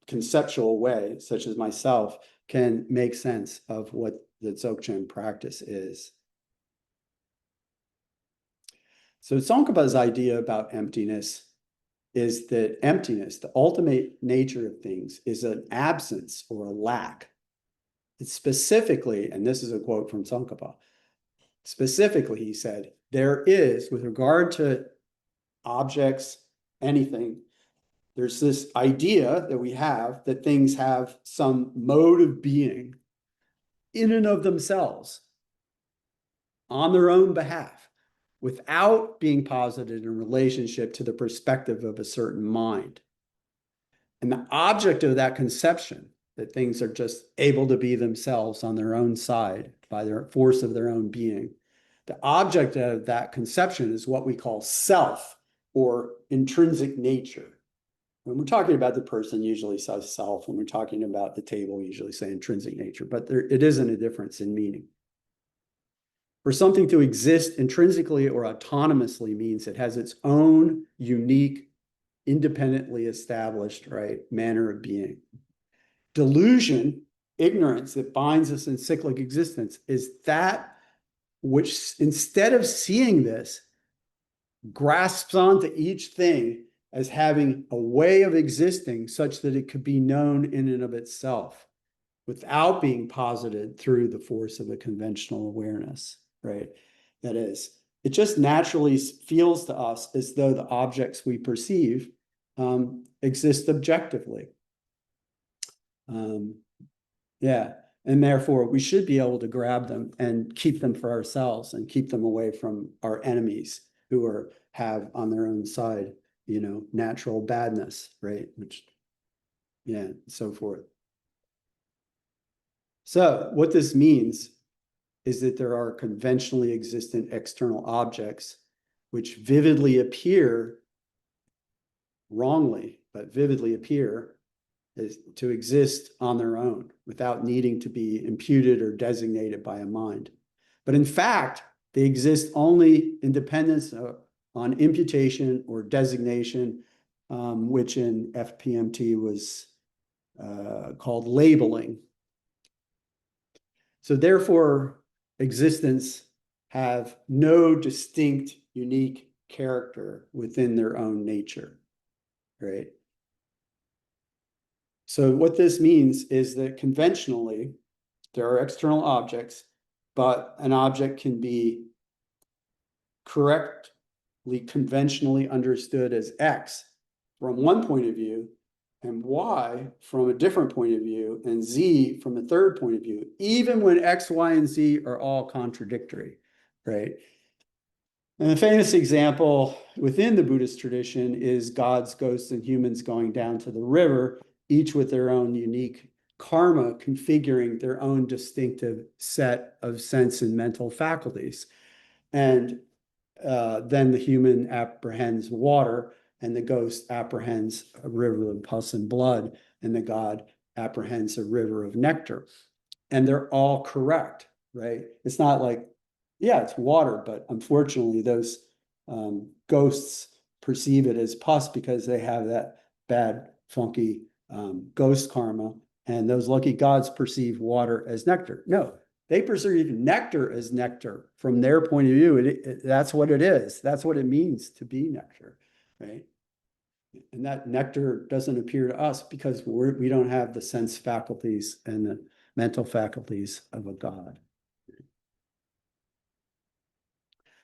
conceptual way, such as myself, can make sense of what the Dzogchen practice is. So Tsongkhapa's idea about emptiness is that emptiness, the ultimate nature of things, is an absence or a lack. It's specifically, and this is a quote from Tsongkhapa, specifically, he said, there is, with regard to objects, anything, there's this idea that we have that things have some mode of being in and of themselves, on their own behalf, without being posited in relationship to the perspective of a certain mind. And the object of that conception, that things are just able to be themselves on their own side by their force of their own being, the object of that conception is what we call self or intrinsic nature. When we're talking about the person, usually says self. When we're talking about the table, usually say intrinsic nature, but it isn't a difference in meaning. For something to exist intrinsically or autonomously means it has its own unique, independently established, right, manner of being. Delusion, ignorance that binds us in cyclic existence, is that which, instead of seeing this, grasps onto each thing as having a way of existing such that it could be known in and of itself, without being posited through the force of a conventional awareness, right? That is, it just naturally feels to us as though the objects we perceive exist objectively. Yeah, and therefore we should be able to grab them and keep them for ourselves and keep them away from our enemies who have on their own side, natural badness, right? Which, yeah, so forth. So what this means is that there are conventionally existent external objects which vividly appear wrongly, but vividly appear to exist on their own without needing to be imputed or designated by a mind. But in fact, they exist only in dependence on imputation or designation, which in FPMT was called labeling. So therefore, existence have no distinct, unique character within their own nature, right? So what this means is that conventionally, there are external objects, but an object can be correctly, conventionally understood as X from one point of view, and Y from a different point of view, and Z from a third point of view, even when X, Y, and Z are all contradictory, right? And the famous example within the Buddhist tradition is gods, ghosts, and humans going down to the river, each with their own unique karma, configuring their own distinctive set of sense and mental faculties. And then the human apprehends water, and the ghost apprehends a river of pus and blood, and the god apprehends a river of nectar. And they're all correct, right? It's not like, yeah, it's water, but unfortunately, those ghosts perceive it as pus because they have that bad, funky ghost karma, and those lucky gods perceive water as nectar. No, they perceive nectar as nectar from their point of view. That's what it is. That's what it means to be nectar, right? And that nectar doesn't appear to us because we don't have the sense faculties and the mental faculties of a god.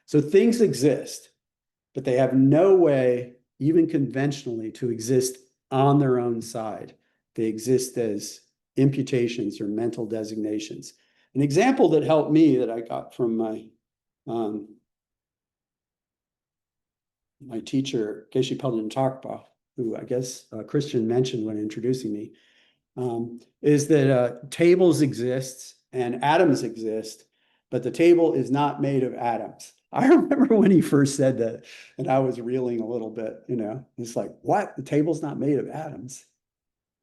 So things exist, but they have no way, even conventionally, to exist on their own side. They exist as imputations or mental designations. An example that helped me that I got from my teacher, Geshe Pelden Tarkpa, who I guess Christian mentioned when introducing me, is that tables exist and atoms exist, but the table is not made of atoms. I remember when he first said that, and I was reeling a little bit, it's like, what? The table's not made of atoms.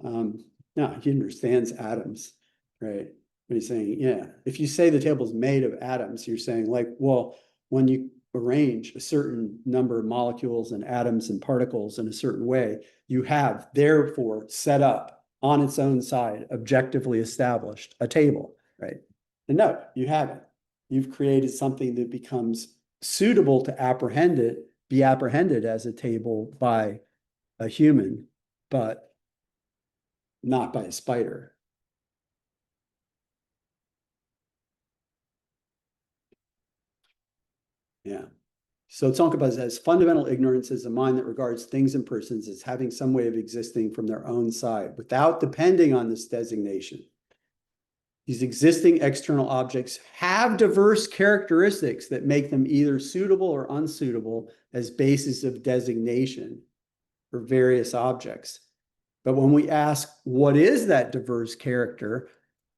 No, he understands atoms, right? But he's saying, yeah, if you say the table's made of atoms, you're saying like, well, when you arrange a certain number of molecules and atoms and particles in a certain way, you have therefore set up on its own side, objectively established a table, right? And no, you haven't. You've created something that becomes suitable to be apprehended as a table by a human, but not by a spider. Yeah. So Tsongkhapa says, fundamental ignorance is a mind that regards things and persons as having some way of existing from their own side without depending on this designation. These existing external objects have diverse characteristics that make them either suitable or unsuitable as basis of designation for various objects. But when we ask, what is that diverse character,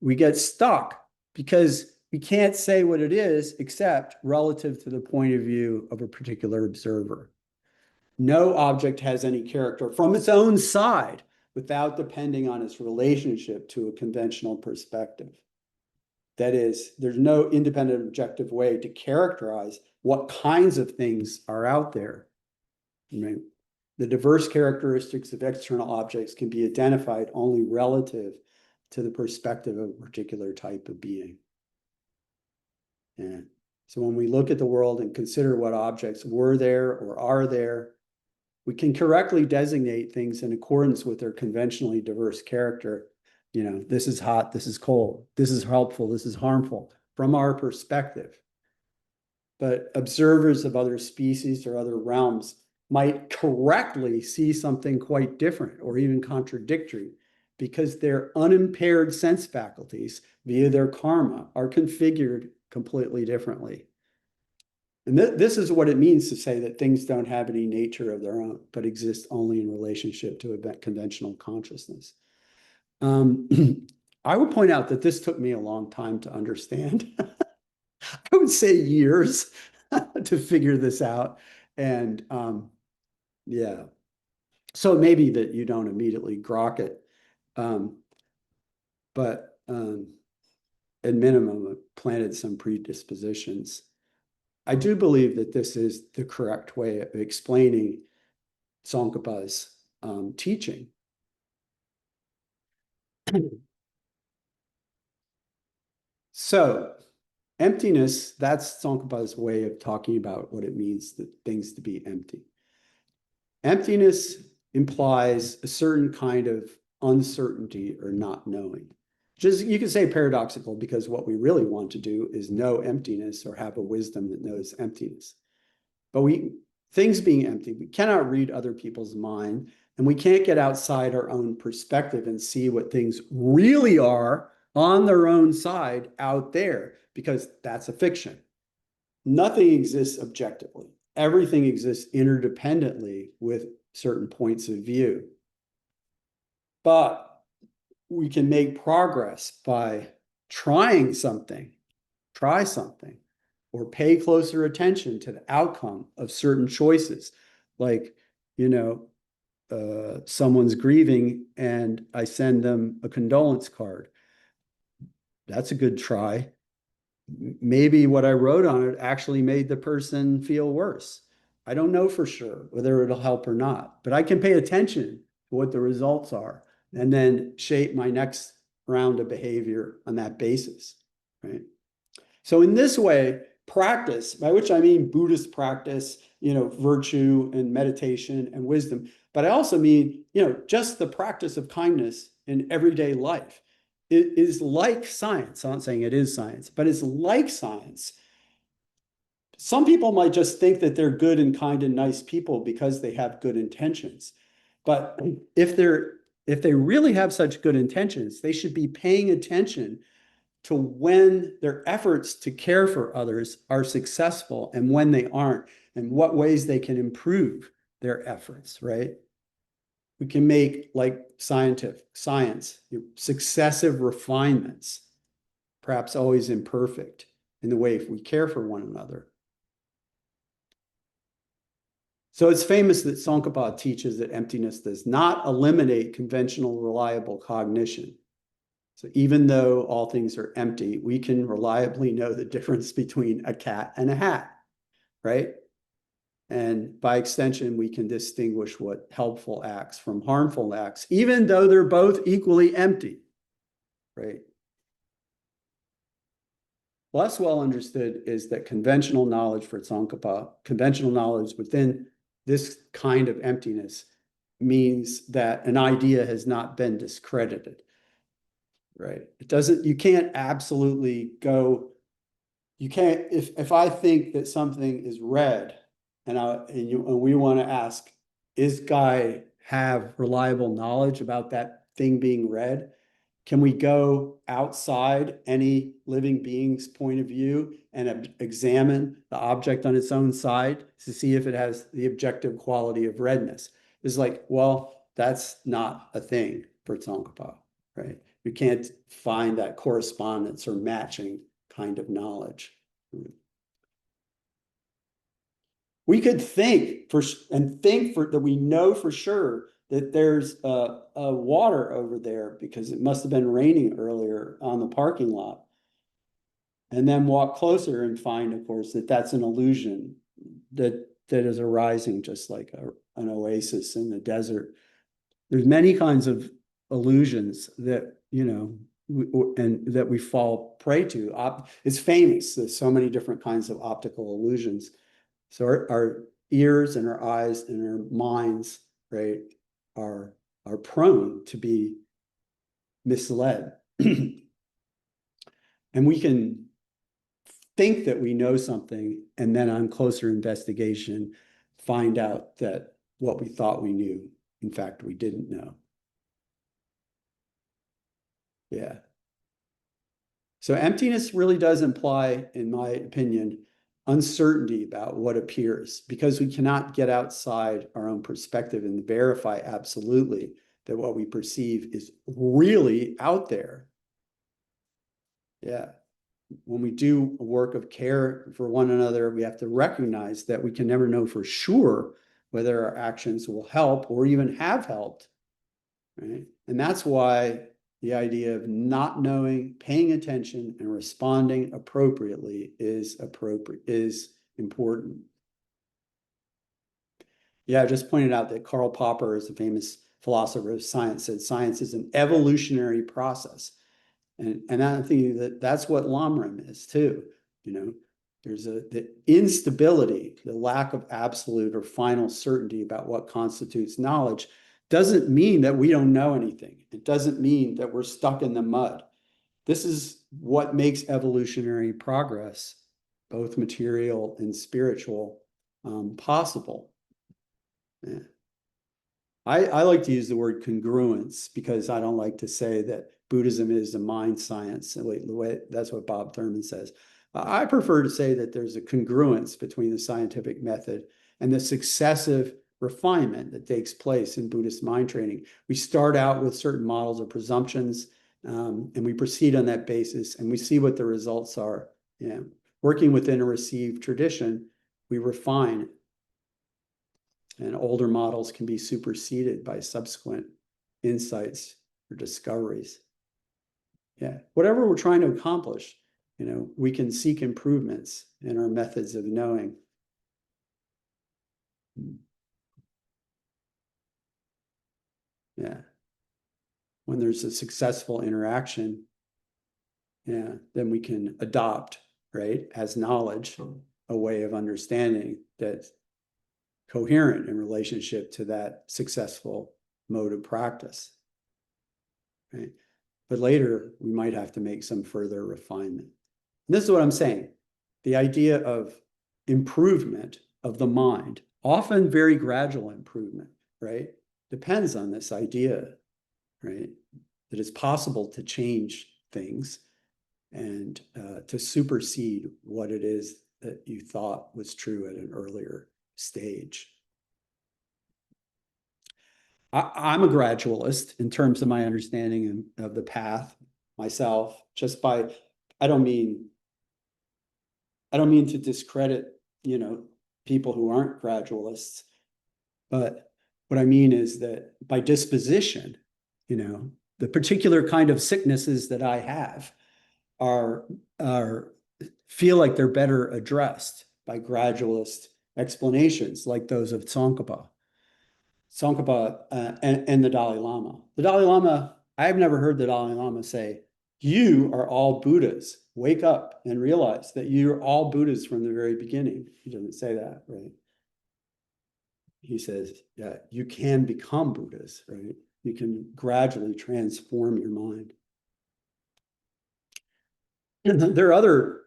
we get stuck because we can't say what it is except relative to the point of view of a particular observer. No object has any character from its own side without depending on its relationship to a conventional perspective. That is, there's no independent objective way to characterize what kinds of things are out there. Right? The diverse characteristics of external objects can be identified only relative to the perspective of a particular type of being. Yeah. So when we look at the world and consider what objects were there or are there, we can correctly designate things in accordance with their conventionally diverse character, this is hot, this is cold, this is helpful, this is harmful from our perspective. But observers of other species or other realms might correctly see something quite different or even contradictory because their unimpaired sense faculties via their karma are configured completely differently. And this is what it means to say that things don't have any nature of their own, but exist only in relationship to a conventional consciousness. I would point out that this took me a long time to understand. I would say years to figure this out. And yeah, so maybe that you don't immediately grok it. But at minimum, it planted some predispositions. I do believe that this is the correct way of explaining Tsongkhapa's teaching. So emptiness, that's Tsongkhapa's way of talking about what it means that things to be empty. Emptiness implies a certain kind of uncertainty or not knowing. Just you could say paradoxical because what we really want to do is know emptiness or have a wisdom that knows emptiness. But things being empty, we cannot read other people's mind, and we can't get outside our own perspective and see what things really are on their own side out there, because that's a fiction. Nothing exists objectively. Everything exists interdependently with certain points of view. But we can make progress by trying something, try something, or pay closer attention to the outcome of certain choices. Like, someone's grieving and I send them a condolence card. That's a good try. Maybe what I wrote on it actually made the person feel worse. I don't know for sure whether it'll help or not, but I can pay attention to what the results are and then shape my next round of behavior on that basis, right? So in this way, practice, by which I mean Buddhist practice, virtue and meditation and wisdom, but I also mean, just the practice of kindness in everyday life. It is like science. I'm not saying it is science, but it's like science. Some people might just think that they're good and kind and nice people because they have good intentions. But if they really have such good intentions, they should be paying attention to when their efforts to care for others are successful and when they aren't, and what ways they can improve their efforts, right? We can make, like science, successive refinements, perhaps always imperfect, in the way if we care for one another. So it's famous that Tsongkhapa teaches that emptiness does not eliminate conventional reliable cognition. So even though all things are empty, we can reliably know the difference between a cat and a hat, right? And by extension, we can distinguish what helpful acts from harmful acts, even though they're both equally empty, right? Less well understood is that conventional knowledge for Tsongkhapa, conventional knowledge within this kind of emptiness, means that an idea has not been discredited, right? It doesn't, you can't absolutely go, you can't, if I think that something is red and we want to ask, is Guy have reliable knowledge about that thing being red? Can we go outside any living being's point of view and examine the object on its own side to see if it has the objective quality of redness? It's like, well, that's not a thing for Tsongkhapa, right? You can't find that correspondence or matching kind of knowledge. We could think that we know for sure that there's a water over there because it must have been raining earlier on the parking lot. And then walk closer and find, of course, that that's an illusion that is arising just like an oasis in the desert. There's many kinds of illusions that, and that we fall prey to. It's famous. There's so many different kinds of optical illusions. So our ears and our eyes and our minds, right, are prone to be misled. And we can think that we know something, and then on closer investigation, find out that what we thought we knew, in fact, we didn't know. Yeah. So emptiness really does imply, in my opinion, uncertainty about what appears, because we cannot get outside our own perspective and verify absolutely that what we perceive is really out there. Yeah. When we do a work of care for one another, we have to recognize that we can never know for sure whether our actions will help or even have helped. Right? And that's why the idea of not knowing, paying attention, and responding appropriately is important. Yeah, I just pointed out that Karl Popper is a famous philosopher of science, said science is an evolutionary process. And I think that's what Lamrim is too. You know, there's the instability, the lack of absolute or final certainty about what constitutes knowledge doesn't mean that we don't know anything. It doesn't mean that we're stuck in the mud. This is what makes evolutionary progress, both material and spiritual, possible. Yeah. I like to use the word congruence because I don't like to say that Buddhism is a mind science. That's what Bob Thurman says. I prefer to say that there's a congruence between the scientific method and the successive refinement that takes place in Buddhist mind training. We start out with certain models or presumptions, and we proceed on that basis, and we see what the results are. Working within a received tradition, we refine, and older models can be superseded by subsequent insights or discoveries. Yeah, whatever we're trying to accomplish, we can seek improvements in our methods of knowing. Yeah. When there's a successful interaction, yeah, then we can adopt, right, as knowledge, a way of understanding that's coherent in relationship to that successful mode of practice. Right? But later, we might have to make some further refinement. And this is what I'm saying. The idea of improvement of the mind, often very gradual improvement, right, depends on this idea, right, that it's possible to change things and to supersede what it is that you thought was true at an earlier stage. I'm a gradualist in terms of my understanding of the path myself, just by, I don't mean to discredit, people who aren't gradualists, but what I mean is that by disposition, the particular kind of sicknesses that I have are feel like they're better addressed by gradualist explanations like those of Tsongkhapa and the Dalai Lama. The Dalai Lama, I've never heard the Dalai Lama say, "You are all Buddhas. Wake up and realize that you're all Buddhas from the very beginning." He doesn't say that, right? He says, yeah, you can become Buddhas, right? You can gradually transform your mind. And there are other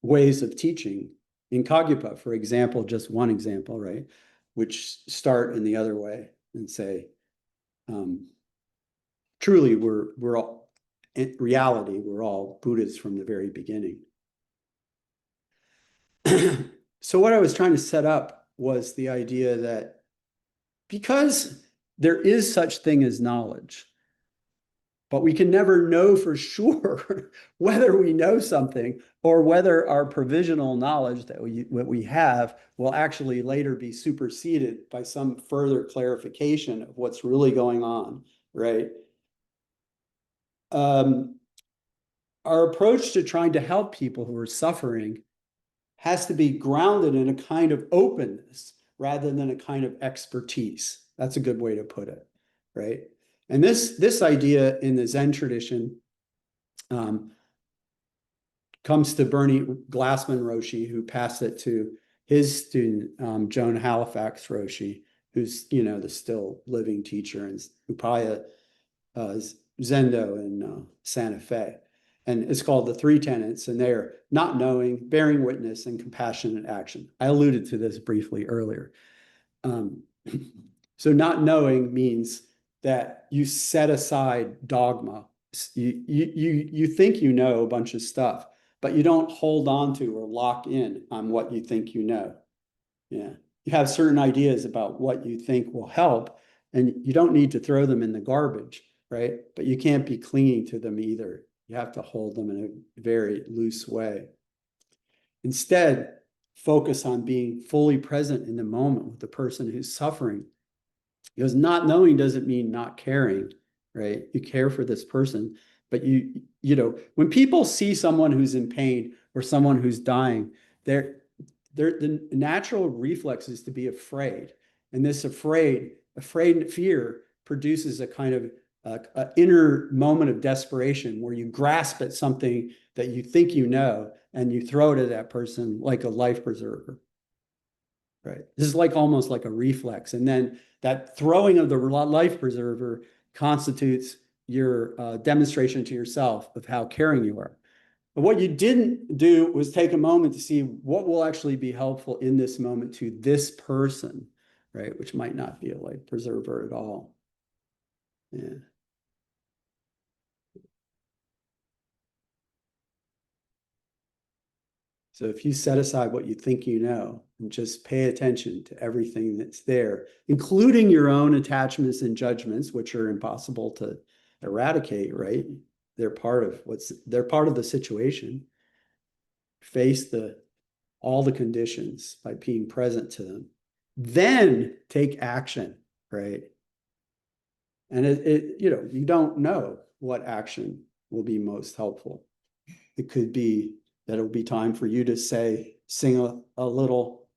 ways of teaching. In Kagyapa, for example, just one example, right, which start in the other way and say, truly, we're all, in reality, we're all Buddhas from the very beginning. So what I was trying to set up was the idea that because there is such thing as knowledge, but we can never know for sure whether we know something or whether our provisional knowledge that we have will actually later be superseded by some further clarification of what's really going on, right? Our approach to trying to help people who are suffering has to be grounded in a kind of openness rather than a kind of expertise. That's a good way to put it, right? And this idea in the Zen tradition comes to Bernie Glassman Roshi, who passed it to his student, Joan Halifax Roshi, who's, the still living teacher and who probably is Zendo in Santa Fe. And it's called the Three Tenets, and they're not knowing, bearing witness, and compassionate action. I alluded to this briefly earlier. Um, so not knowing means that you set aside dogma. You think you know a bunch of stuff, but you don't hold on to or lock in on what you think you know. Yeah. You have certain ideas about what you think will help, and you don't need to throw them in the garbage, right? But you can't be clinging to them either. You have to hold them in a very loose way. Instead, focus on being fully present in the moment with the person who's suffering. Because not knowing doesn't mean not caring, right? You care for this person, but when people see someone who's in pain or someone who's dying, the natural reflex is to be afraid. And this fear produces a kind of inner moment of desperation where you grasp at something that you think you know and you throw it at that person like a life preserver. Right. This is like almost like a reflex. And then that throwing of the life preserver constitutes your demonstration to yourself of how caring you are. But what you didn't do was take a moment to see what will actually be helpful in this moment to this person, right? Which might not be a life preserver at all. Yeah. So if you set aside what you think you know and just pay attention to everything that's there, including your own attachments and judgments, which are impossible to eradicate, right? They're part of the situation. Face all the conditions by being present to them. Then take action, right? And you don't know what action will be most helpful. It could be that it'll be time for you to sing a little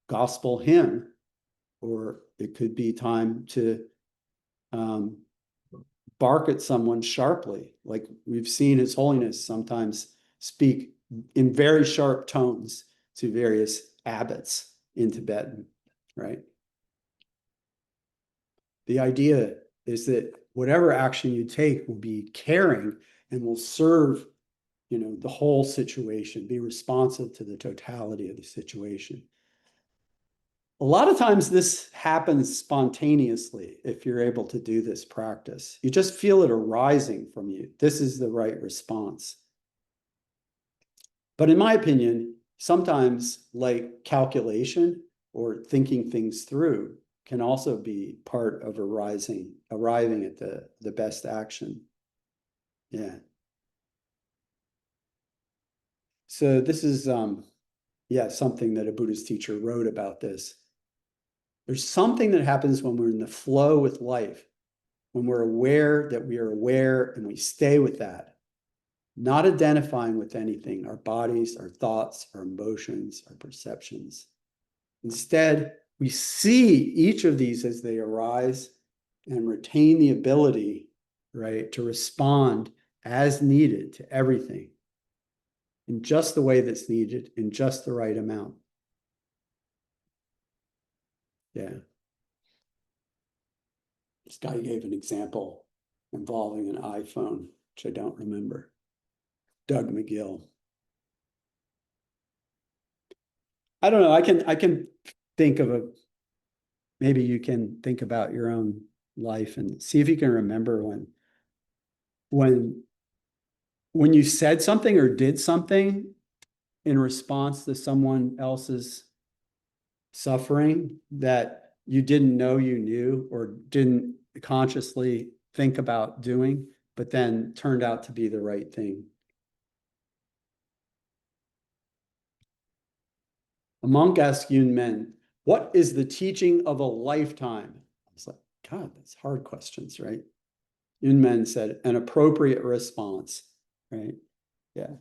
gospel hymn, or it could be time to bark at someone sharply, like we've seen His Holiness sometimes speak in very sharp tones to various abbots in Tibet, right? The idea is that whatever action you take will be caring and will serve the whole situation, be responsive to the totality of the situation. A lot of times this happens spontaneously if you're able to do this practice. You just feel it arising from you. This is the right response. But in my opinion, sometimes like calculation or thinking things through can also be part of arriving at the best action. Yeah. So this is something that a Buddhist teacher wrote about this. There's something that happens when we're in the flow with life, when we're aware that we are aware and we stay with that, not identifying with anything, our bodies, our thoughts, our emotions, our perceptions. Instead, we see each of these as they arise and retain the ability, right, to respond as needed to everything in just the way that's needed, in just the right amount. Yeah. This guy gave an example involving an iPhone, which I don't remember. Doug McGill. I don't know. I can think of maybe you can think about your own life and see if you can remember when you said something or did something in response to someone else's suffering that you didn't know you knew or didn't consciously think about doing, but then turned out to be the right thing. A monk asked Yun Men, "What is the teaching of a lifetime?" I was like, God, that's hard questions, right? Yun Men said, "An appropriate response," right? Yeah.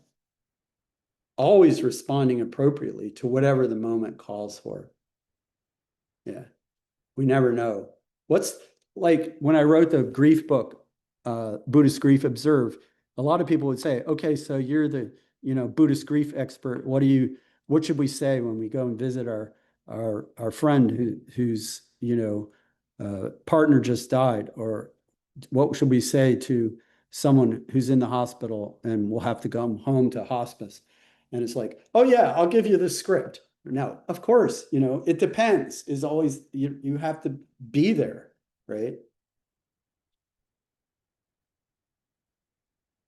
Always responding appropriately to whatever the moment calls for. Yeah. We never know. What's like when I wrote the grief book, Buddhist Grief Observed, a lot of people would say, okay, so you're the, Buddhist grief expert. What should we say when we go and visit our friend whose partner just died, or what should we say to someone who's in the hospital and will have to come home to hospice? And it's like, oh yeah, I'll give you the script. Now, of course, it depends is always, you have to be there, right?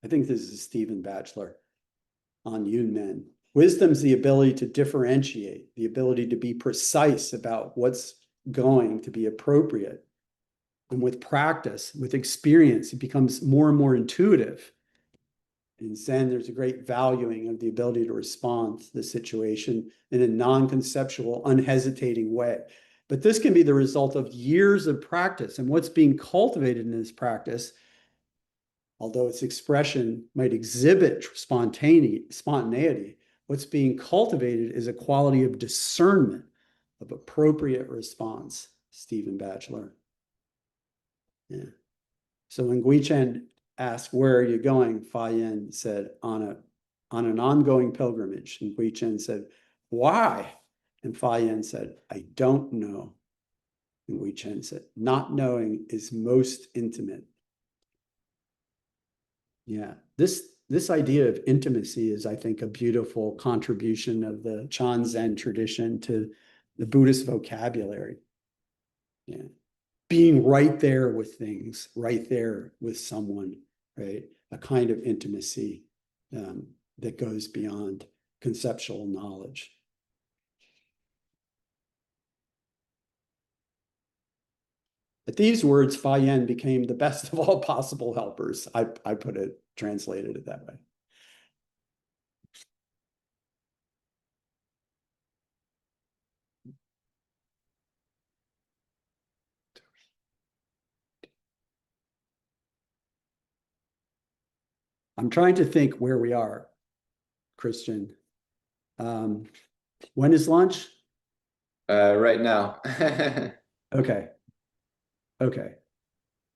I think this is Stephen Batchelor on Yunmen. Wisdom's the ability to differentiate, the ability to be precise about what's going to be appropriate. And with practice, with experience, it becomes more and more intuitive. In Zen, there's a great valuing of the ability to respond to the situation in a non-conceptual, unhesitating way. But this can be the result of years of practice. And what's being cultivated in this practice, although its expression might exhibit spontaneity, what's being cultivated is a quality of discernment, of appropriate response. Stephen Batchelor. Yeah. So when Guichen asked, where are you going? Fa Yin said, on an ongoing pilgrimage. And Guichen said, why? And Fa Yin said, I don't know. And Guichen said, not knowing is most intimate. Yeah, this idea of intimacy is, I think, a beautiful contribution of the Chan Zen tradition to the Buddhist vocabulary. Yeah, being right there with things, right there with someone, right? A kind of intimacy that goes beyond conceptual knowledge. At these words, Fa Yin became the best of all possible helpers. I put it, translated it that way. I'm trying to think where we are, Christian. When is lunch? Right now. Okay. Okay.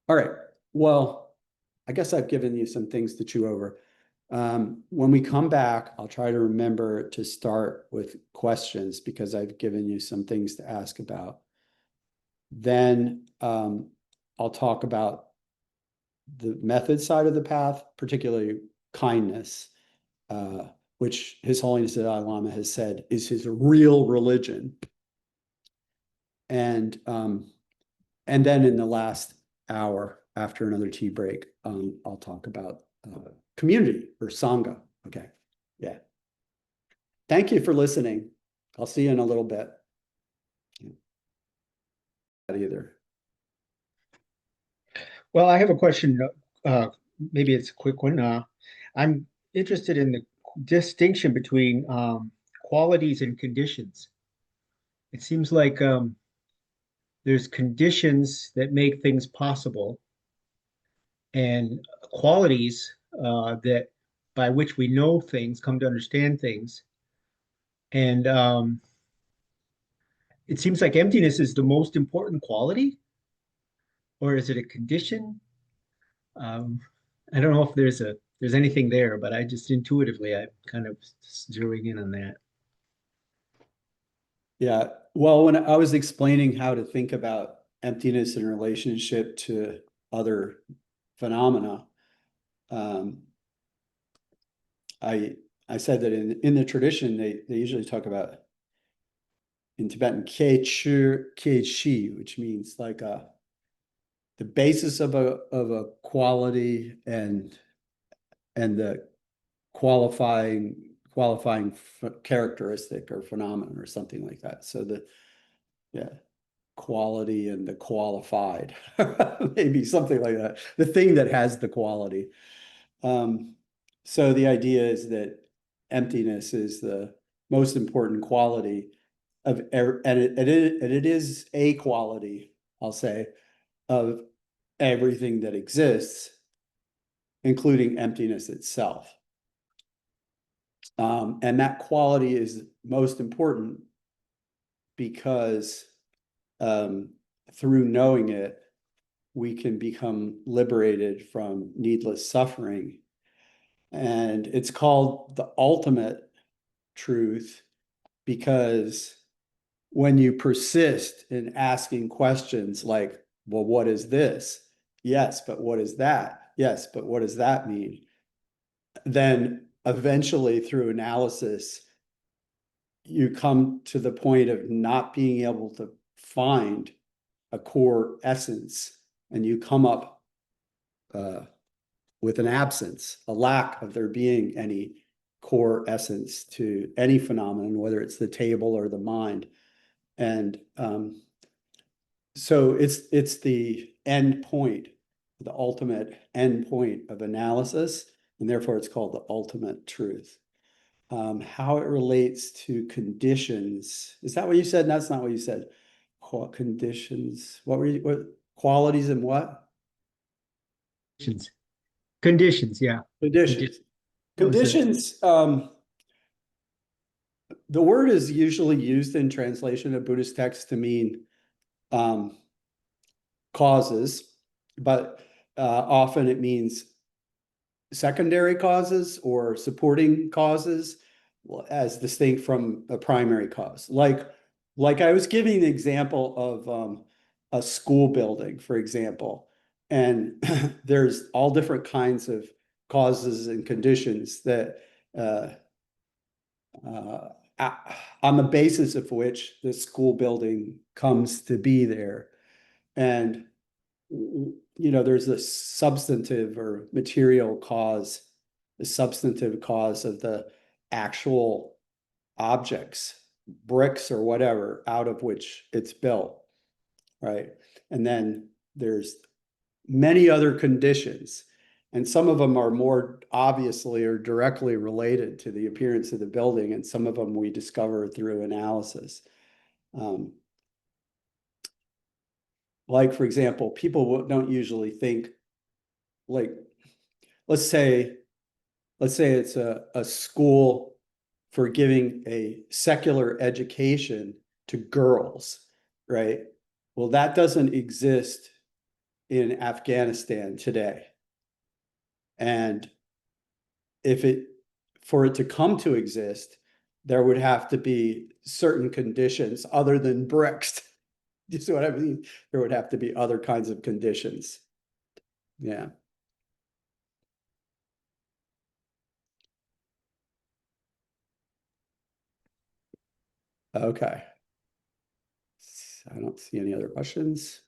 All right. Well, I guess I've given you some things to chew over. When we come back, I'll try to remember to start with questions because I've given you some things to ask about. Then I'll talk about the method side of the path, particularly kindness, which His Holiness the Dalai Lama has said is his real religion. And then in the last hour, after another tea break, I'll talk about community or Sangha. Okay. Yeah. Thank you for listening. I'll see you in a little bit. Either. Well, I have a question. Maybe it's a quick one. I'm interested in the distinction between qualities and conditions. It seems like there's conditions that make things possible, and qualities that by which we know things, come to understand things. And it seems like emptiness is the most important quality, or is it a condition? I don't know if there's anything there, but I just intuitively I'm kind of zeroing in on that. Yeah. Well, when I was explaining how to think about emptiness in relationship to other phenomena, I said that in the tradition they usually talk about in Tibetan kei chi, which means like the basis of a quality and the qualifying characteristic or phenomenon or something like that. So quality and the qualified, maybe something like that. The thing that has the quality. So the idea is that emptiness is the most important quality of, and it is a quality, I'll say, of everything that exists, including emptiness itself. And that quality is most important because through knowing it, we can become liberated from needless suffering. And it's called the ultimate truth because when you persist in asking questions like, well, what is this? Yes, but what is that? Yes, but what does that mean? Then eventually through analysis, you come to the point of not being able to find a core essence, and you come up with an absence, a lack of there being any core essence to any phenomenon, whether it's the table or the mind. And so it's the end point, the ultimate end point of analysis, and therefore it's called the ultimate truth. How it relates to conditions. Is that what you said? That's not what you said. Conditions. What were you, what qualities and what? Conditions. Conditions, yeah. Conditions. That was it. Conditions, the word is usually used in translation of Buddhist texts to mean causes, but often it means secondary causes or supporting causes as distinct from a primary cause. Like I was giving the example of a school building, for example, and there's all different kinds of causes and conditions that on the basis of which the school building comes to be there. And there's a substantive or material cause, the substantive cause of the actual objects, bricks or whatever, out of which it's built, right? And then there's many other conditions, and some of them are more obviously or directly related to the appearance of the building, and some of them we discover through analysis. Like, for example, people don't usually think, like, let's say it's a school for giving a secular education to girls, right? Well, that doesn't exist in Afghanistan today. And for it to come to exist, there would have to be certain conditions other than bricks. You see what I mean? There would have to be other kinds of conditions. Yeah. Okay. I don't see any other questions.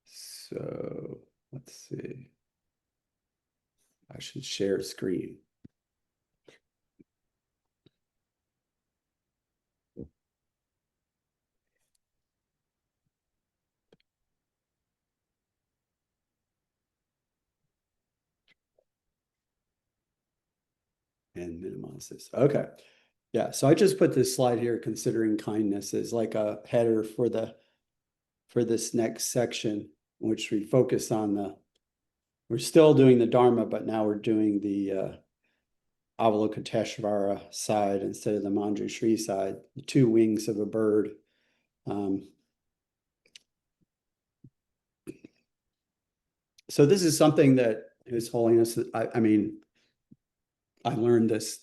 So let's see. I should share screen. And minimize this. Okay. Yeah. So I just put this slide here considering kindness as like a header for this next section, which we focus on we're still doing the Dharma, but now we're doing the Avalokiteshvara side instead of the Manjushri side, the two wings of a bird. So this is something that His Holiness, I mean, I learned this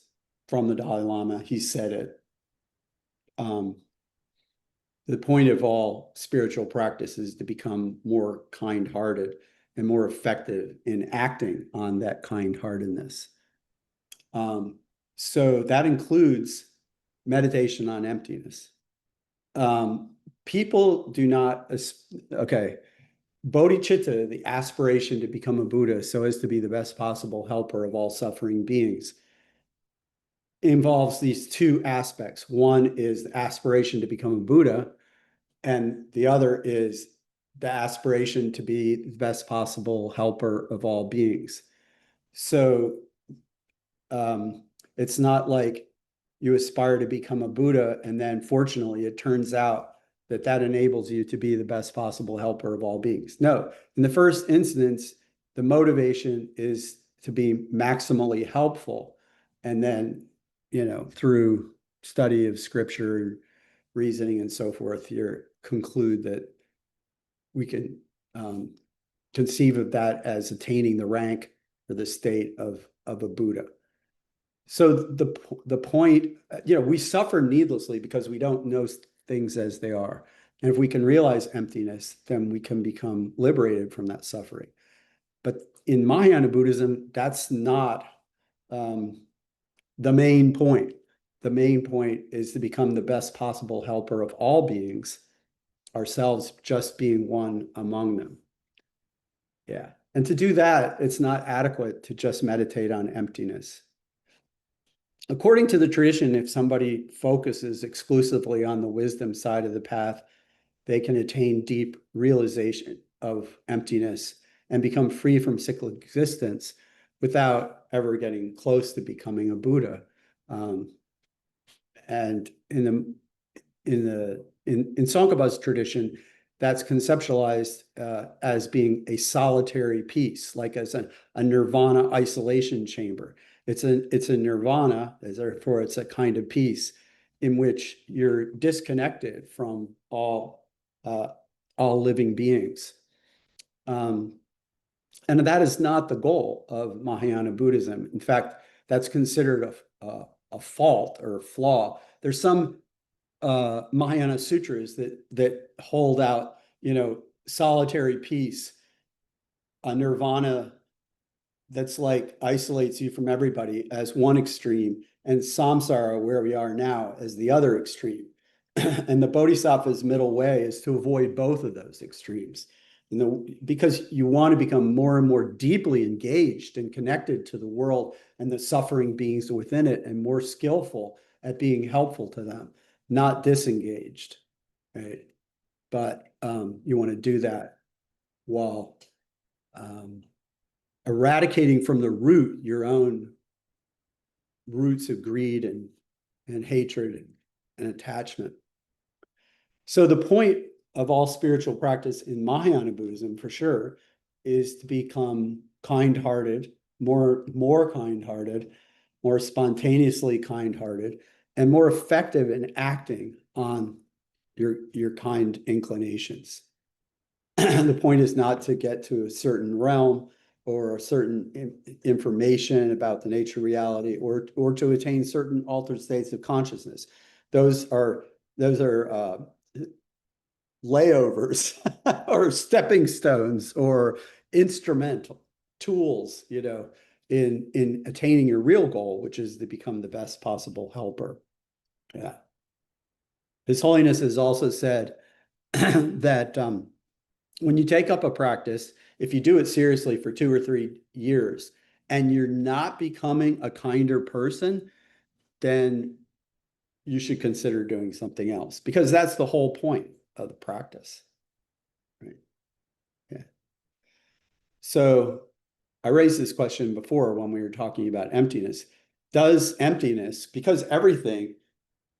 from the Dalai Lama. He said it. The point of all spiritual practice is to become more kind-hearted and more effective in acting on that kind-heartedness. So that includes meditation on emptiness. People do not, okay, bodhicitta, the aspiration to become a Buddha so as to be the best possible helper of all suffering beings, involves these two aspects. One is the aspiration to become a Buddha, and the other is the aspiration to be the best possible helper of all beings. So it's not like you aspire to become a Buddha, and then fortunately it turns out that enables you to be the best possible helper of all beings. No, in the first instance, the motivation is to be maximally helpful. And then, through study of scripture, reasoning, and so forth, you conclude that we can conceive of that as attaining the rank or the state of a Buddha. So the point, we suffer needlessly because we don't know things as they are. And if we can realize emptiness, then we can become liberated from that suffering. But in Mahayana Buddhism, that's not the main point. The main point is to become the best possible helper of all beings, ourselves just being one among them. Yeah. And to do that, it's not adequate to just meditate on emptiness. According to the tradition, if somebody focuses exclusively on the wisdom side of the path, they can attain deep realization of emptiness and become free from cyclic existence without ever getting close to becoming a Buddha. And in Tsongkhapa's tradition, that's conceptualized as being a solitary peace, like as a nirvana isolation chamber. It's a nirvana, therefore it's a kind of peace in which you're disconnected from all living beings. And that is not the goal of Mahayana Buddhism. In fact, that's considered a fault or a flaw. There's some Mahayana sutras that hold out, solitary peace, a nirvana that's like isolates you from everybody as one extreme, and samsara, where we are now, as the other extreme. And the Bodhisattva's middle way is to avoid both of those extremes. Because you want to become more and more deeply engaged and connected to the world and the suffering beings within it, and more skillful at being helpful to them, not disengaged, right? But you want to do that while eradicating from the root your own roots of greed and hatred and attachment. So the point of all spiritual practice in Mahayana Buddhism, for sure, is to become kind-hearted, more kind-hearted, more spontaneously kind-hearted, and more effective in acting on your kind inclinations. The point is not to get to a certain realm or a certain information about the nature of reality, or to attain certain altered states of consciousness. Those are layovers or stepping stones or instrumental tools, in attaining your real goal, which is to become the best possible helper. Yeah. His Holiness has also said that when you take up a practice, if you do it seriously for 2 or 3 years and you're not becoming a kinder person, then you should consider doing something else, because that's the whole point of the practice, right? Yeah. So I raised this question before when we were talking about emptiness. Does emptiness, because everything,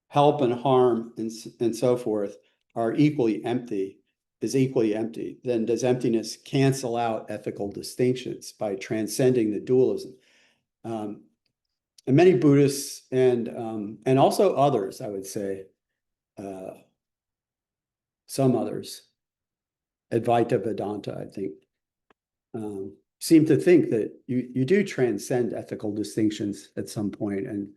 help and harm and so forth, are equally empty, then does emptiness cancel out ethical distinctions by transcending the dualism? And many Buddhists and also others, I would say, some others, Advaita Vedanta, I think, seem to think that you do transcend ethical distinctions at some point. And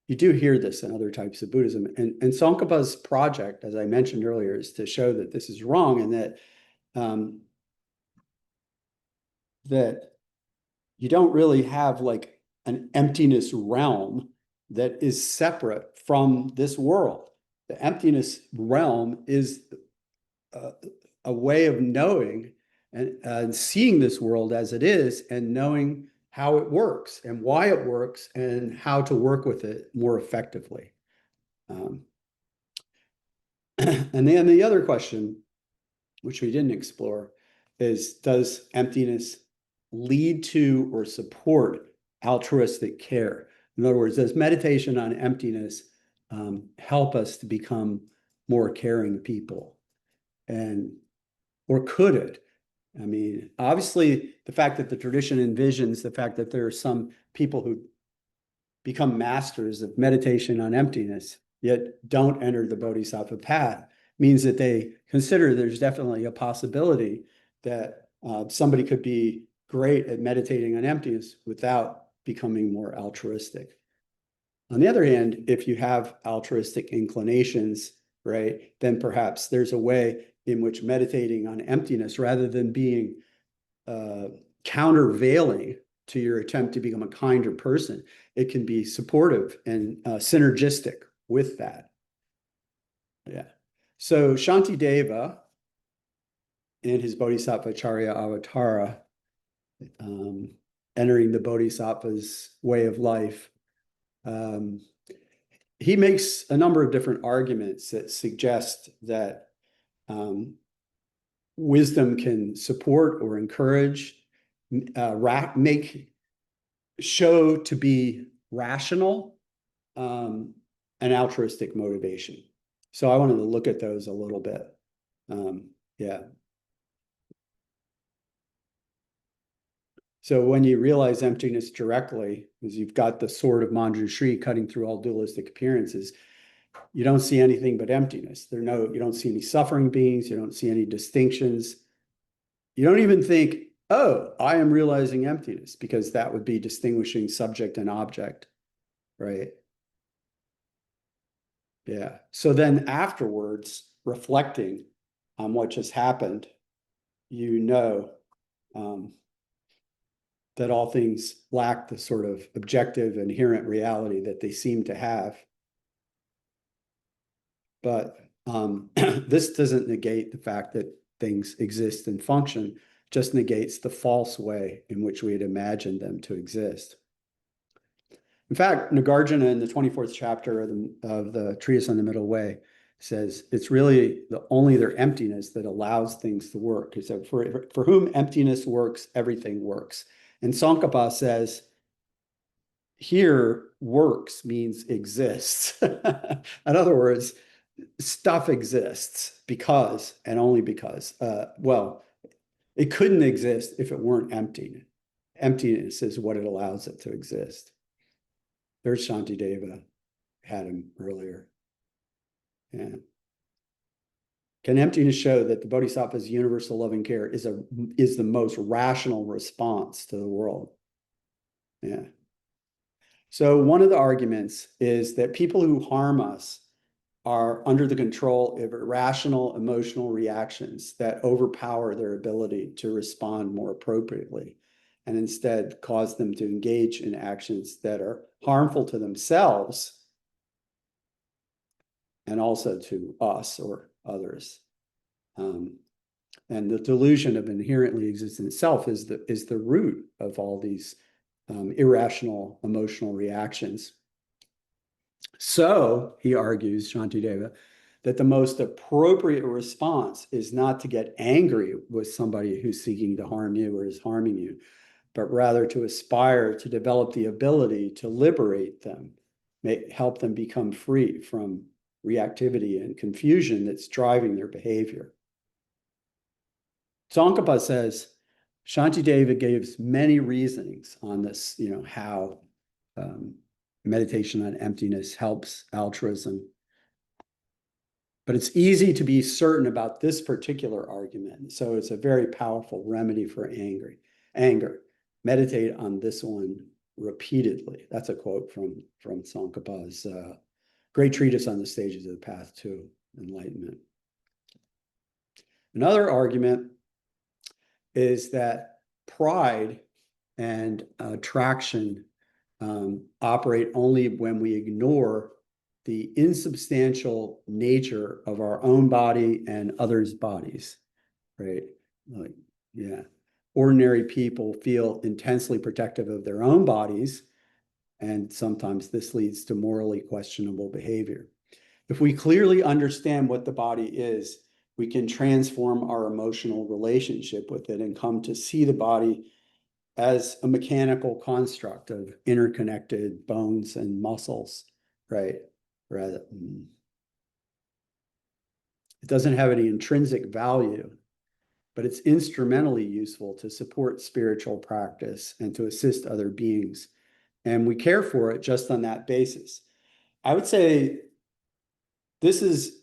you do hear this in other types of Buddhism. And Tsongkhapa's project, as I mentioned earlier, is to show that this is wrong, and that you don't really have like an emptiness realm that is separate from this world. The emptiness realm is a way of knowing and seeing this world as it is, and knowing how it works and why it works and how to work with it more effectively. And then the other question, which we didn't explore, is, does emptiness lead to or support altruistic care? In other words, does meditation on emptiness help us to become more caring people? Or could it? I mean, obviously, the fact that the tradition envisions the fact that there are some people who become masters of meditation on emptiness, yet don't enter the Bodhisattva path, means that they consider there's definitely a possibility that somebody could be great at meditating on emptiness without becoming more altruistic. On the other hand, if you have altruistic inclinations, right, then perhaps there's a way in which meditating on emptiness, rather than being countervailing to your attempt to become a kinder person. It can be supportive and synergistic with that. Yeah. So Shantideva, in his Bodhisattva Charya Avatara, entering the Bodhisattva's way of life, he makes a number of different arguments that suggest that wisdom can support or encourage, show to be rational, and altruistic motivation. So I wanted to look at those a little bit. Yeah. So when you realize emptiness directly, as you've got the sword of Manjushri cutting through all dualistic appearances, you don't see anything but emptiness. You don't see any suffering beings. You don't see any distinctions. You don't even think, oh, I am realizing emptiness, because that would be distinguishing subject and object, right? Yeah. So then afterwards, reflecting on what just happened, you know that all things lack the sort of objective, inherent reality that they seem to have. But this doesn't negate the fact that things exist and function, just negates the false way in which we had imagined them to exist. In fact, Nagarjuna, in the 24th chapter of the Treatise on the Middle Way, says it's really only their emptiness that allows things to work. He said, for whom emptiness works, everything works. And Tsongkhapa says, here, works means exists. In other words, stuff exists because, and only because, well, it couldn't exist if it weren't empty. Emptiness is what it allows it to exist. There's Shantideva, had him earlier. Yeah. Can emptiness show that the Bodhisattva's universal loving care is the most rational response to the world? Yeah. So one of the arguments is that people who harm us are under the control of irrational emotional reactions that overpower their ability to respond more appropriately, and instead cause them to engage in actions that are harmful to themselves and also to us or others. And the delusion of inherently existent self is the root of all these irrational emotional reactions. So, he argues, Shantideva, that the most appropriate response is not to get angry with somebody who's seeking to harm you or is harming you, but rather to aspire to develop the ability to liberate them, help them become free from reactivity and confusion that's driving their behavior. Tsongkhapa says, Shantideva gives many reasonings on this, how meditation on emptiness helps altruism. But it's easy to be certain about this particular argument. So it's a very powerful remedy for anger. Meditate on this one repeatedly. That's a quote from Tsongkhapa's great treatise on the stages of the path to enlightenment. Another argument is that pride and attraction operate only when we ignore the insubstantial nature of our own body and others' bodies, right? Like, yeah. Ordinary people feel intensely protective of their own bodies, and sometimes this leads to morally questionable behavior. If we clearly understand what the body is, we can transform our emotional relationship with it and come to see the body as a mechanical construct of interconnected bones and muscles, right? Rather, it doesn't have any intrinsic value, but it's instrumentally useful to support spiritual practice and to assist other beings. And we care for it just on that basis. I would say this is,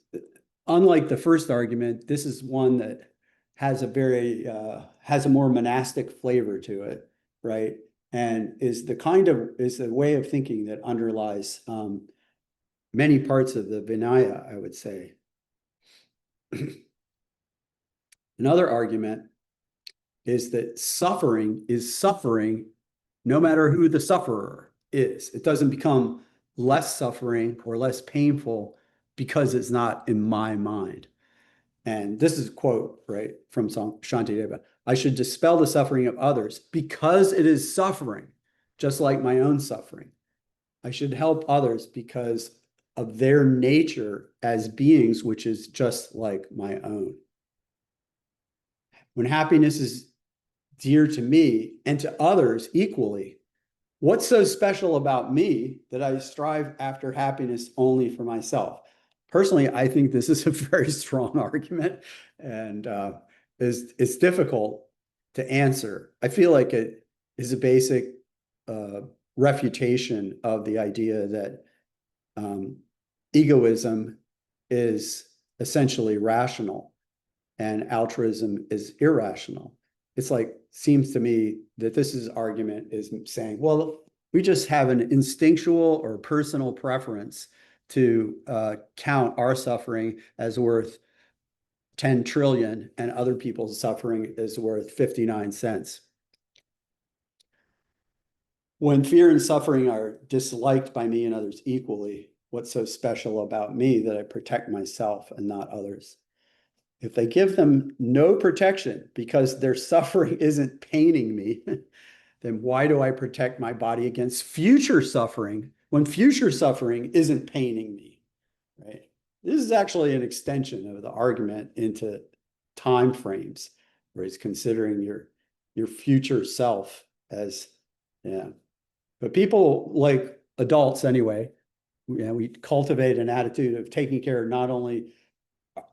unlike the first argument, this is one that has a more monastic flavor to it, right? And is the way of thinking that underlies many parts of the Vinaya, I would say. Another argument is that suffering is suffering no matter who the sufferer is. It doesn't become less suffering or less painful because it's not in my mind. And this is a quote, right, from Shantideva. I should dispel the suffering of others because it is suffering, just like my own suffering. I should help others because of their nature as beings, which is just like my own. When happiness is dear to me and to others equally, what's so special about me that I strive after happiness only for myself? Personally, I think this is a very strong argument, and it's difficult to answer. I feel like it is a basic refutation of the idea that egoism is essentially rational and altruism is irrational. It's like, seems to me that this argument is saying, well, we just have an instinctual or personal preference to count our suffering as worth 10 trillion and other people's suffering is worth 59 cents. When fear and suffering are disliked by me and others equally, what's so special about me that I protect myself and not others? If they give them no protection because their suffering isn't paining me, then why do I protect my body against future suffering when future suffering isn't paining me, right? This is actually an extension of the argument into time frames, where it's considering your future self as, yeah. But people, like adults anyway, we cultivate an attitude of taking care of not only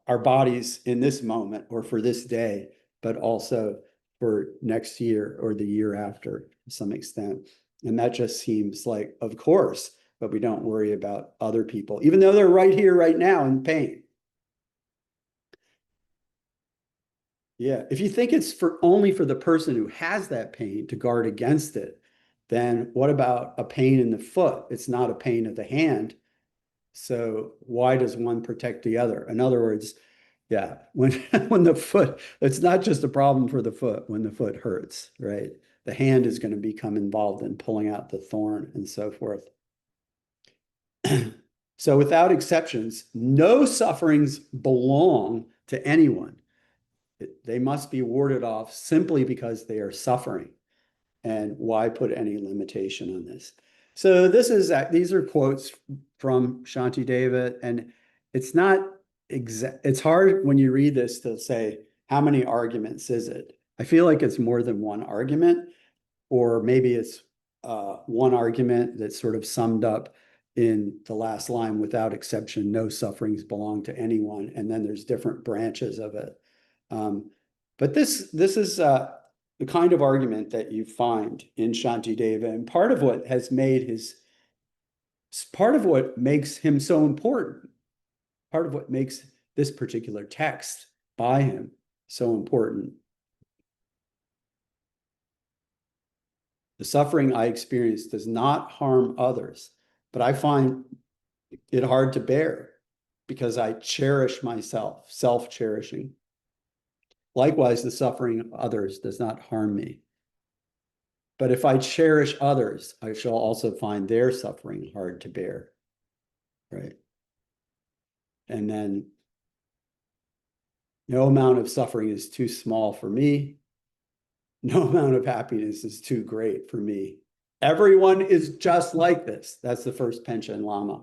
our bodies in this moment or for this day, but also for next year or the year after to some extent. And that just seems like, of course, but we don't worry about other people, even though they're right here, right now in pain. Yeah, if you think it's only for the person who has that pain to guard against it, then what about a pain in the foot? It's not a pain of the hand. So why does one protect the other? In other words, yeah, when the foot, it's not just a problem for the foot when the foot hurts, right? The hand is going to become involved in pulling out the thorn and so forth. So without exceptions, no sufferings belong to anyone. They must be warded off simply because they are suffering. And why put any limitation on this? So these are quotes from Shantideva, and it's not exact. It's hard when you read this to say, how many arguments is it? I feel like it's more than one argument, or maybe it's one argument that's sort of summed up in the last line, without exception, no sufferings belong to anyone. And then there's different branches of it. But this is the kind of argument that you find in Shantideva, and part of what makes him so important, part of what makes this particular text by him so important. The suffering I experience does not harm others, but I find it hard to bear because I cherish myself, self-cherishing. Likewise, the suffering of others does not harm me. But if I cherish others, I shall also find their suffering hard to bear, right? And then no amount of suffering is too small for me. No amount of happiness is too great for me. Everyone is just like this. That's the first Panchen Lama.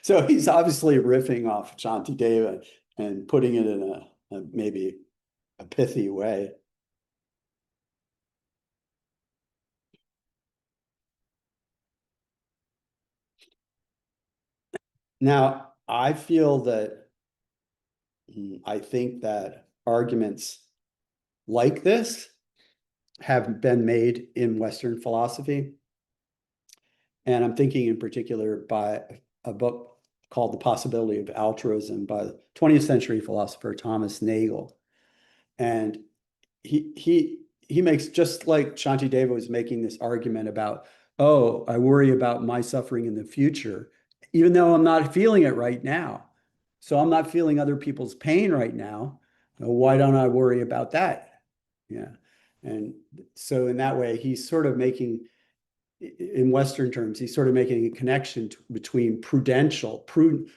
So he's obviously riffing off Shantideva and putting it in a maybe a pithy way. Now, I feel that I think that arguments like this have been made in Western philosophy. And I'm thinking in particular by a book called The Possibility of Altruism by the 20th century philosopher Thomas Nagel. And he makes, just like Shantideva was making this argument about, oh, I worry about my suffering in the future, even though I'm not feeling it right now. So I'm not feeling other people's pain right now. Why don't I worry about that? Yeah. And so in that way, he's sort of making, in Western terms, he's sort of making a connection between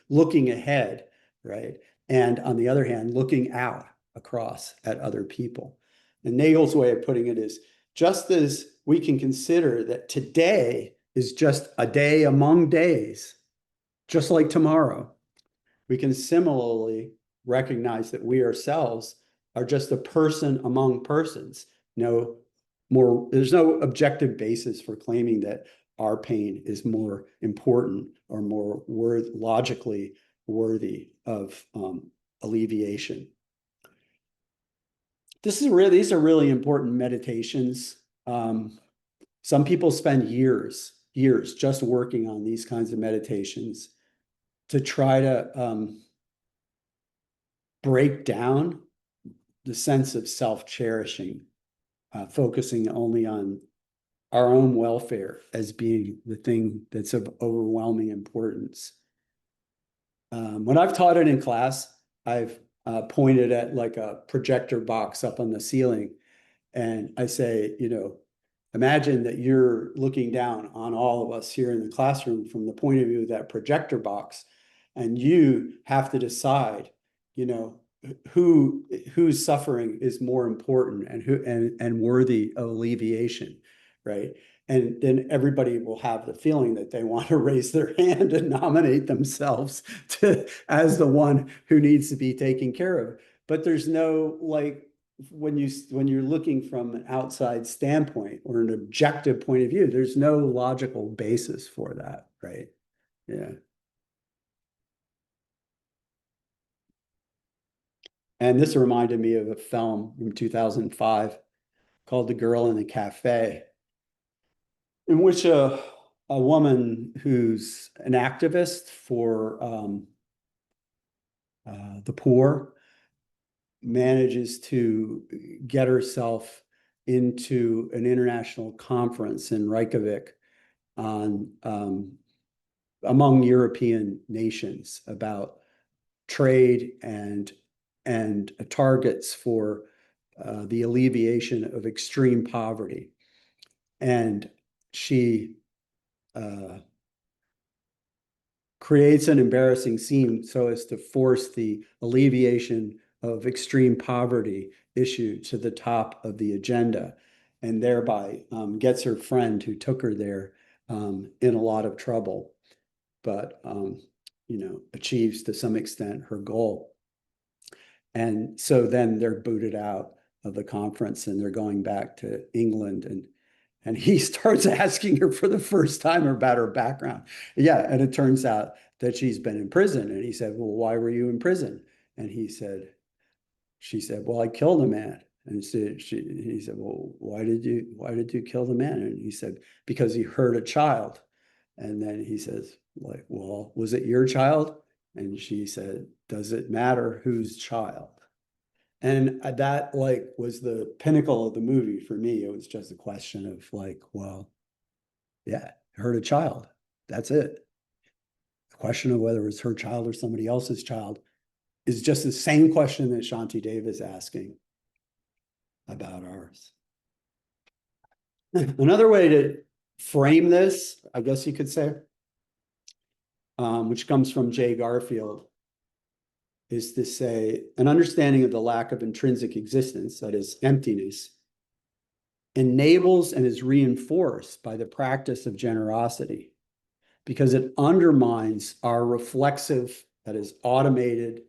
looking ahead, right? And on the other hand, looking out across at other people. And Nagel's way of putting it is, just as we can consider that today is just a day among days, just like tomorrow, we can similarly recognize that we ourselves are just a person among persons. There's no objective basis for claiming that our pain is more important or more logically worthy of alleviation. These are really important meditations. Some people spend years just working on these kinds of meditations to try to break down the sense of self-cherishing, focusing only on our own welfare as being the thing that's of overwhelming importance. When I've taught it in class, I've pointed at like a projector box up on the ceiling, and I say, imagine that you're looking down on all of us here in the classroom from the point of view of that projector box, and you have to decide, whose suffering is more important and worthy of alleviation, right? And then everybody will have the feeling that they want to raise their hand and nominate themselves as the one who needs to be taken care of. But there's no, like, when you're looking from an outside standpoint or an objective point of view, there's no logical basis for that, right? Yeah. And this reminded me of a film from 2005 called The Girl in the Cafe, in which a woman who's an activist for the poor manages to get herself into an international conference in Reykjavik on among European nations about trade and targets for the alleviation of extreme poverty. And she creates an embarrassing scene so as to force the alleviation of extreme poverty issue to the top of the agenda, and thereby gets her friend who took her there in a lot of trouble, but achieves to some extent her goal. And so then they're booted out of the conference and they're going back to England, and he starts asking her for the first time about her background. Yeah, and it turns out that she's been in prison. And he said, well, why were you in prison? And she said, well, I killed a man. And he said, well, why did you kill the man? And he said, because he hurt a child. And then he says, like, well, was it your child? And she said, does it matter whose child? And that was the pinnacle of the movie for me. It was just a question of well, yeah, hurt a child. That's it. The question of whether it's her child or somebody else's child is just the same question that Shanti Dev is asking about ours. Another way to frame this, I guess you could say, which comes from Jay Garfield, is to say an understanding of the lack of intrinsic existence, that is emptiness, enables and is reinforced by the practice of generosity, because it undermines our reflexive, that is automated,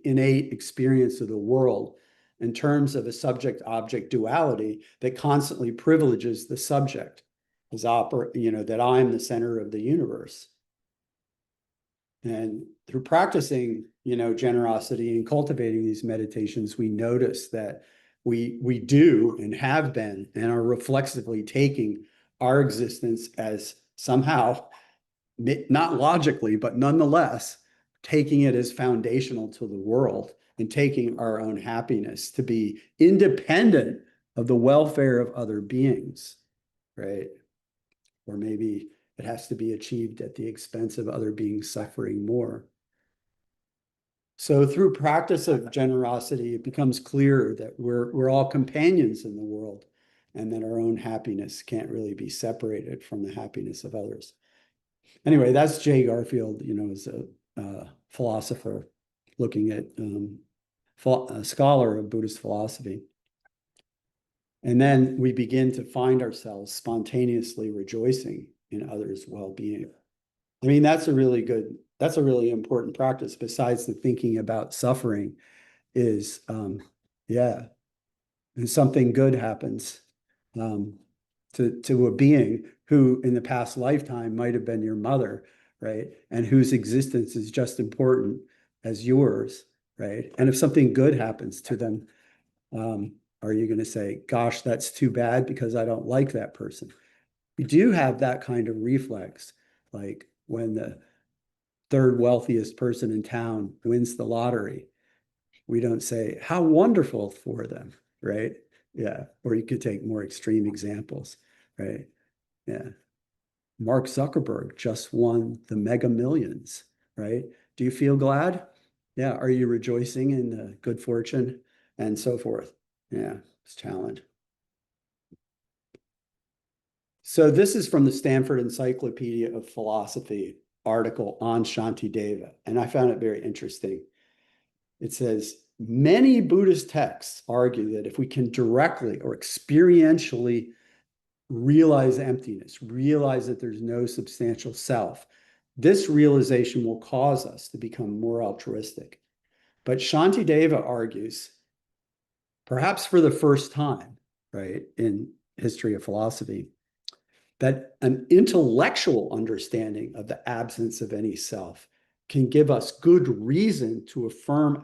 innate experience of the world in terms of a subject-object duality that constantly privileges the subject as that I'm the center of the universe. And through practicing, generosity and cultivating these meditations, we notice that we do and have been and are reflexively taking our existence as somehow, not logically, but nonetheless, taking it as foundational to the world and taking our own happiness to be independent of the welfare of other beings, right? Or maybe it has to be achieved at the expense of other beings suffering more. So through practice of generosity, it becomes clear that we're all companions in the world, and that our own happiness can't really be separated from the happiness of others. Anyway, that's Jay Garfield, as a philosopher looking at a scholar of Buddhist philosophy. And then we begin to find ourselves spontaneously rejoicing in others' well-being. I mean, that's a really important practice, besides the thinking about suffering, is, yeah, and something good happens to a being who in the past lifetime might have been your mother, right? And whose existence is just important as yours, right? And if something good happens to them, are you going to say, gosh, that's too bad because I don't like that person? We do have that kind of reflex, like when the third wealthiest person in town wins the lottery. We don't say, how wonderful for them, right? Yeah. Or you could take more extreme examples, right? Yeah. Mark Zuckerberg just won the Mega Millions, right? Do you feel glad? Yeah. Are you rejoicing in the good fortune and so forth? Yeah. It's a challenge. So this is from the Stanford Encyclopedia of Philosophy article on Shantideva, and I found it very interesting. It says, many Buddhist texts argue that if we can directly or experientially realize emptiness, realize that there's no substantial self, this realization will cause us to become more altruistic. But Shantideva argues, perhaps for the first time, right, in history of philosophy, that an intellectual understanding of the absence of any self can give us good reason to affirm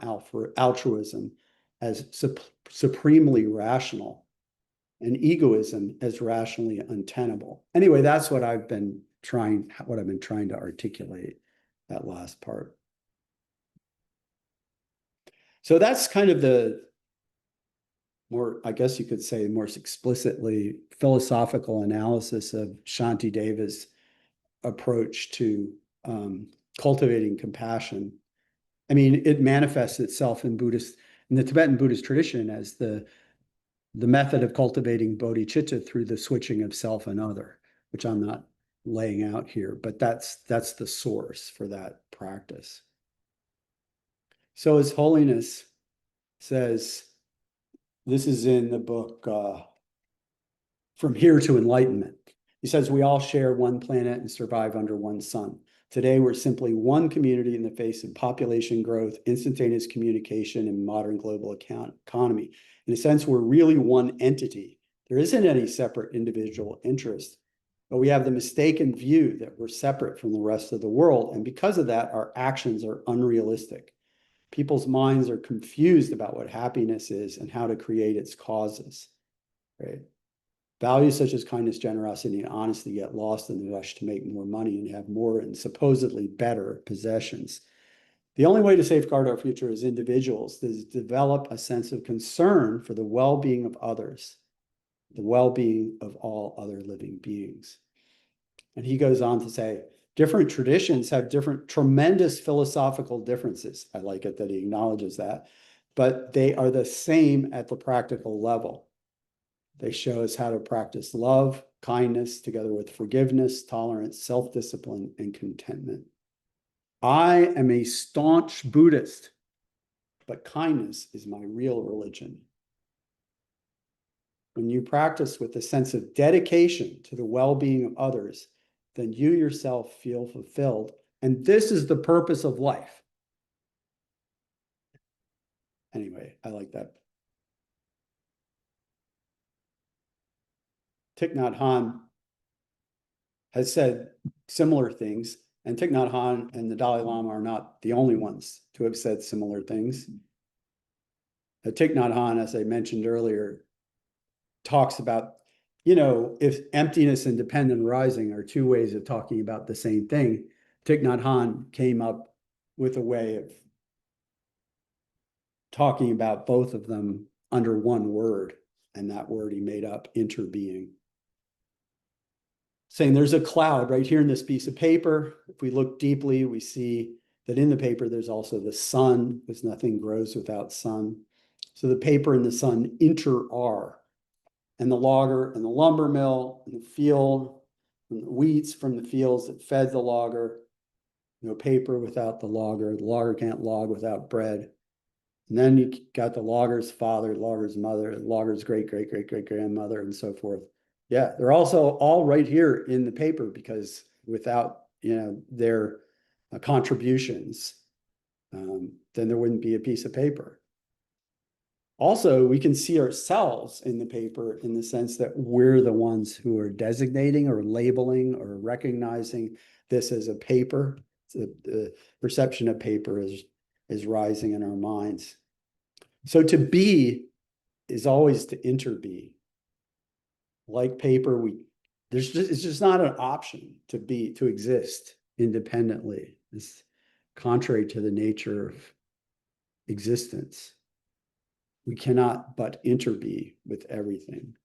altruism as supremely rational and egoism as rationally untenable. Anyway, that's what I've been trying to articulate, that last part. So that's kind of the more, I guess you could say, more explicitly philosophical analysis of Shantideva's approach to cultivating compassion. I mean, it manifests itself in the Tibetan Buddhist tradition as the method of cultivating bodhicitta through the switching of self and other, which I'm not laying out here, but that's the source for that practice. So His Holiness says, this is in the book From Here to Enlightenment. He says, we all share one planet and survive under one sun. Today, we're simply one community in the face of population growth, instantaneous communication, and modern global economy. In a sense, we're really one entity. There isn't any separate individual interest, but we have the mistaken view that we're separate from the rest of the world. And because of that, our actions are unrealistic. People's minds are confused about what happiness is and how to create its causes, right? Values such as kindness, generosity, and honesty get lost in the rush to make more money and have more and supposedly better possessions. The only way to safeguard our future as individuals is to develop a sense of concern for the well-being of others, the well-being of all other living beings. And he goes on to say, different traditions have different tremendous philosophical differences. I like it that he acknowledges that, but they are the same at the practical level. They show us how to practice love, kindness, together with forgiveness, tolerance, self-discipline, and contentment. I am a staunch Buddhist, but kindness is my real religion. When you practice with a sense of dedication to the well-being of others, then you yourself feel fulfilled. And this is the purpose of life. Anyway, I like that. Thich Nhat Hanh has said similar things, and Thich Nhat Hanh and the Dalai Lama are not the only ones to have said similar things. Thich Nhat Hanh, as I mentioned earlier, talks about, if emptiness and dependent arising are two ways of talking about the same thing, Thich Nhat Hanh came up with a way of talking about both of them under one word, and that word he made up, interbeing. Saying there's a cloud right here in this piece of paper. If we look deeply, we see that in the paper there's also the sun, because nothing grows without sun. So the paper and the sun inter-are. And the logger and the lumber mill and the field and the wheats from the fields that fed the logger. No paper without the logger can't log without bread. And then you got the logger's father, logger's mother, logger's great-great-great-great-grandmother, and so forth. Yeah, they're also all right here in the paper, because without, their contributions, then there wouldn't be a piece of paper. Also, we can see ourselves in the paper in the sense that we're the ones who are designating or labeling or recognizing this as a paper. The perception of paper is rising in our minds. So to be is always to interbe. Like paper, it's just not an option to exist independently. It's contrary to the nature of existence. We cannot but interbe with everything.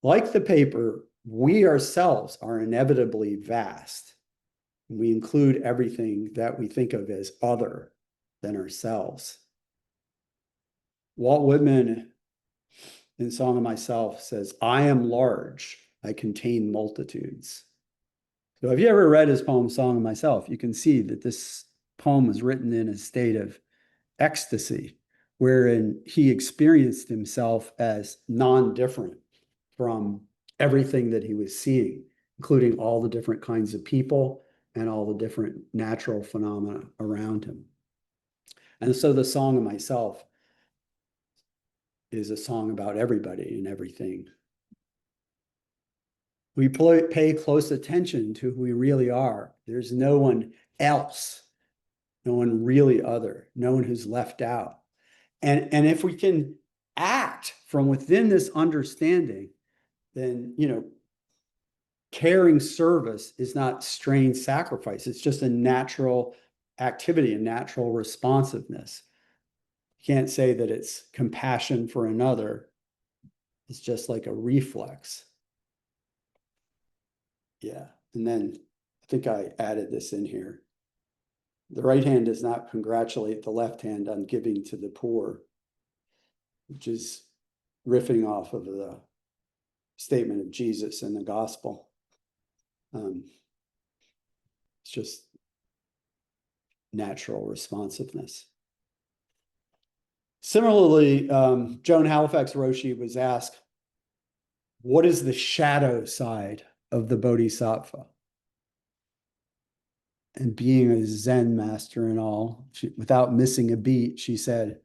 Like the paper, we ourselves are inevitably vast. We include everything that we think of as other than ourselves. Walt Whitman, in Song of Myself, says, "I am large, I contain multitudes." So if you ever read his poem, Song of Myself, you can see that this poem was written in a state of ecstasy, wherein he experienced himself as non-different from everything that he was seeing, including all the different kinds of people and all the different natural phenomena around him. And so the Song of Myself is a song about everybody and everything. We pay close attention to who we really are. There's no one else, no one really other, no one who's left out. And if we can act from within this understanding, then, caring service is not strained sacrifice. It's just a natural activity, a natural responsiveness. You can't say that it's compassion for another. It's just like a reflex. Yeah. And then I think I added this in here. The right hand does not congratulate the left hand on giving to the poor, which is riffing off of the statement of Jesus in the gospel. It's just natural responsiveness. Similarly, Joan Halifax Roshi was asked, what is the shadow side of the Bodhisattva? And being a Zen master and all, without missing a beat, she said,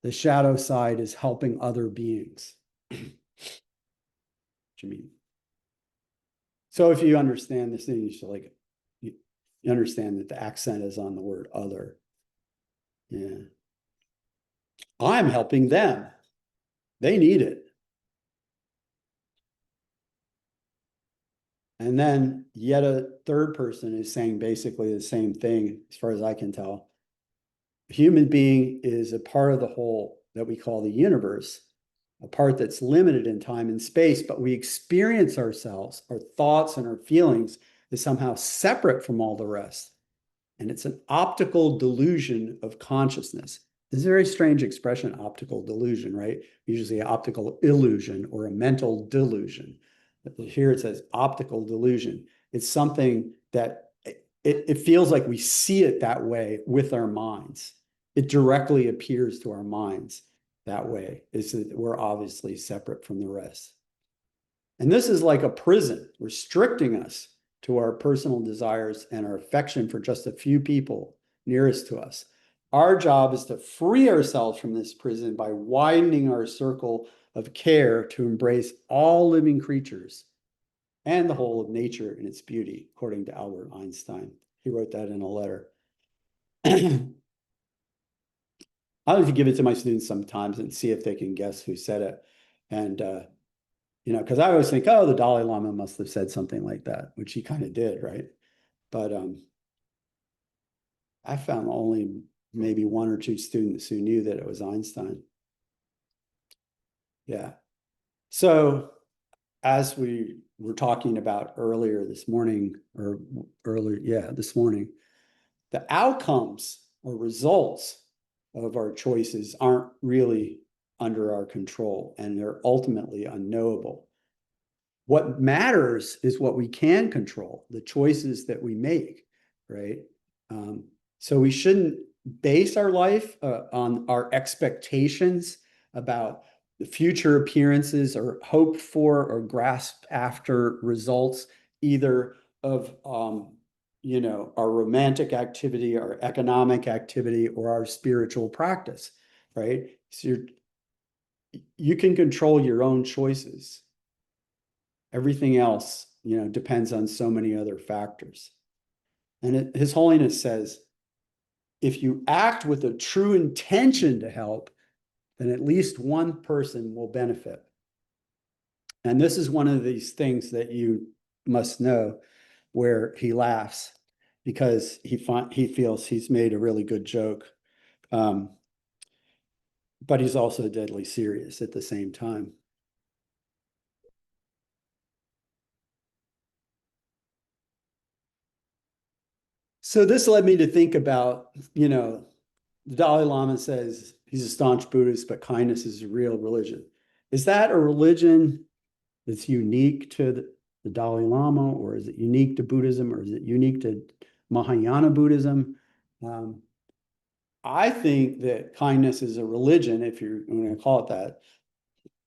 the shadow side is helping other beings. What do you mean? So if you understand this thing, you understand that the accent is on the word other. Yeah. I'm helping them. They need it. And then yet a third person is saying basically the same thing, as far as I can tell. A human being is a part of the whole that we call the universe, a part that's limited in time and space, but we experience ourselves, our thoughts and our feelings, as somehow separate from all the rest. And it's an optical delusion of consciousness. This is a very strange expression, optical delusion, right? Usually optical illusion or a mental delusion. Here it says optical delusion. It's something that it feels like we see it that way with our minds. It directly appears to our minds that way, is that we're obviously separate from the rest. And this is like a prison, restricting us to our personal desires and our affection for just a few people nearest to us. Our job is to free ourselves from this prison by widening our circle of care to embrace all living creatures and the whole of nature in its beauty, according to Albert Einstein. He wrote that in a letter. I like to give it to my students sometimes and see if they can guess who said it. And, because I always think, oh, the Dalai Lama must have said something like that, which he kind of did, right? But I found only maybe one or two students who knew that it was Einstein. Yeah. So as we were talking about earlier this morning, or earlier, yeah, this morning, the outcomes or results of our choices aren't really under our control, and they're ultimately unknowable. What matters is what we can control, the choices that we make, right? So we shouldn't base our life on our expectations about the future appearances or hope for or grasp after results, either of our romantic activity, our economic activity, or our spiritual practice, right? So you can control your own choices. Everything else, depends on so many other factors. And His Holiness says, if you act with a true intention to help, then at least one person will benefit. And this is one of these things that you must know, where he laughs because he feels he's made a really good joke. But he's also deadly serious at the same time. So this led me to think about, the Dalai Lama says he's a staunch Buddhist, but kindness is a real religion. Is that a religion that's unique to the Dalai Lama, or is it unique to Buddhism, or is it unique to Mahayana Buddhism? I think that kindness is a religion, if you're going to call it that.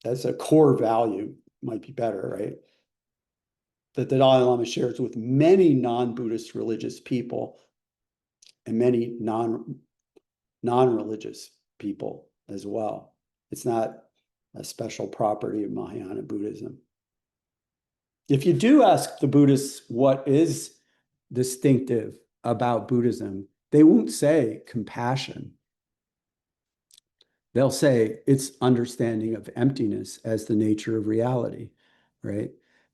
That's a core value, might be better, right? That the Dalai Lama shares with many non-Buddhist religious people and many non-religious people as well. It's not a special property of Mahayana Buddhism. If you do ask the Buddhists what is distinctive about Buddhism, they won't say compassion. They'll say it's understanding of emptiness as the nature of reality, right?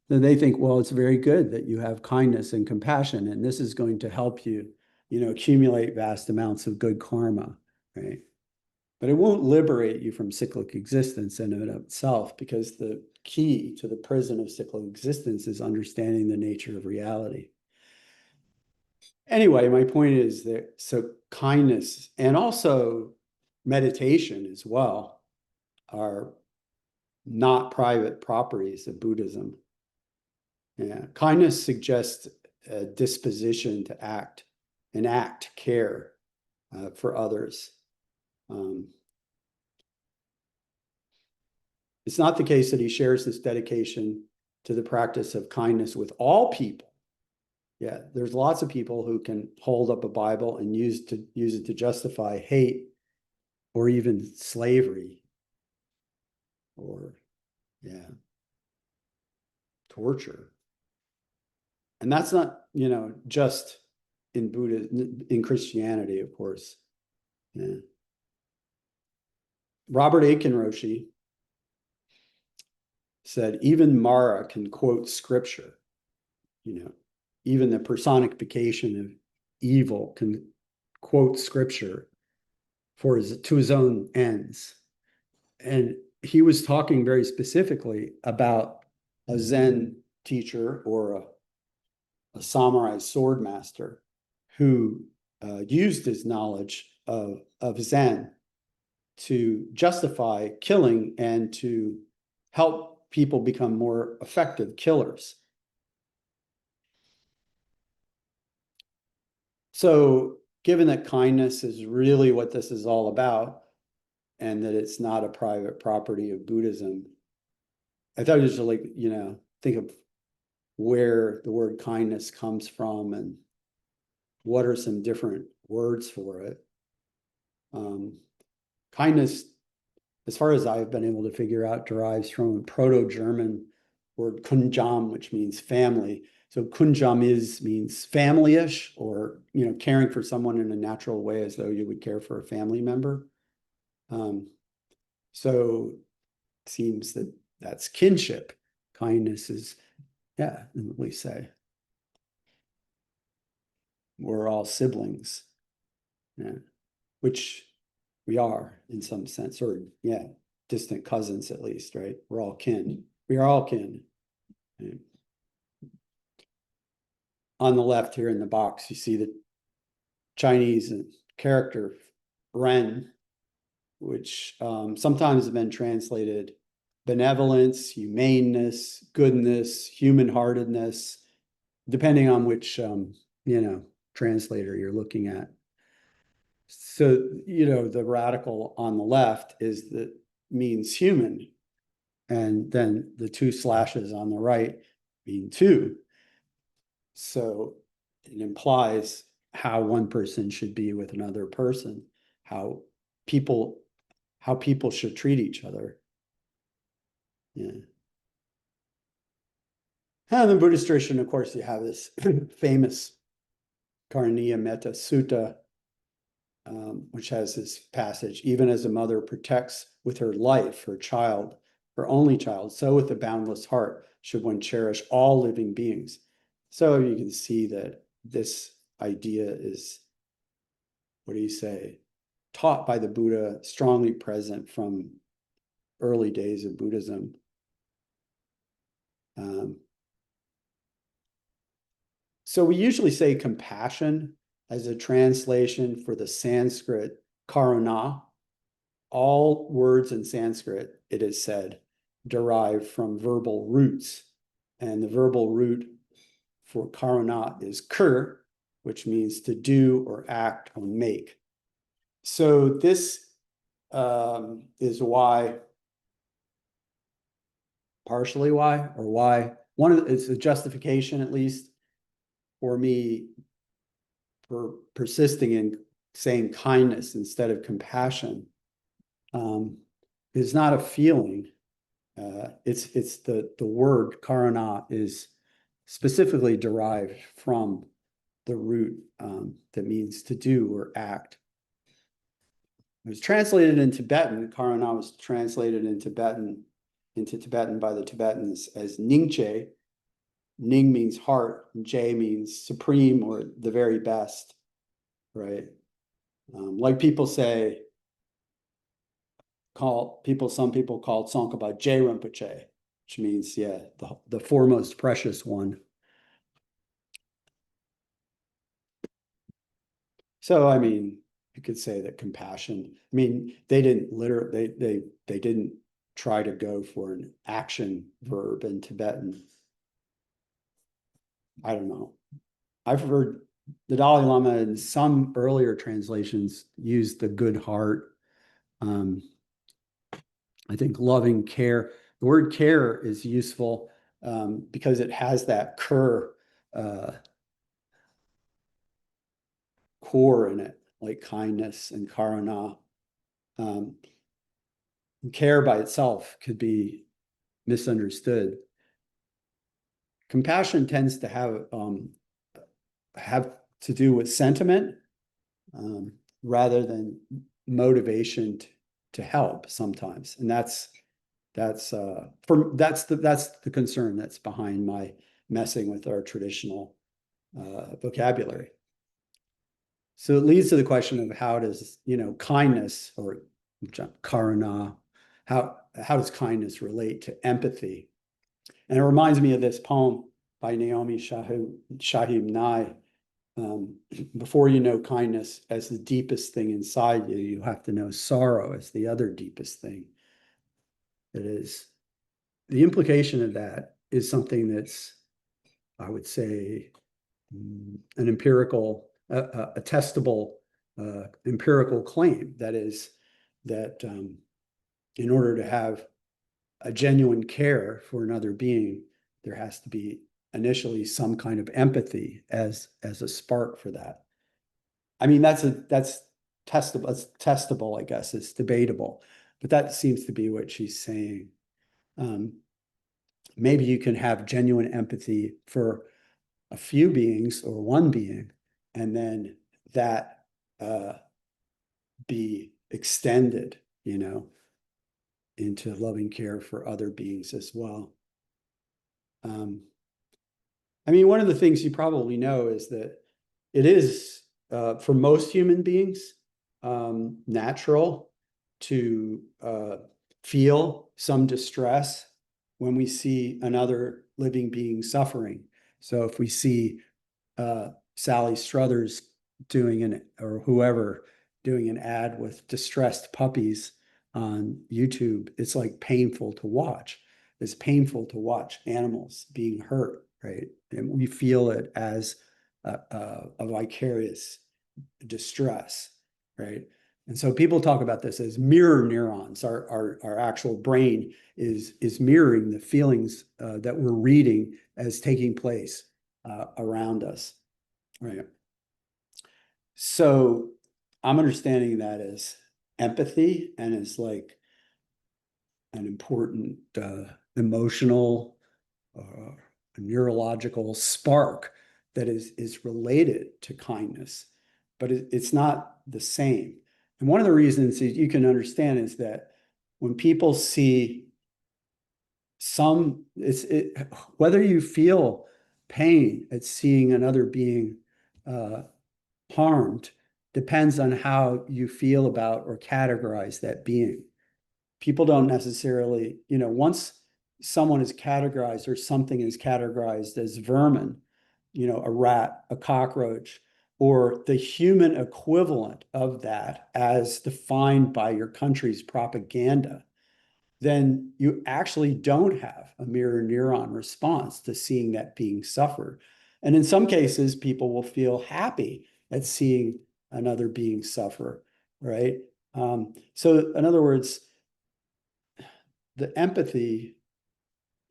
Then they think, well, it's very good that you have kindness and compassion, and this is going to help you, accumulate vast amounts of good karma, right? But it won't liberate you from cyclic existence in and of itself, because the key to the prison of cyclic existence is understanding the nature of reality. Anyway, my point is that so kindness and also meditation as well are not private properties of Buddhism. Yeah. Kindness suggests a disposition to act, care for others. It's not the case that he shares this dedication to the practice of kindness with all people. Yeah, there's lots of people who can hold up a Bible and use it to justify hate or even slavery or, torture. And that's not, just in in Christianity, of course. Yeah. Robert Aiken Roshi said, even Mara can quote scripture. Even the personification of evil can quote scripture to his own ends. And he was talking very specifically about a Zen teacher or a samurai sword master who used his knowledge of Zen to justify killing and to help people become more effective killers. So, given that kindness is really what this is all about, and that it's not a private property of Buddhism, I thought just think of where the word kindness comes from and what are some different words for it. Kindness, as far as I've been able to figure out, derives from a Proto-German word kunjam, which means family. So kunjam means family-ish, or caring for someone in a natural way as though you would care for a family member. So it seems that that's kinship. Kindness is, we say we're all siblings, which we are in some sense, or distant cousins at least, right? We're all kin. We are all kin. on the left here in the box, you see the Chinese character Ren, which sometimes have been translated benevolence, humaneness, goodness, human-heartedness, depending on which translator you're looking at. So, the radical on the left means human, and then the two slashes on the right mean two. So it implies how one person should be with another person, how people should treat each other. Yeah. And in Buddhist tradition, of course, you have this famous Karaniya Metta Sutta, which has this passage: even as a mother protects with her life her child, her only child, so with a boundless heart should one cherish all living beings. So you can see that this idea is, what do you say, taught by the Buddha, strongly present from early days of Buddhism. So we usually say compassion as a translation for the Sanskrit karuna. All words in Sanskrit, it is said, derive from verbal roots. And the verbal root for karuna is kur, which means to do or act or make. So this is why, partially why, or why, it's a justification at least for me for persisting in saying kindness instead of compassion. Is not a feeling. It's the word karuna is specifically derived from the root that means to do or act. It was translated in Tibetan. Karuna was translated into Tibetan by the Tibetans as Ningche. Ning means heart, and Je means supreme or the very best, right? Like people say, some people call Tsongkhapa Je Rinpoche, which means, the foremost precious one. So, I mean, you could say that compassion, they didn't try to go for an action verb in Tibetan. I don't know. I've heard the Dalai Lama in some earlier translations use the good heart. I think loving care. The word care is useful because it has that core in it, like kindness and karuna. Care by itself could be misunderstood. Compassion tends to have to do with sentiment rather than motivation to help sometimes, and that's the concern that's behind my messing with our traditional vocabulary. So it leads to the question of how does kindness or karuna, how does kindness relate to empathy? And it reminds me of this poem by Naomi Shahib Nye. Before you know kindness as the deepest thing inside you, you have to know sorrow as the other deepest thing. It is. The implication of that is something that's, I would say, an empirical, a testable empirical claim. That is, that in order to have a genuine care for another being, there has to be initially some kind of empathy as a spark for that. That's testable. It's testable, I guess. It's debatable, but that seems to be what she's saying. Maybe you can have genuine empathy for a few beings or one being, and then that be extended, into loving care for other beings as well. One of the things you probably know is that it is, for most human beings, natural to feel some distress when we see another living being suffering. So if we see Sally Struthers or whoever doing an ad with distressed puppies on YouTube. It's like painful to watch. It's painful to watch animals being hurt, right? And we feel it as a vicarious distress, right? And so people talk about this as mirror neurons. Our actual brain is mirroring the feelings that we're reading as taking place around us, right? So I'm understanding that as empathy and as like an important emotional, neurological spark that is related to kindness, but it's not the same. And one of the reasons you can understand is that when people see whether you feel pain at seeing another being harmed depends on how you feel about or categorize that being. People don't necessarily, once someone is categorized or something is categorized as vermin, a rat, a cockroach, or the human equivalent of that as defined by your country's propaganda, then you actually don't have a mirror neuron response to seeing that being suffer. And in some cases, people will feel happy at seeing another being suffer, right? So in other words, the empathy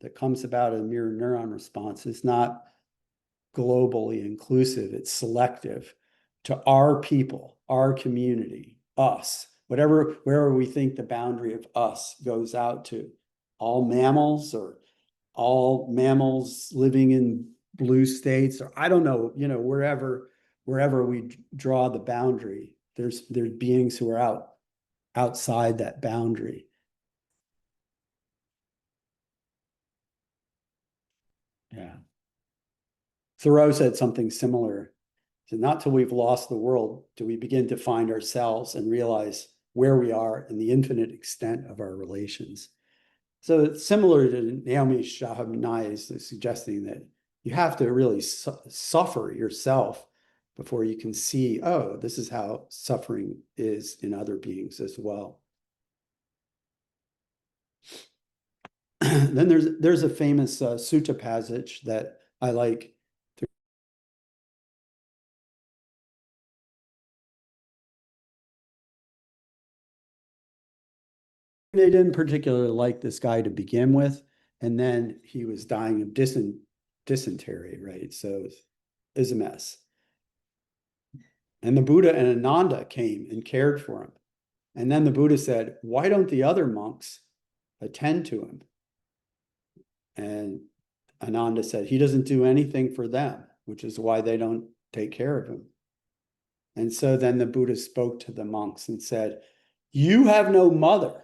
that comes about in mirror neuron response is not globally inclusive. It's selective to our people, our community, us, wherever we think the boundary of us goes out to. All mammals or all mammals living in blue states, or I don't know, wherever we draw the boundary, there's beings who are outside that boundary. Yeah. Thoreau said something similar. So not till we've lost the world do we begin to find ourselves and realize where we are and the infinite extent of our relations. So it's similar to Naomi Shihab suggesting that you have to really suffer yourself before you can see, oh, this is how suffering is in other beings as well. Then there's a famous sutta passage that I like. They didn't particularly like this guy to begin with, and then he was dying of dysentery, right? So it was a mess. And the Buddha and Ananda came and cared for him. And then the Buddha said, why don't the other monks attend to him? And Ananda said, he doesn't do anything for them, which is why they don't take care of him. And so then the Buddha spoke to the monks and said, you have no mother,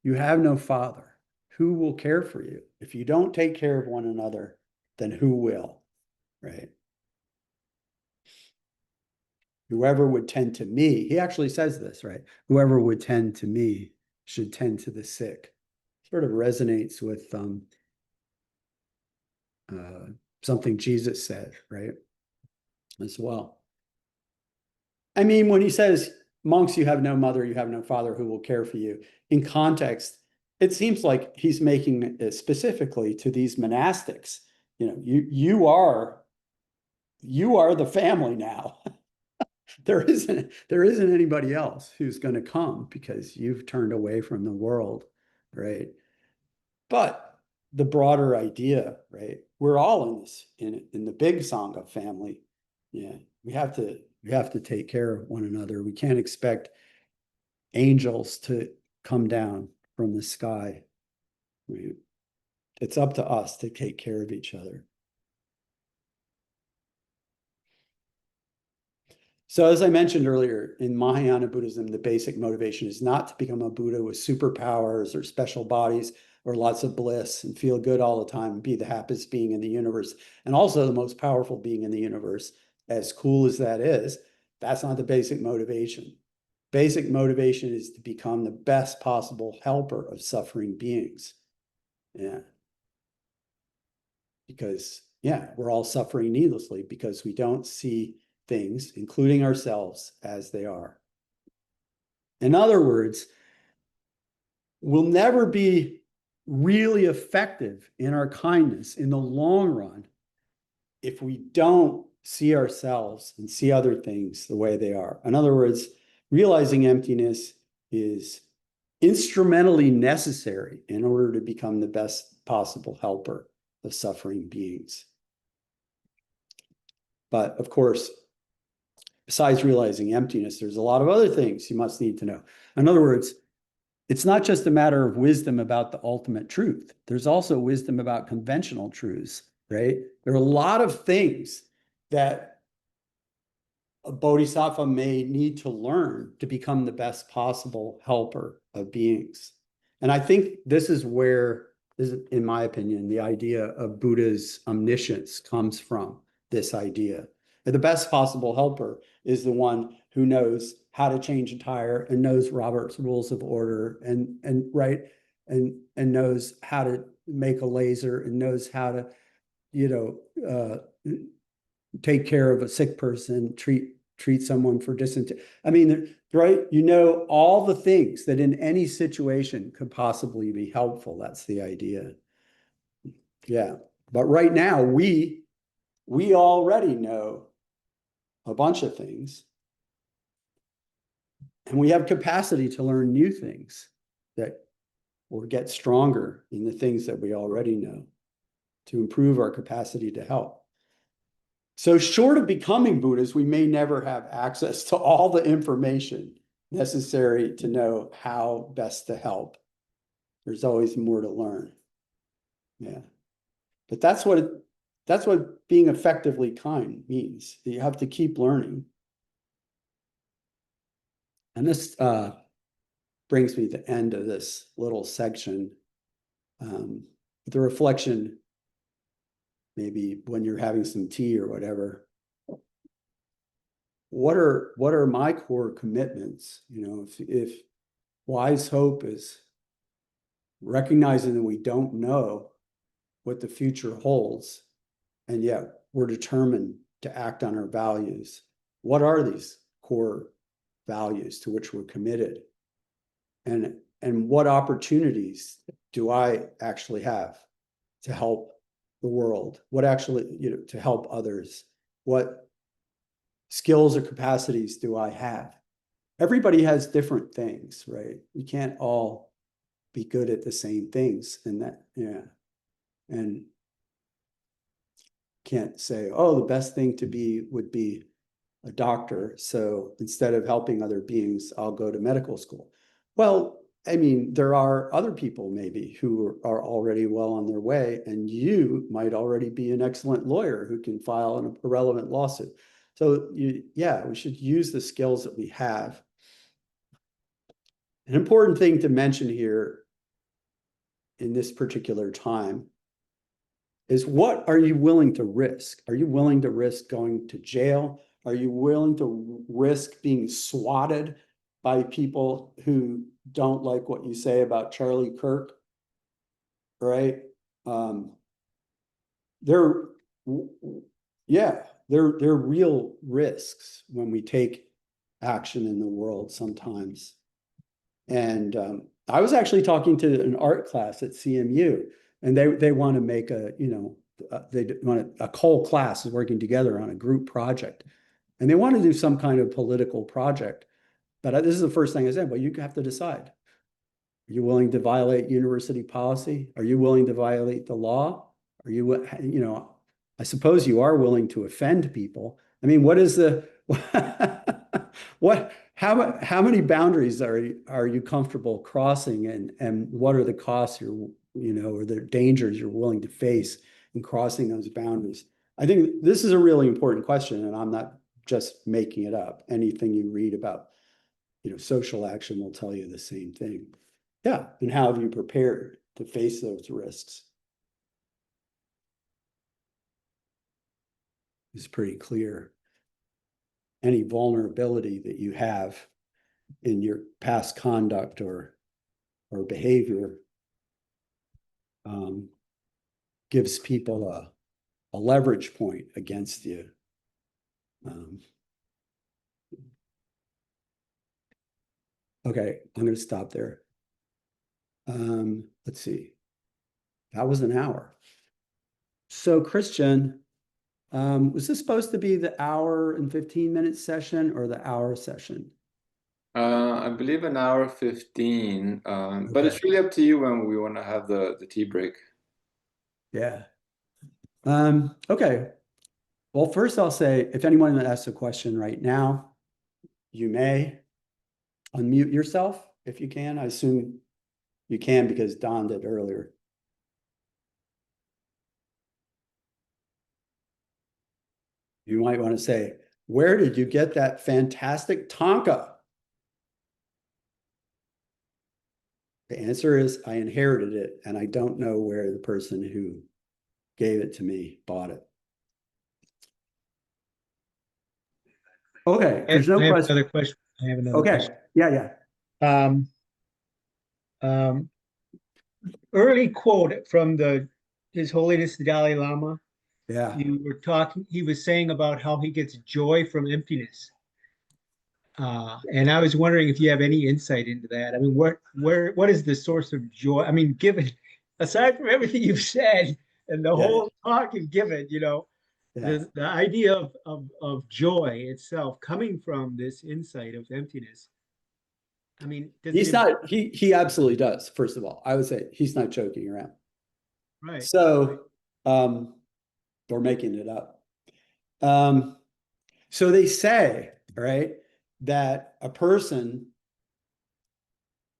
you have no father. Who will care for you? If you don't take care of one another, then who will, right? Whoever would tend to me, he actually says this, right? Whoever would tend to me should tend to the sick. Sort of resonates with something Jesus said, right? As well. I mean, when he says, monks, you have no mother, you have no father who will care for you, in context, it seems like he's making it specifically to these monastics. You are the family now. There isn't anybody else who's going to come because you've turned away from the world, right? But the broader idea, right? We're all in this in the big Sangha family. Yeah, we have to take care of one another. We can't expect angels to come down from the sky. It's up to us to take care of each other. So as I mentioned earlier, in Mahayana Buddhism, the basic motivation is not to become a Buddha with superpowers or special bodies or lots of bliss and feel good all the time and be the happiest being in the universe and also the most powerful being in the universe. As cool as that is, that's not the basic motivation. Basic motivation is to become the best possible helper of suffering beings. Yeah. Because yeah, we're all suffering needlessly because we don't see things, including ourselves, as they are. In other words, we'll never be really effective in our kindness in the long run if we don't see ourselves and see other things the way they are. In other words, realizing emptiness is instrumentally necessary in order to become the best possible helper of suffering beings. But of course, besides realizing emptiness, there's a lot of other things you must need to know. In other words, it's not just a matter of wisdom about the ultimate truth. There's also wisdom about conventional truths, right? There are a lot of things that a bodhisattva may need to learn to become the best possible helper of beings. And I think this is where, in my opinion, the idea of Buddha's omniscience comes from, this idea. The best possible helper is the one who knows how to change a tire and knows Robert's rules of order and knows how to make a laser and knows how to, take care of a sick person, treat someone for dysentery. I mean, right? All the things that in any situation could possibly be helpful. That's the idea. Yeah. But right now, we already know a bunch of things. And we have capacity to learn new things or get stronger in the things that we already know to improve our capacity to help. So short of becoming Buddhists, we may never have access to all the information necessary to know how best to help. There's always more to learn. Yeah. But that's what being effectively kind means. You have to keep learning. And this brings me to the end of this little section. The reflection, maybe when you're having some tea or whatever, what are my core commitments? If wise hope is recognizing that we don't know what the future holds, and yet we're determined to act on our values. What are these core values to which we're committed? And what opportunities do I actually have to help the world? What actually, to help others? What skills or capacities do I have? Everybody has different things, right? We can't all be good at the same things, and can't say, oh, the best thing to be would be a doctor. So instead of helping other beings, I'll go to medical school. Well, I mean, there are other people maybe who are already well on their way, and you might already be an excellent lawyer who can file an irrelevant lawsuit. So we should use the skills that we have. An important thing to mention here in this particular time is, what are you willing to risk? Are you willing to risk going to jail? Are you willing to risk being swatted by people who don't like what you say about Charlie Kirk? Right? They're real risks when we take action in the world sometimes. And I was actually talking to an art class at CMU, and they want to make a whole class is working together on a group project, and they want to do some kind of political project. But this is the first thing I said, well, you have to decide. Are you willing to violate university policy? Are you willing to violate the law? Are you, I suppose you are willing to offend people. I mean, what is the, how many boundaries are you comfortable crossing, and what are the costs or the dangers you're willing to face in crossing those boundaries? I think this is a really important question, and I'm not just making it up. Anything you read about, social action will tell you the same thing. Yeah, and how have you prepared to face those risks? It's pretty clear. Any vulnerability that you have in your past conduct or behavior gives people a leverage point against you. Okay, I'm going to stop there. Let's see. That was an hour. So Christian, was this supposed to be the hour and 15-minute session or the hour session? I believe an hour 15, but it's Okay. really up to you when we want to have the tea break. Yeah. Okay. Well, first I'll say, if anyone asks a question right now, you may unmute yourself if you can. I assume you can because Don did earlier. You might want to say, where did you get that fantastic Tonka? The answer is I inherited it, and I don't know where the person who gave it to me bought it. Okay, there's no I have question. another question. I have another Okay, question. yeah. Um, um, early quote from His Holiness the Dalai Lama. Yeah. He was saying about how he gets joy from emptiness. And I was wondering if you have any insight into that. I mean, what is the source of joy? I mean, given, aside from everything you've said and the Yeah. whole talk you've given, Yeah. the idea of joy itself coming from this insight of emptiness. I mean, He absolutely does. First of all, I would say he's not joking around. right. So, or making it up. So they say, right, that a person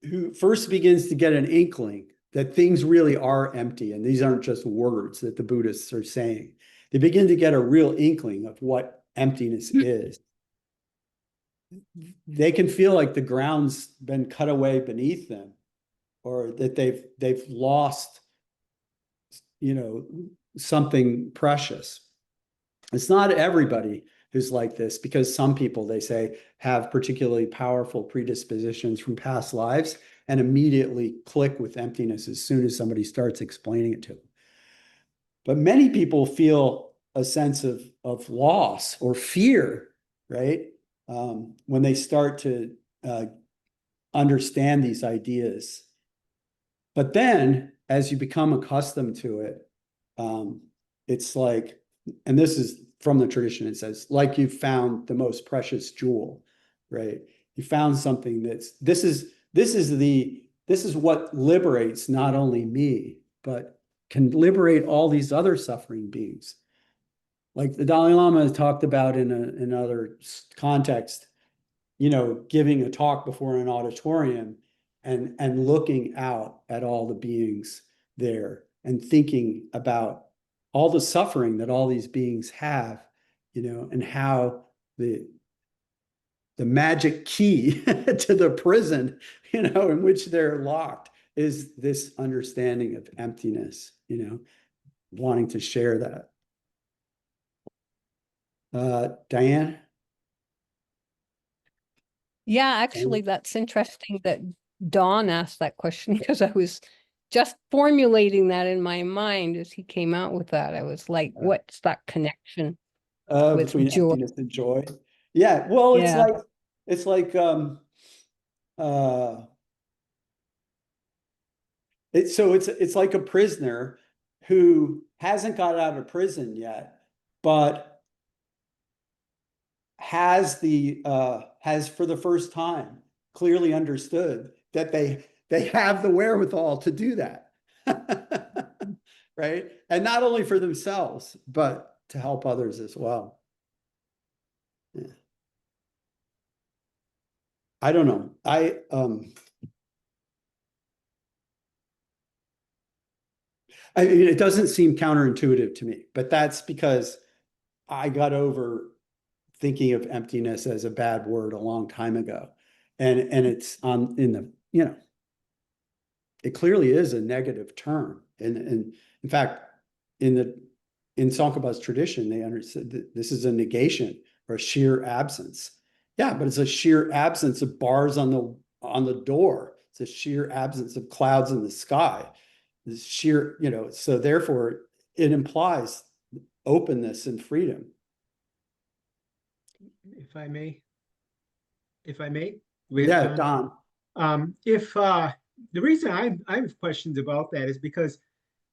who first begins to get an inkling that things really are empty, and these aren't just words that the Buddhists are saying, they begin to get a real inkling of what emptiness is. They can feel like the ground's been cut away beneath them, or that they've lost, something precious. It's not everybody who's like this, because some people, they say, have particularly powerful predispositions from past lives and immediately click with emptiness as soon as somebody starts explaining it to them. But many people feel a sense of loss or fear, right? When they start to understand these ideas. But then, as you become accustomed to it, it's like, and this is from the tradition, it says, like you found the most precious jewel, right? You found something this is what liberates not only me, but can liberate all these other suffering beings. Like the Dalai Lama has talked about in another context, giving a talk before an auditorium and looking out at all the beings there and thinking about all the suffering that all these beings have, and how the magic key to the prison, in which they're locked is this understanding of emptiness, wanting to share that. Diane? Yeah, actually, that's interesting that Dawn asked that question because I was just formulating that in my mind as he came out with that. I was like, what's that connection with Between joy? emptiness and joy? Yeah, well, Yeah. it's like it's like a prisoner who hasn't got out of prison yet, but has for the first time clearly understood that they have the wherewithal to do that. Right? And not only for themselves, but to help others as well. Yeah. I don't know. I mean, it doesn't seem counterintuitive to me, but that's because I got over thinking of emptiness as a bad word a long time ago. And it's it clearly is a negative term. And in fact, in Tsongkhapa's tradition, they understood that this is a negation or a sheer absence. Yeah, but it's a sheer absence of bars on the door. It's a sheer absence of clouds in the sky. This sheer, so therefore it implies openness and freedom. If I may, we have Yeah, time. Don. The reason I have questions about that is because,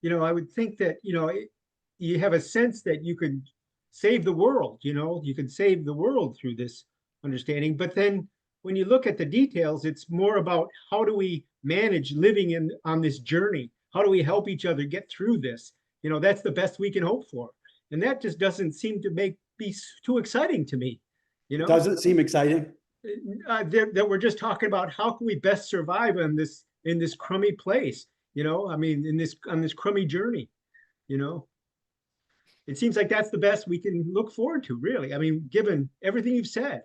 I would think that, you have a sense that you could save the world, you could save the world through this understanding. But then when you look at the details, it's more about how do we manage living on this journey? How do we help each other get through this? That's the best we can hope for. And that just doesn't seem to be too exciting to me. Doesn't seem exciting. That we're just talking about how can we best survive in this crummy place, I mean, on this crummy journey, it seems like that's the best we can look forward to, really. I mean, given everything you've said,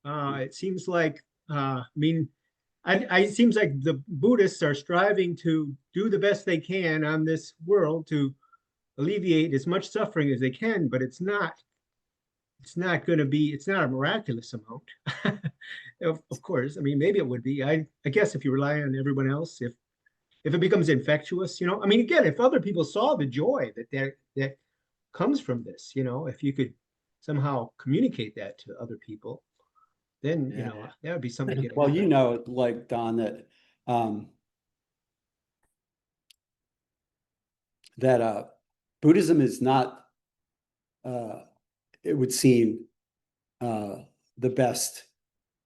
it seems like, it seems like the Buddhists are striving to do the best they can on this world to alleviate as much suffering as they can, but it's not a miraculous amount. Of course, I mean, maybe it would be. I guess if you rely on everyone else, if it becomes infectious, I mean, again, if other people saw the joy that comes from this, if you could somehow communicate that to other people, then that would be something to get. Well, like Don, that Buddhism is not, it would seem, the best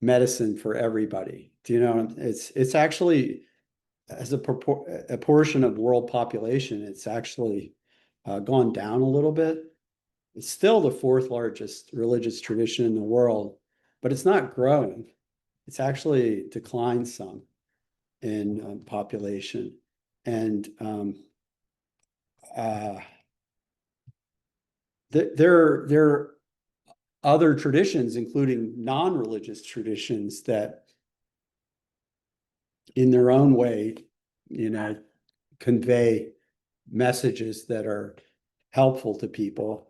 medicine for everybody. It's actually, as a portion of world population, it's actually gone down a little bit. It's still the fourth largest religious tradition in the world, but it's not growing. It's actually declined some in population. And there are other traditions, including non-religious traditions, that in their own way, convey messages that are helpful to people,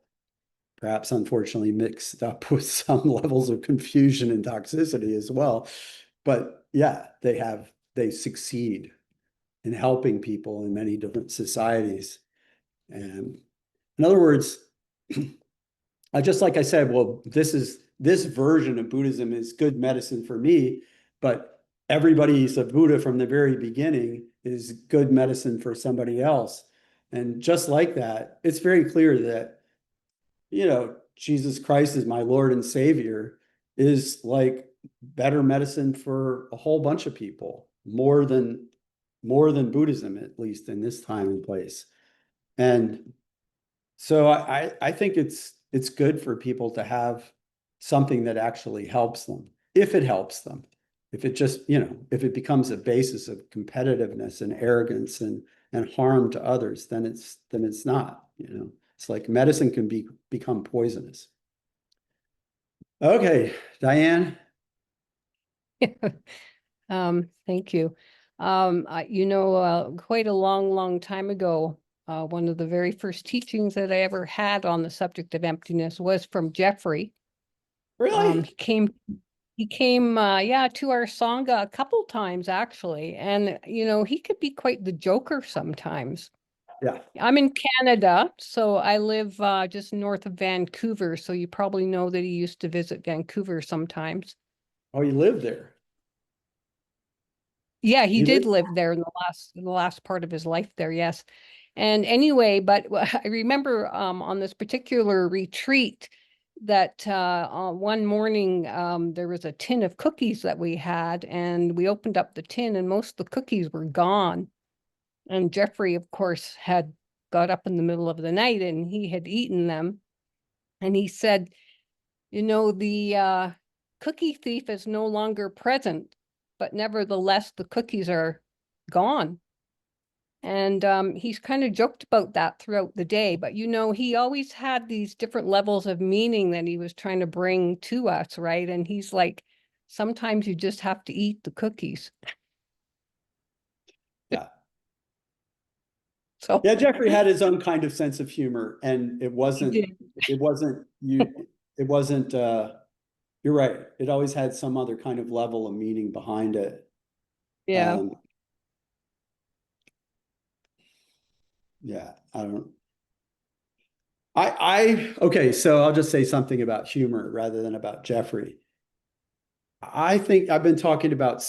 perhaps unfortunately mixed up with some levels of confusion and toxicity as well. But yeah, they succeed in helping people in many different societies. And in other words, just like I said, well, this version of Buddhism is good medicine for me, but everybody's a Buddha from the very beginning is good medicine for somebody else. And just like that, it's very clear that, Jesus Christ is my Lord and Savior is like better medicine for a whole bunch of people, more than Buddhism, at least in this time and place. And so I think it's good for people to have something that actually helps them, if it helps them. If it just, if it becomes a basis of competitiveness and arrogance and harm to others, then it's not, It's like medicine can become poisonous. Okay, Diane. Thank you. Quite a long time ago, one of the very first teachings that I ever had on the subject of emptiness was from Jeffrey. Really? He came to our Sangha a couple times, actually. And, he could be quite the joker sometimes. Yeah. I'm in Canada, so I live just north of Vancouver. So you probably know that he used to visit Vancouver sometimes. Oh, you live there? Yeah, he did live there in the last part of his life there, yes. And anyway, but I remember on this particular retreat that one morning there was a tin of cookies that we had, and we opened up the tin and most of the cookies were gone. And Jeffrey, of course, had got up in the middle of the night and he had eaten them. And he said, the cookie thief is no longer present, but nevertheless, the cookies are gone. And he's kind of joked about that throughout the day. But, he always had these different levels of meaning that he was trying to bring to us, right? And he's like, sometimes you just have to eat the cookies. Yeah. So yeah, Jeffrey had his own kind of sense of humor, and you're right. It always had some other kind of level of meaning behind it. yeah. Yeah, I don't. Okay, so I'll just say something about humor rather than about Jeffrey. I think I've been talking about,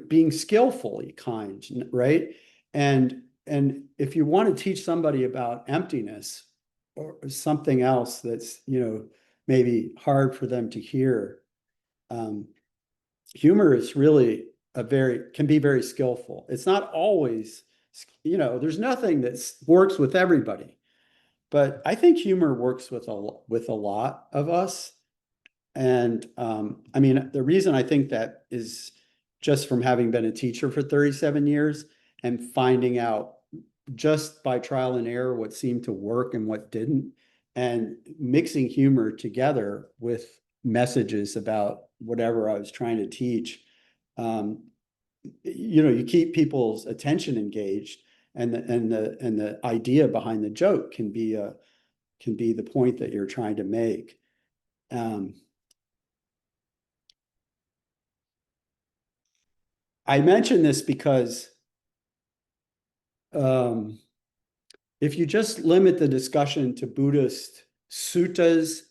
being skillfully kind, right? And if you want to teach somebody about emptiness or something else that's, maybe hard for them to hear, humor is really can be very skillful. It's not always, there's nothing that works with everybody, but I think humor works with a lot of us. And I mean, the reason I think that is just from having been a teacher for 37 years and finding out just by trial and error what seemed to work and what didn't, and mixing humor together with messages about whatever I was trying to teach. You keep people's attention engaged, and the idea behind the joke can be the point that you're trying to make. I mention this because if you just limit the discussion to Buddhist suttas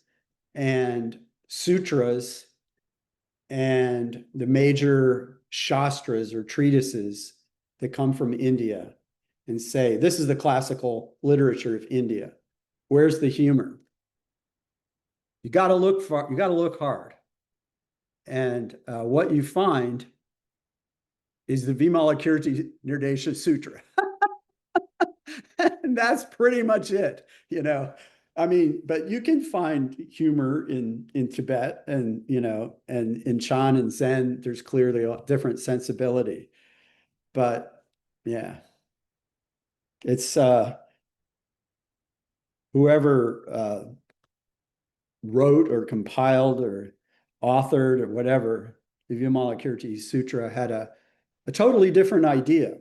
and sutras and the major shastras or treatises that come from India and say, this is the classical literature of India, where's the humor? You got to look hard. And what you find is the Vimalakirti Nirdesha Sutra. And that's pretty much it, I mean, but you can find humor in Tibet, and and in Chan and Zen, there's clearly a different sensibility. But yeah, it's whoever wrote or compiled or authored or whatever, the Vimalakirti Sutra had a totally different idea,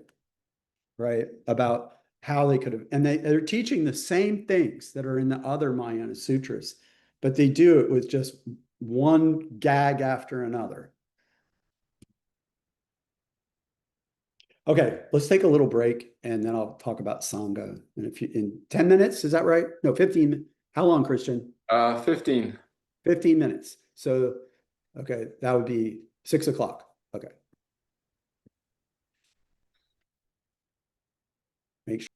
right, about how they could have, and they're teaching the same things that are in the other Mahayana sutras, but they do it with just one gag after another. Okay, let's take a little break, and then I'll talk about Sangha in 10 minutes. Is that right? No, 15. How long, Christian? 15. 15 minutes. So, okay, that would be 6 o'clock. Okay. Make sure.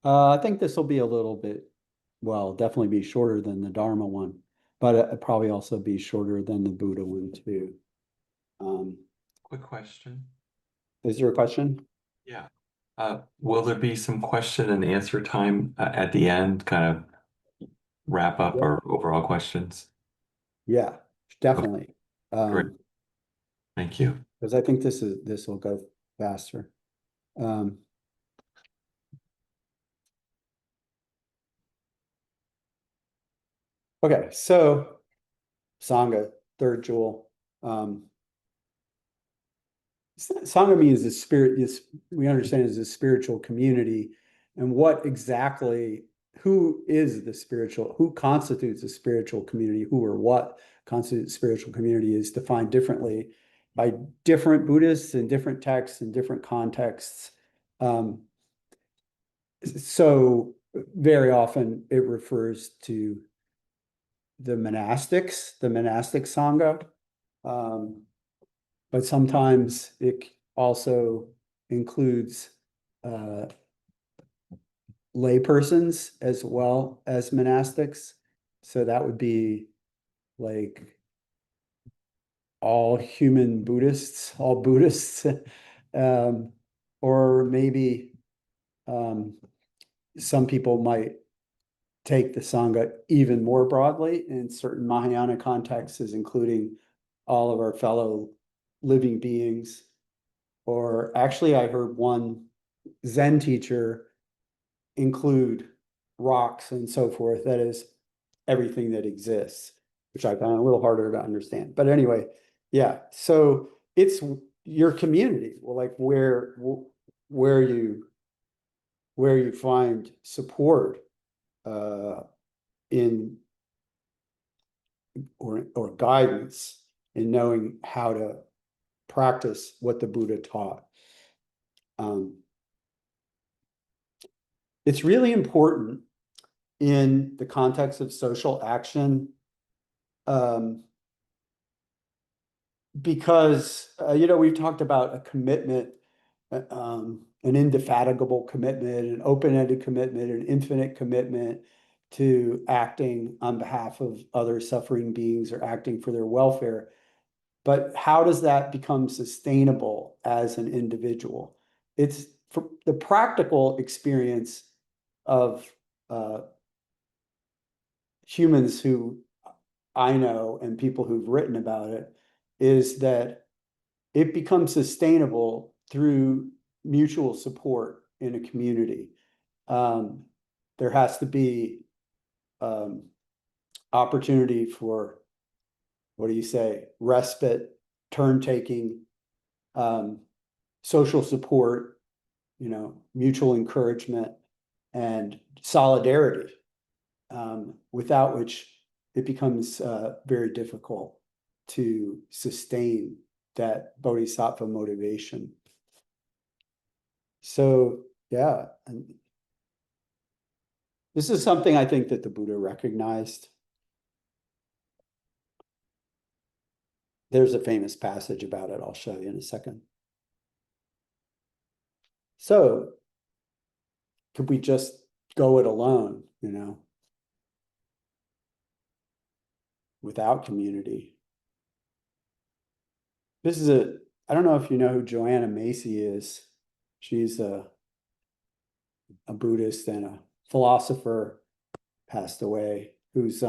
I think this will be a little bit, well, definitely be shorter than the Dharma one, but it'll probably also be shorter than the Buddha one too. Quick question. Is there a question? Yeah. Will there be some question and answer time at the end, kind of wrap up our overall questions? Yeah, definitely. Great. Thank you. Because I think this will go faster. Okay, so Sangha, third jewel. Sangha means the spirit, we understand as a spiritual community, and who constitutes a spiritual community, who or what constitutes spiritual community is defined differently by different Buddhists in different texts and different contexts. So very often it refers to the monastic Sangha. But sometimes it also includes laypersons as well as monastics. So that would be like all human Buddhists, all Buddhists, or maybe some people might take the Sangha even more broadly in certain Mahayana contexts, including all of our fellow living beings. Or actually, I heard one Zen teacher include rocks and so forth. That is everything that exists, which I found a little harder to understand. But anyway, yeah. So it's your community, like where you find support in or guidance in knowing how to practice what the Buddha taught. it's really important in the context of social action, because, we've talked about a commitment, an indefatigable commitment, an open-ended commitment, an infinite commitment to acting on behalf of other suffering beings or acting for their welfare. But how does that become sustainable as an individual? It's for the practical experience of humans who I know and people who've written about it is that it becomes sustainable through mutual support in a community. There has to be opportunity for, what do you say, respite, turn taking, social support, mutual encouragement, and solidarity, without which it becomes very difficult to sustain that bodhisattva motivation. So, yeah, and this is something I think that the Buddha recognized. There's a famous passage about it. I'll show you in a second. So, could we just go it alone, without community? I don't know if you know who Joanna Macy is. She's a Buddhist and a philosopher, passed away, who's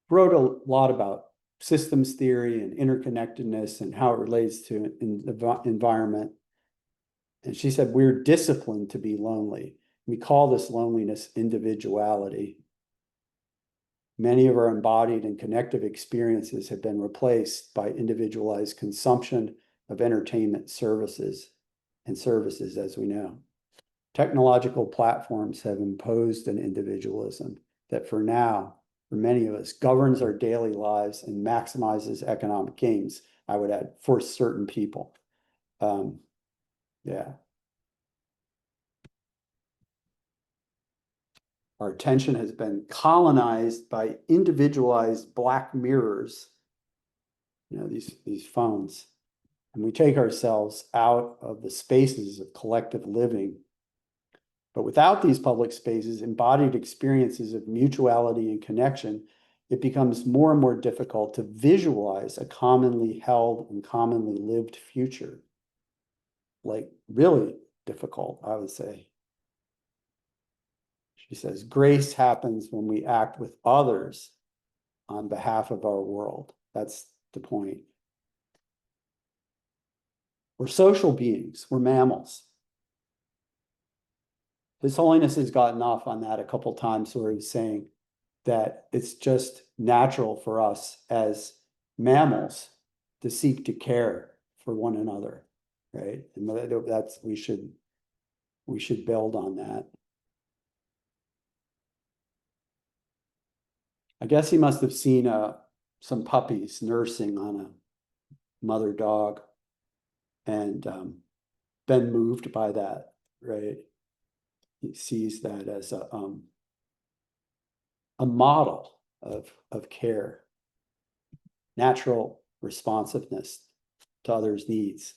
wrote a lot about systems theory and interconnectedness and how it relates to the environment. And she said, we're disciplined to be lonely. We call this loneliness individuality. Many of our embodied and connective experiences have been replaced by individualized consumption of entertainment services, as we know. Technological platforms have imposed an individualism that for now, for many of us, governs our daily lives and maximizes economic gains, I would add, for certain people. Yeah. Our attention has been colonized by individualized black mirrors, these phones. And we take ourselves out of the spaces of collective living. But without these public spaces, embodied experiences of mutuality and connection, it becomes more and more difficult to visualize a commonly held and commonly lived future. Like, really difficult, I would say. She says, grace happens when we act with others on behalf of our world. That's the point. We're social beings, we're mammals. His Holiness has gotten off on that a couple times where he's saying that it's just natural for us as mammals to seek to care for one another, right? And that's we should build on that. I guess he must have seen some puppies nursing on a mother dog and been moved by that, right? He sees that as a model of care, natural responsiveness to others' needs.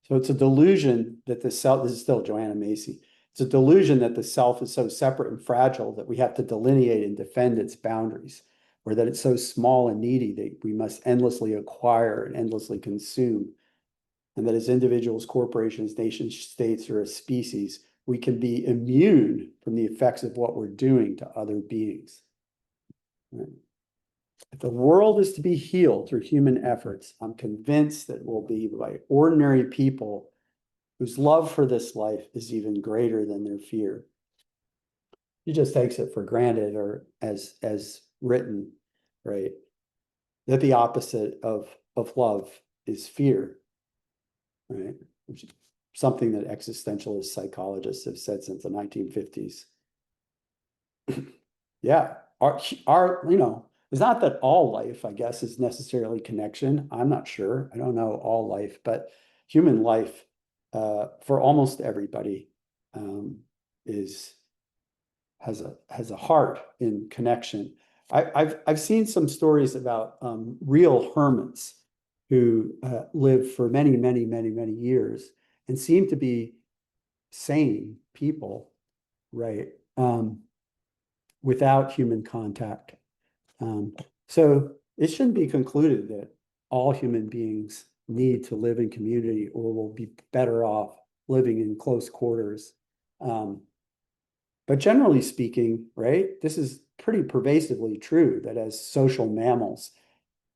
So it's a delusion that the self, this is still Joanna Macy, it's a delusion that the self is so separate and fragile that we have to delineate and defend its boundaries, or that it's so small and needy that we must endlessly acquire and endlessly consume, and that as individuals, corporations, nation states, or as species, we can be immune from the effects of what we're doing to other beings. Right? If the world is to be healed through human efforts, I'm convinced that it will be by ordinary people whose love for this life is even greater than their fear. He just takes it for granted, or as written, right? That the opposite of love is fear, right? Which is something that existentialist psychologists have said since the 1950s. Yeah, it's not that all life, I guess, is necessarily connection. I'm not sure. I don't know all life, but human life for almost everybody, has a heart in connection. I've seen some stories about real hermits who lived for many years and seem to be sane people, right? Without human contact. So it shouldn't be concluded that all human beings need to live in community or will be better off living in close quarters. But generally speaking, right, this is pretty pervasively true that as social mammals,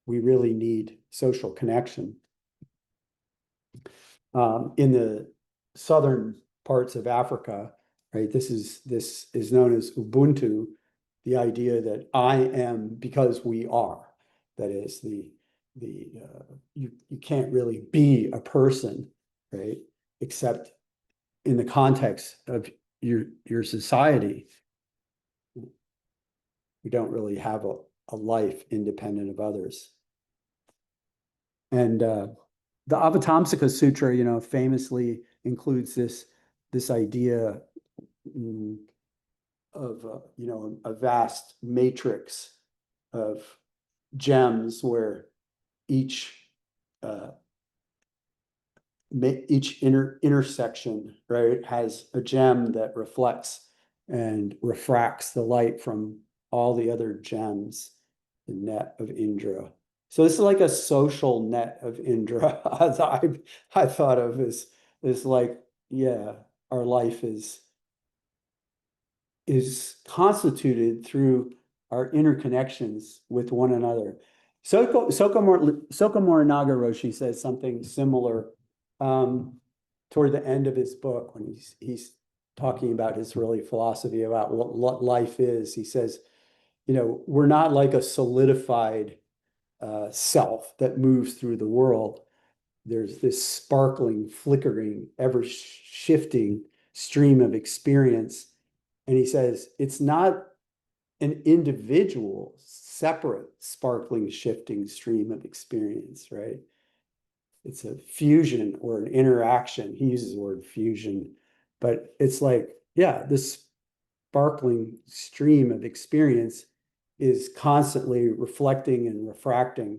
we really need social connection. In the southern parts of Africa, right, this is known as Ubuntu, the idea that I am because we are. That is you can't really be a person, right, except in the context of your society. We don't really have a life independent of others. And the Avatamsaka Sutra, famously includes this idea of a vast matrix of gems where each intersection, right, has a gem that reflects and refracts the light from all the other gems, the net of Indra. So this is like a social net of Indra. I thought of as like, yeah, our life is constituted through our interconnections with one another. Soka Morinaga Roshi says something similar toward the end of his book when he's talking about his really philosophy about what life is. He says, we're not like a solidified self that moves through the world. There's this sparkling, flickering, ever shifting stream of experience. And he says, it's not an individual, separate, sparkling, shifting stream of experience, right? It's a fusion or an interaction. He uses the word fusion, but it's like, yeah, this sparkling stream of experience is constantly reflecting and refracting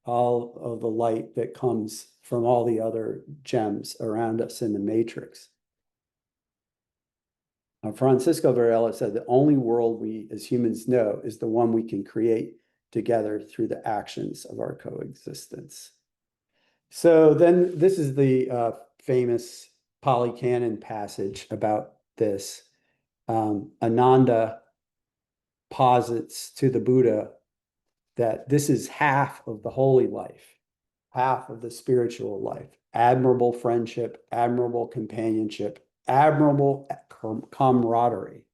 all of the light that comes from all the other gems around us in the matrix. Francisco Varela said the only world we as humans know is the one we can create together through the actions of our coexistence. So then this is the famous Pali Canon passage about this. Ananda posits to the Buddha that this is half of the holy life, half of the spiritual life, admirable friendship, admirable companionship, admirable camaraderie.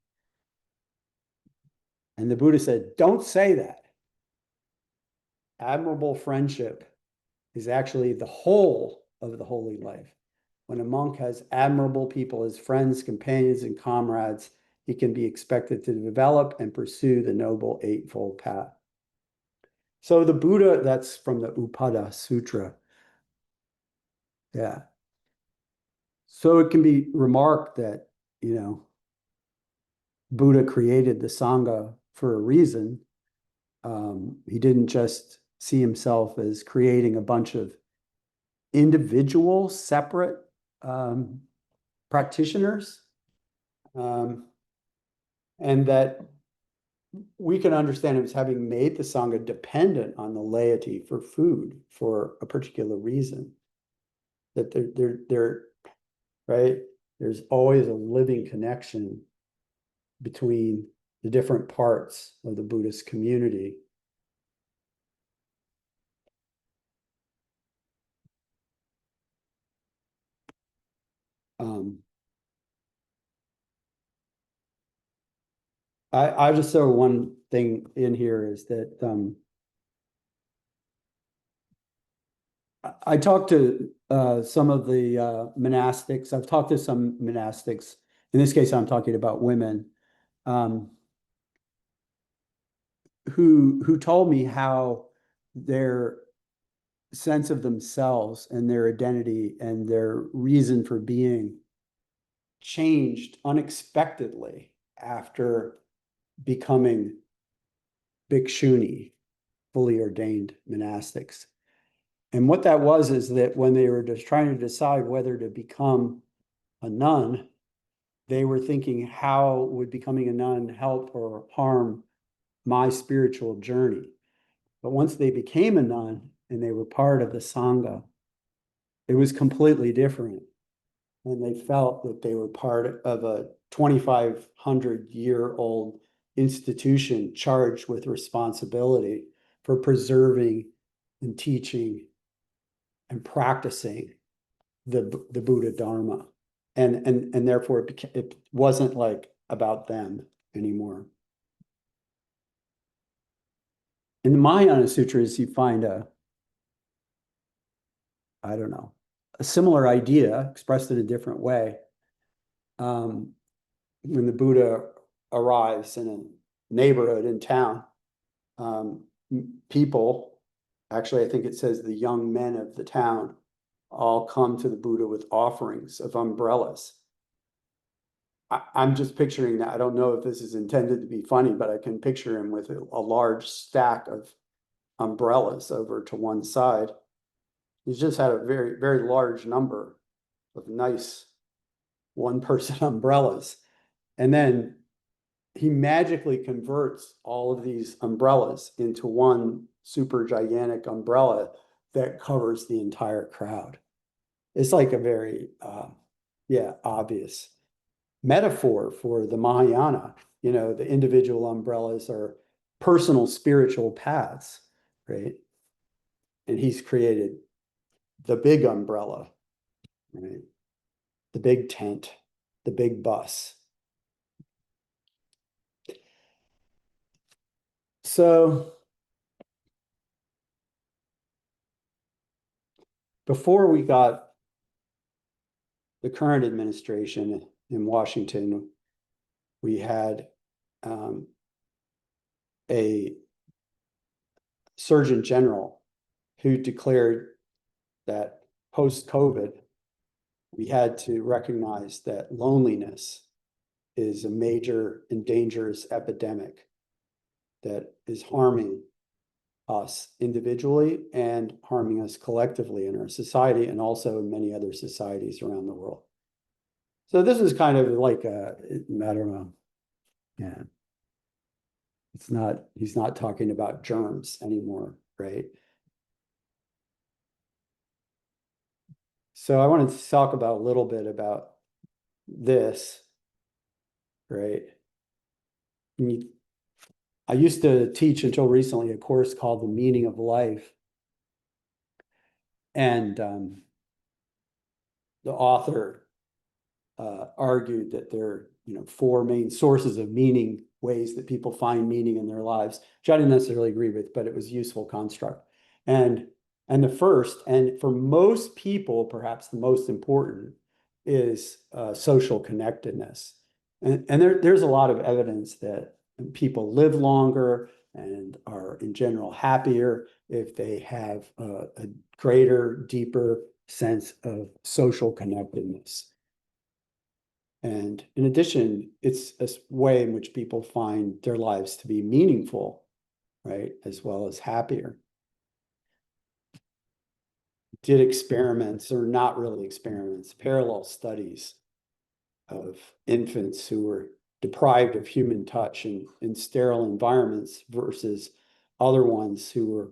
And the Buddha said, don't say that. Admirable friendship is actually the whole of the holy life. When a monk has admirable people as friends, companions, and comrades, he can be expected to develop and pursue the noble eightfold path. So the Buddha, that's from the Upada Sutra. Yeah. So it can be remarked that, Buddha created the Sangha for a reason. He didn't just see himself as creating a bunch of individual, separate practitioners. And that we can understand him as having made the Sangha dependent on the laity for food for a particular reason. That they're right? There's always a living connection between the different parts of the Buddhist community. I just throw one thing in here is that I talked to some of the monastics. I've talked to some monastics. In this case, I'm talking about women who told me how their sense of themselves and their identity and their reason for being changed unexpectedly after becoming bhikshuni, fully ordained monastics. And what that was is that when they were just trying to decide whether to become a nun, they were thinking, how would becoming a nun help or harm my spiritual journey? But once they became a nun and they were part of the Sangha, it was completely different. And they felt that they were part of a 2,500-year-old institution charged with responsibility for preserving and teaching and practicing the Buddha Dharma. And therefore it wasn't like about them anymore. In the Mahayana Sutras, you find a similar idea expressed in a different way. When the Buddha arrives in a neighborhood in town, people, actually, I think it says the young men of the town, all come to the Buddha with offerings of umbrellas. I'm just picturing that. I don't know if this is intended to be funny, but I can picture him with a large stack of umbrellas over to one side. He's just had a very, very large number of nice one-person umbrellas. And then he magically converts all of these umbrellas into one super gigantic umbrella that covers the entire crowd. It's like a very, obvious metaphor for the Mahayana. You know, the individual umbrellas are personal spiritual paths, right? And he's created the big umbrella, right? The big tent, the big bus. So before we got the current administration in Washington, we had a Surgeon General who declared that post-COVID, we had to recognize that loneliness is a major and dangerous epidemic that is harming us individually and harming us collectively in our society and also in many other societies around the world. So this is kind of like a, I don't know, yeah. He's not talking about germs anymore, right? So I wanted to talk about a little bit about this, right? I used to teach until recently a course called The Meaning of Life. And the author argued that there are, four main sources of meaning, ways that people find meaning in their lives, which I didn't necessarily agree with, but it was a useful construct. And the first, and for most people, perhaps the most important, is social connectedness. And there's a lot of evidence that people live longer and are in general happier if they have a greater, deeper sense of social connectedness. And in addition, it's a way in which people find their lives to be meaningful, right, as well as happier. Did experiments, or not really experiments, parallel studies of infants who were deprived of human touch in sterile environments versus other ones who were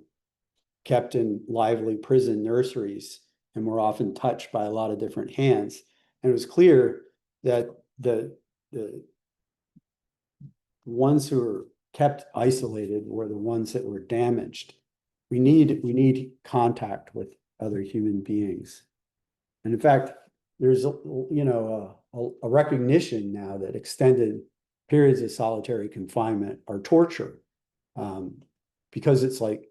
kept in lively prison nurseries and were often touched by a lot of different hands. And it was clear that the ones who were kept isolated were the ones that were damaged. We need contact with other human beings. And in fact, there's a recognition now that extended periods of solitary confinement are torture, because it's like,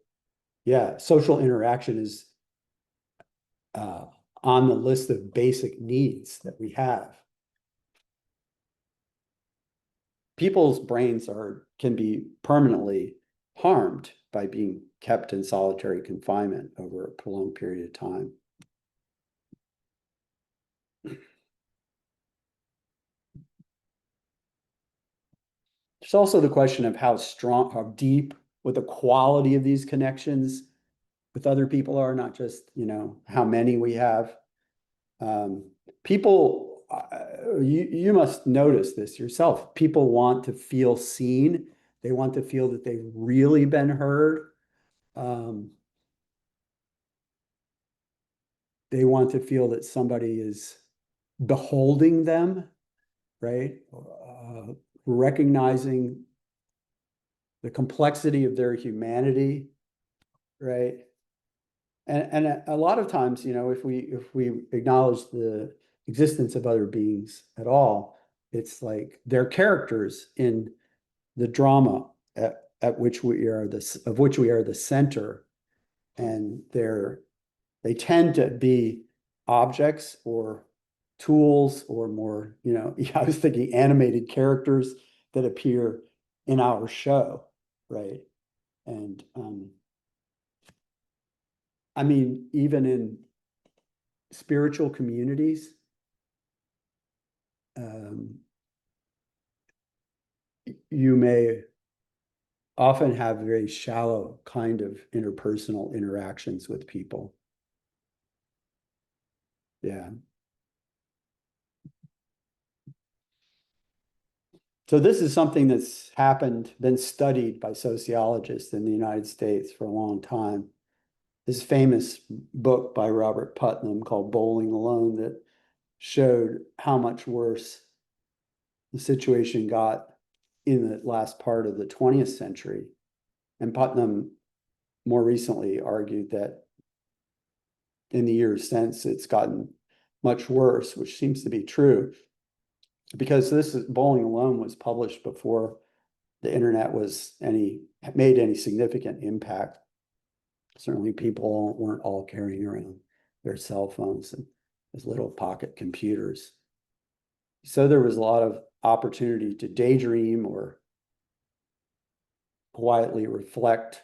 yeah, social interaction is on the list of basic needs that we have. People's brains can be permanently harmed by being kept in solitary confinement over a prolonged period of time. There's also the question of how strong, how deep, what the quality of these connections with other people are, not just, how many we have. People, you must notice this yourself. People want to feel seen. They want to feel that they've really been heard. They want to feel that somebody is beholding them, right? Recognizing the complexity of their humanity, right? And a lot of times, if we acknowledge the existence of other beings at all, it's like they're characters in the drama at which we are the center, and they tend to be objects or tools or more, I was thinking animated characters that appear in our show, right? And I mean, even in spiritual communities, you may often have very shallow kind of interpersonal interactions with people. Yeah. So this is something that's been studied by sociologists in the United States for a long time. This famous book by Robert Putnam called Bowling Alone that showed how much worse the situation got in the last part of the 20th century. And Putnam more recently argued that in the years since, it's gotten much worse, which seems to be true. Because Bowling Alone was published before the internet made any significant impact. Certainly people weren't all carrying around their cell phones and as little pocket computers. So there was a lot of opportunity to daydream or quietly reflect,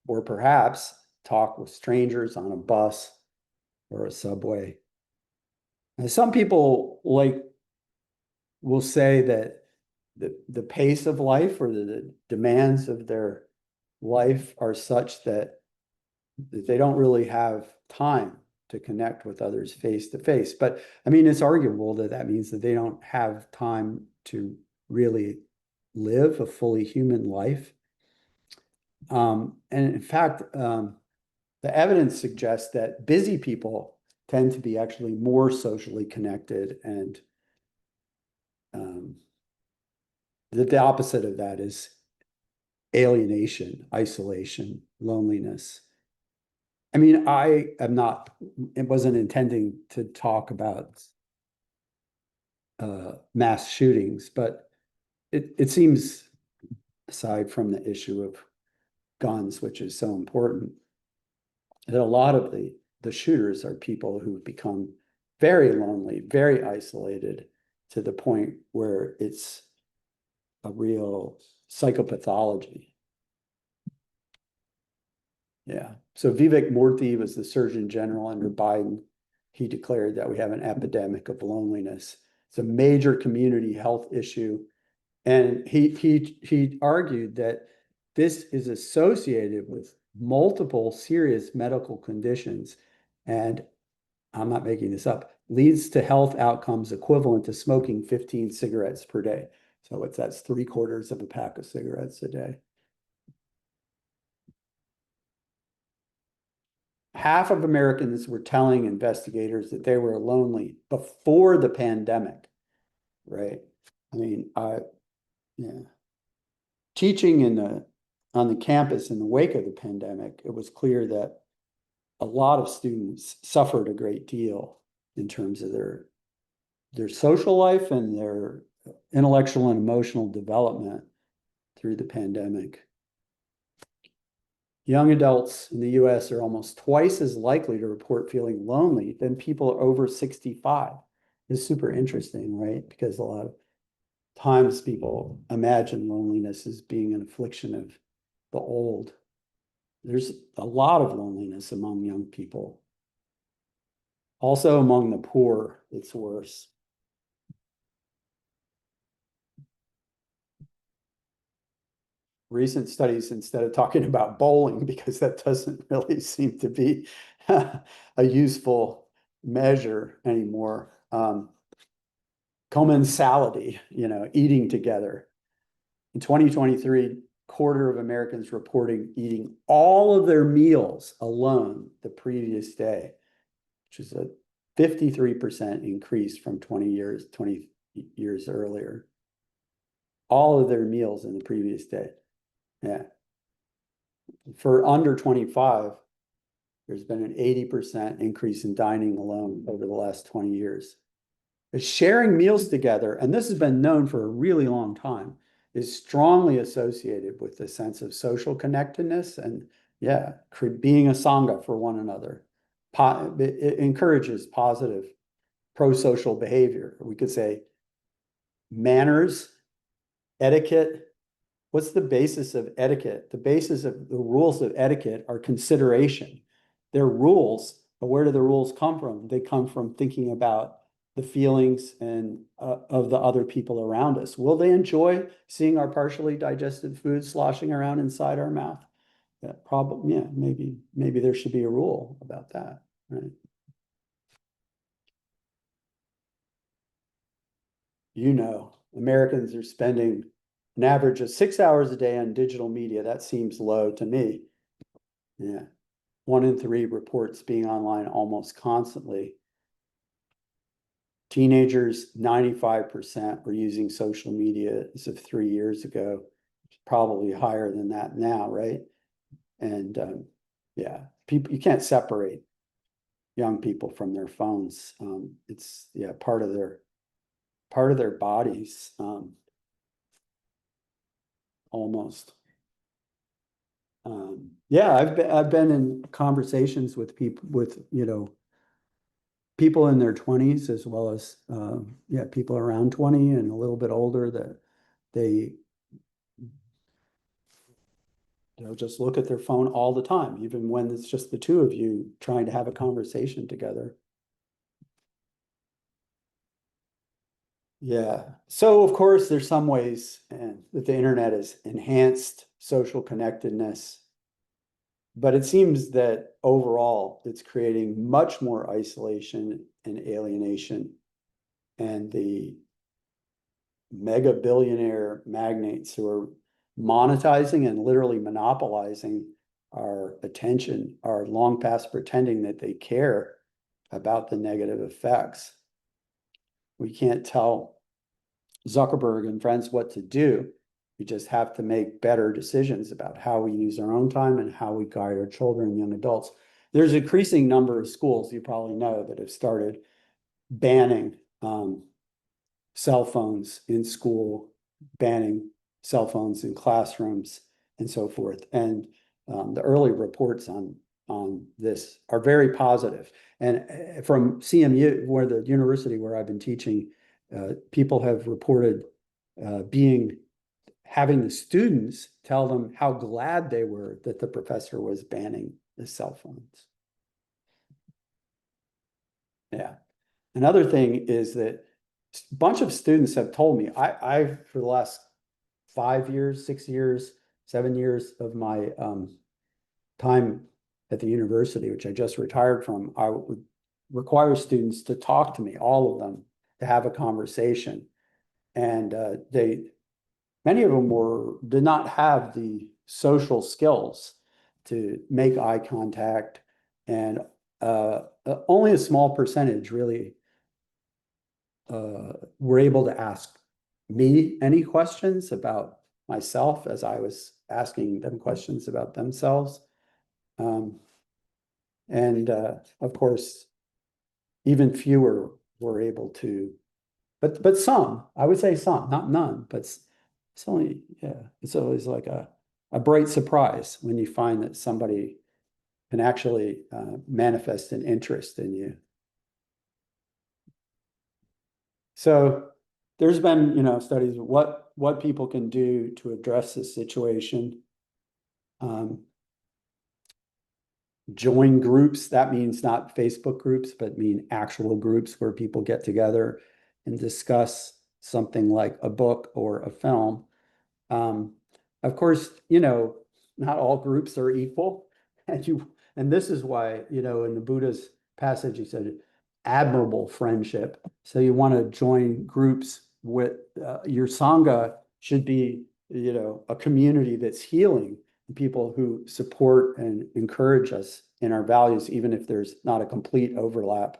or perhaps talk with strangers on a bus or a subway. And some people will say that the pace of life or the demands of their life are such that they don't really have time to connect with others face to face. But I mean, it's arguable that means that they don't have time to really live a fully human life. And in fact, the evidence suggests that busy people tend to be actually more socially connected, and the opposite of that is alienation, isolation, loneliness. I mean, it wasn't intending to talk about mass shootings, but it seems, aside from the issue of guns, which is so important, that a lot of the shooters are people who've become very lonely, very isolated, to the point where it's a real psychopathology. Yeah. So Vivek Murthy was the Surgeon General under Biden. He declared that we have an epidemic of loneliness. It's a major community health issue. And he argued that this is associated with multiple serious medical conditions, and I'm not making this up, leads to health outcomes equivalent to smoking 15 cigarettes per day. So that's 3/4 of a pack of cigarettes a day. Half of Americans were telling investigators that they were lonely before the pandemic, right? I mean, yeah. Teaching on the campus in the wake of the pandemic, it was clear that a lot of students suffered a great deal in terms of their social life and their intellectual and emotional development through the pandemic. Young adults in the US are almost twice as likely to report feeling lonely than people over 65. It's super interesting, right? Because a lot of times people imagine loneliness as being an affliction of the old. There's a lot of loneliness among young people. Also among the poor, it's worse. Recent studies, instead of talking about bowling, because that doesn't really seem to be a useful measure anymore. Commensality, eating together. In 2023, quarter of Americans reporting eating all of their meals alone the previous day, which is a 53% increase from 20 years earlier. All of their meals in the previous day. Yeah. For under 25, there's been an 80% increase in dining alone over the last 20 years. Sharing meals together, and this has been known for a really long time, is strongly associated with the sense of social connectedness and, yeah, being a Sangha for one another. It encourages positive pro-social behavior. We could say manners, etiquette. What's the basis of etiquette? The basis of the rules of etiquette are consideration. They're rules, but where do the rules come from? They come from thinking about the feelings and of the other people around us. Will they enjoy seeing our partially digested food sloshing around inside our mouth? Yeah, probably. Yeah, maybe there should be a rule about that, right? Americans are spending an average of 6 hours a day on digital media. That seems low to me. Yeah. 1 in 3 reports being online almost constantly. Teenagers, 95% were using social media as of 3 years ago. Probably higher than that now, right? And yeah, you can't separate young people from their phones. It's part of their bodies, almost. Yeah, I've been in conversations with people people in their 20s as well as people around 20 and a little bit older that they'll just look at their phone all the time, even when it's just the two of you trying to have a conversation together. Yeah. So of course, there's some ways that the internet has enhanced social connectedness, but it seems that overall it's creating much more isolation and alienation. And the mega billionaire magnates who are monetizing and literally monopolizing our attention are long past pretending that they care about the negative effects. We can't tell Zuckerberg and friends what to do. We just have to make better decisions about how we use our own time and how we guide our children and young adults. There's an increasing number of schools, you probably know, that have started banning cell phones in school, banning cell phones in classrooms, and so forth. And the early reports on this are very positive. And from CMU, where the university where I've been teaching, people have reported having the students tell them how glad they were that the professor was banning the cell phones. Yeah. Another thing is that a bunch of students have told me, I've for the last 5 years, 6 years, 7 years of my time at the university, which I just retired from, I would require students to talk to me, all of them, to have a conversation. And many of them did not have the social skills to make eye contact, and only a small percentage really were able to ask me any questions about myself as I was asking them questions about themselves. Of course, even fewer were able to, but some, I would say some, not none, but it's only, it's always like a bright surprise when you find that somebody can actually manifest an interest in you. So there's been, studies of what people can do to address this situation. join groups. That means not Facebook groups, but mean actual groups where people get together and discuss something like a book or a film. Of course, not all groups are equal. And this is why, in the Buddha's passage, he said, admirable friendship. So you want to join groups with your Sangha should be, a community that's healing, people who support and encourage us in our values, even if there's not a complete overlap.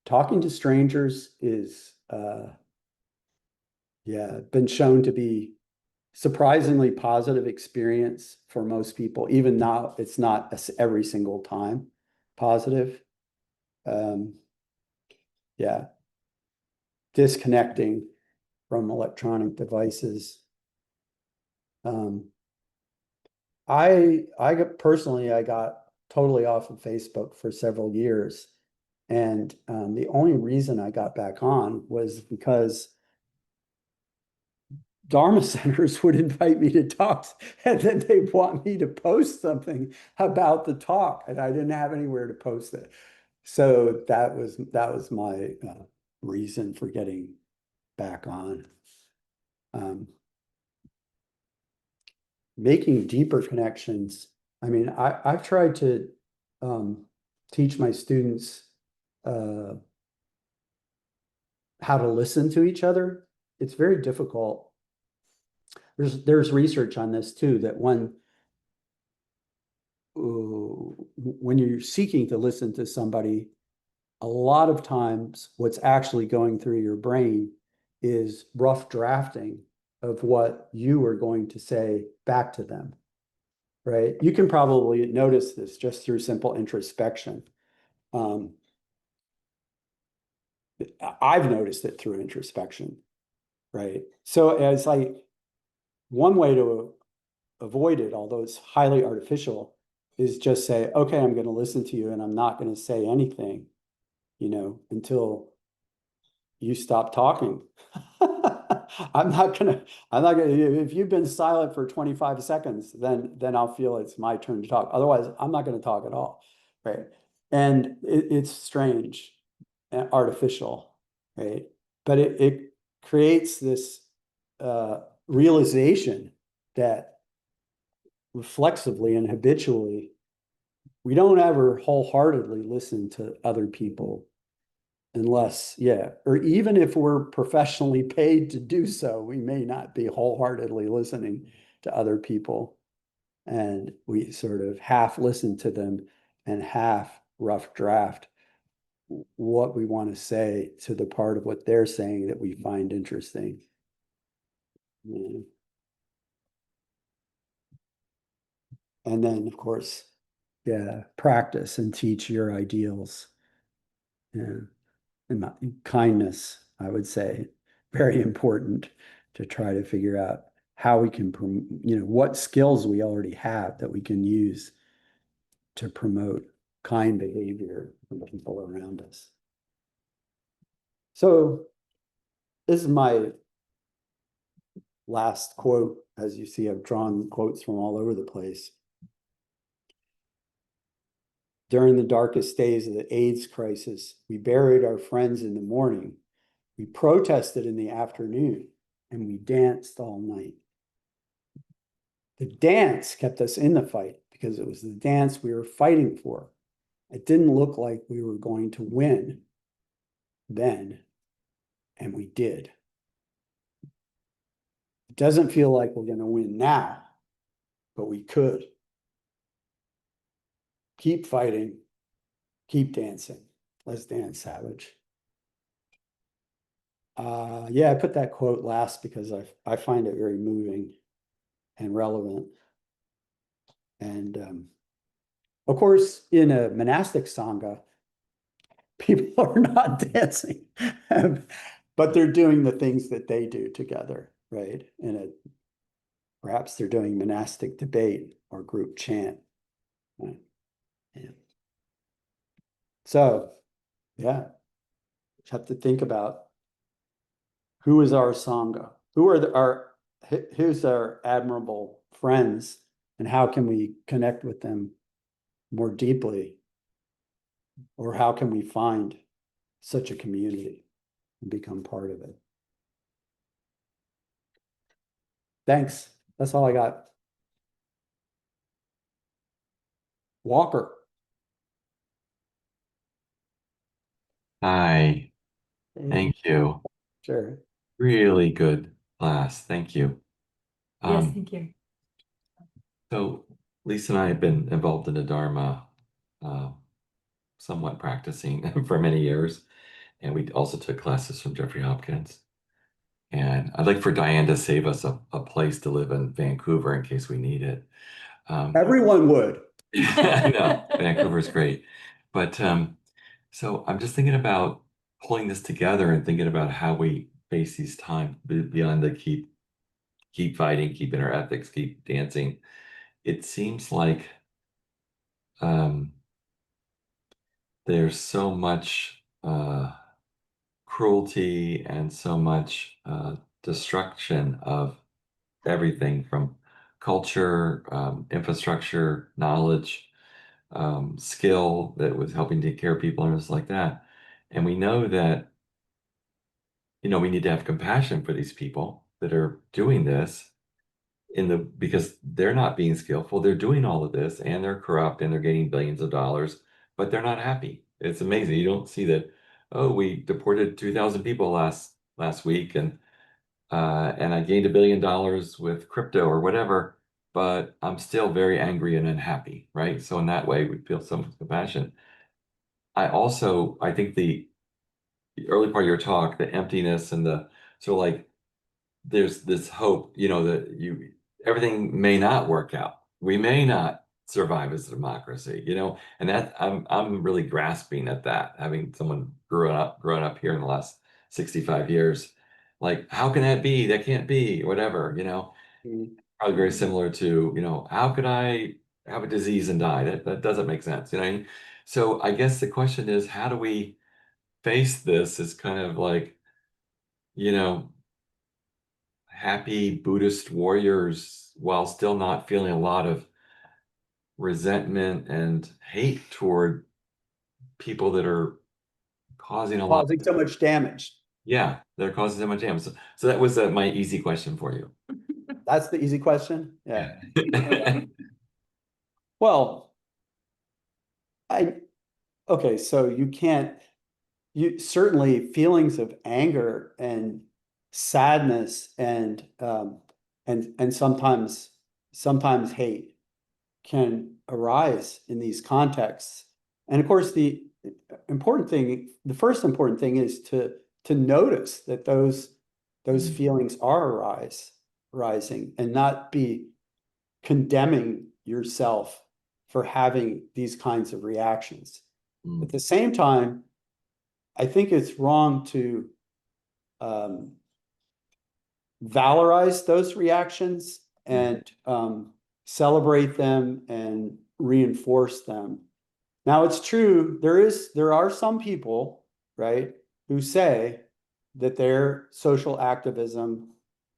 Talking to strangers is, been shown to be surprisingly positive experience for most people. Even now, it's not every single time positive. Disconnecting from electronic devices. I got totally off of Facebook for several years. And the only reason I got back on was because Dharma centers would invite me to talks, and then they want me to post something about the talk, and I didn't have anywhere to post it. So that was my reason for getting back on. Making deeper connections. I mean, I've tried to teach my students how to listen to each other. It's very difficult. There's research on this too, that when you're seeking to listen to somebody, a lot of times what's actually going through your brain is rough drafting of what you are going to say back to them, right? You can probably notice this just through simple introspection. I've noticed it through introspection, right? So as one way to avoid it, although it's highly artificial, is just say, okay, I'm going to listen to you and I'm not going to say anything, until you stop talking. If you've been silent for 25 seconds, then I'll feel it's my turn to talk. Otherwise, I'm not going to talk at all, right? And it's strange and artificial, right? But it creates this realization that reflexively and habitually, we don't ever wholeheartedly listen to other people unless, or even if we're professionally paid to do so, we may not be wholeheartedly listening to other people. And we sort of half listen to them and half rough draft what we want to say to the part of what they're saying that we find interesting. Yeah. And then, of course, practice and teach your ideals. Yeah. And kindness, I would say, very important to try to figure out how we can, what skills we already have that we can use to promote kind behavior from the people around us. So this is my last quote. As you see, I've drawn quotes from all over the place. During the darkest days of the AIDS crisis, we buried our friends in the morning. We protested in the afternoon, and we danced all night. The dance kept us in the fight because it was the dance we were fighting for. It didn't look like we were going to win then, and we did. It doesn't feel like we're going to win now, but we could. Keep fighting, keep dancing. Let's dance, Savage. I put that quote last because I find it very moving and relevant. And of course, in a monastic Sangha, people are not dancing, but they're doing the things that they do together, right? Perhaps they're doing monastic debate or group chant. Right? Yeah. So, you have to think about who is our Sangha, who's our admirable friends And how can we connect with them more deeply? Or how can we find such a community and become part of it? Thanks. That's all I got. Walker. Hi, thank you. Sure. Really good class. Thank you. Yes, thank you. So Lisa and I have been involved in the Dharma, uh, somewhat practicing for many years. And we also took classes from Jeffrey Hopkins. And I'd like for Diane to save us a place to live in Vancouver in case we need it. Everyone would. I know, Vancouver's great. But so I'm just thinking about pulling this together and thinking about how we face these times beyond the keep fighting, keep in our ethics, keep dancing. It seems like um, there's so much cruelty and so much destruction of everything from culture, infrastructure, knowledge, skill that was helping take care of people and it's like that. And we know that, we need to have compassion for these people that are doing this because they're not being skillful. They're doing all of this and they're corrupt and they're getting billions of dollars, but they're not happy. It's amazing. You don't see that, oh, we deported 2,000 people last week and I gained $1 billion with crypto or whatever, but I'm still very angry and unhappy, right? So in that way, we feel some compassion. I think the early part of your talk, the emptiness and like there's this hope, that everything may not work out. We may not survive as a democracy, and that I'm really grasping at that, having someone grown up here in the last 65 years. Like, how can that be? That can't be, whatever, probably very similar to, how could I have a disease and die? That doesn't make sense, what I mean? So I guess the question is, how do we face this as kind of like, you know, happy Buddhist warriors while still not feeling a lot of resentment and hate toward people that are causing a lot. Causing so much damage. Yeah, they're causing so much damage. So that was my easy question for you. That's the easy question. Yeah. Yeah. Well, okay, so you certainly feelings of anger and sadness and sometimes hate can arise in these contexts. And of course, the first important thing is to notice that those feelings are rising and not be condemning yourself for having these kinds of reactions. At the same time, I think it's wrong to valorize those reactions and celebrate them and reinforce them. Now, it's true, there are some people, right, who say that their social activism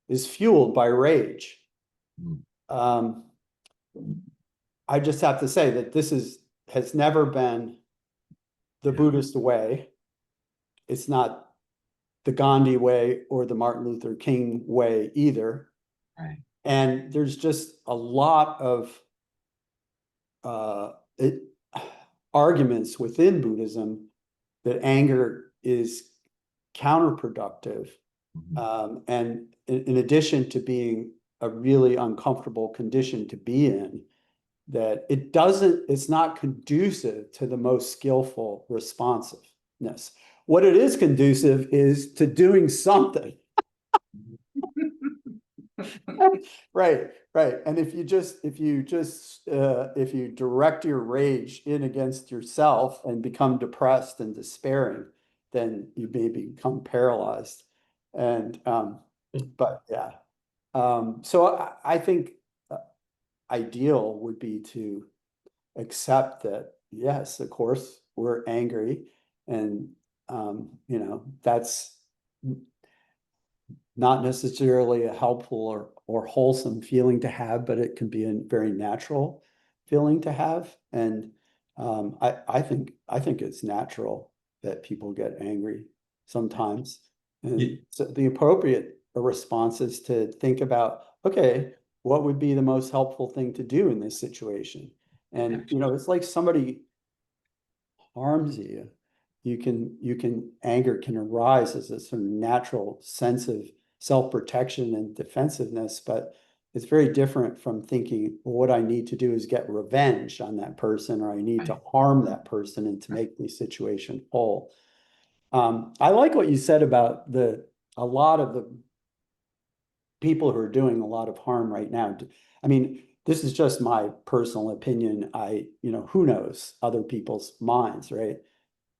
is fueled by rage. I just have to say that this has never been the Buddhist way. It's not the Gandhi way or the Martin Luther King way either. Right. And there's just a lot of arguments within Buddhism that anger is counterproductive. And in addition to being a really uncomfortable condition to be in, that it's not conducive to the most skillful responsiveness. What it is conducive is to doing something. Right. And if you direct your rage in against yourself and become depressed and despairing, then you may become paralyzed. And but yeah. So I think ideal would be to accept that, yes, of course, we're angry and that's not necessarily a helpful or wholesome feeling to have, but it can be a very natural feeling to have. And I think it's natural that people get angry sometimes. And so the appropriate response is to think about, okay, what would be the most helpful thing to do in this situation? And it's like somebody harms you, anger can arise as a sort of natural sense of self-protection and defensiveness, but it's very different from thinking, well, what I need to do is get revenge on that person, or I need to harm that person and to make the situation whole. I like what you said about a lot of the people who are doing a lot of harm right now. I mean, this is just my personal opinion. Who knows other people's minds, right?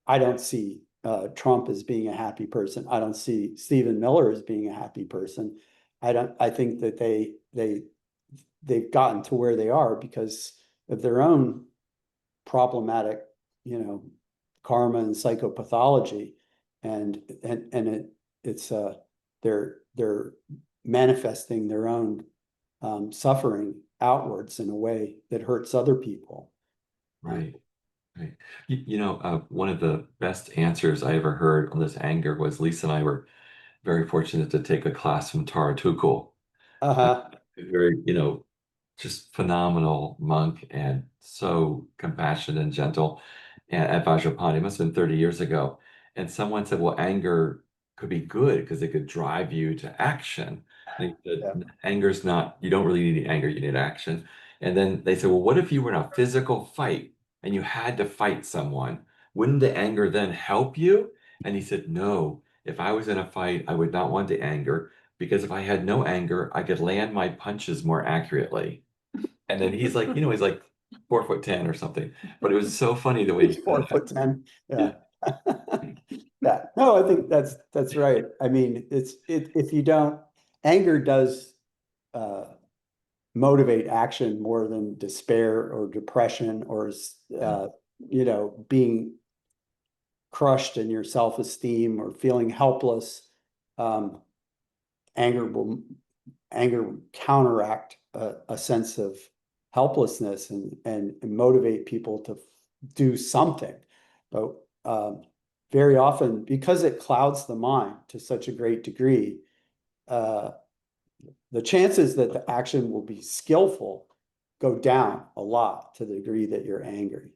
I don't see Trump as being a happy person. I don't see Stephen Miller as being a happy person. I think that they've gotten to where they are because of their own problematic, karma and psychopathology. And it's they're manifesting their own suffering outwards in a way that hurts other people. Right. Right. One of the best answers I ever heard on this anger was Lisa and I were very fortunate to take a class from Tara Tukul. Very, just phenomenal monk and so compassionate and gentle. And at Vajrapani, it must have been 30 years ago. And someone said, well, anger could be good because it could drive you to action. And he said, anger's not, you don't really need anger, you need action. And then they said, well, what if you were in a physical fight and you had to fight someone? Wouldn't the anger then help you? And he said, no, if I was in a fight, I would not want the anger, because if I had no anger, I could land my punches more accurately. And then he's like, he's like 4'10" or something. But it was so funny the way he 4'10". Yeah. Yeah. No, I think that's right. I mean, if you don't, anger does motivate action more than despair or depression or being crushed in your self-esteem or feeling helpless. Anger counteract a sense of helplessness and motivate people to do something. But very often, because it clouds the mind to such a great degree, the chances that the action will be skillful go down a lot to the degree that you're angry.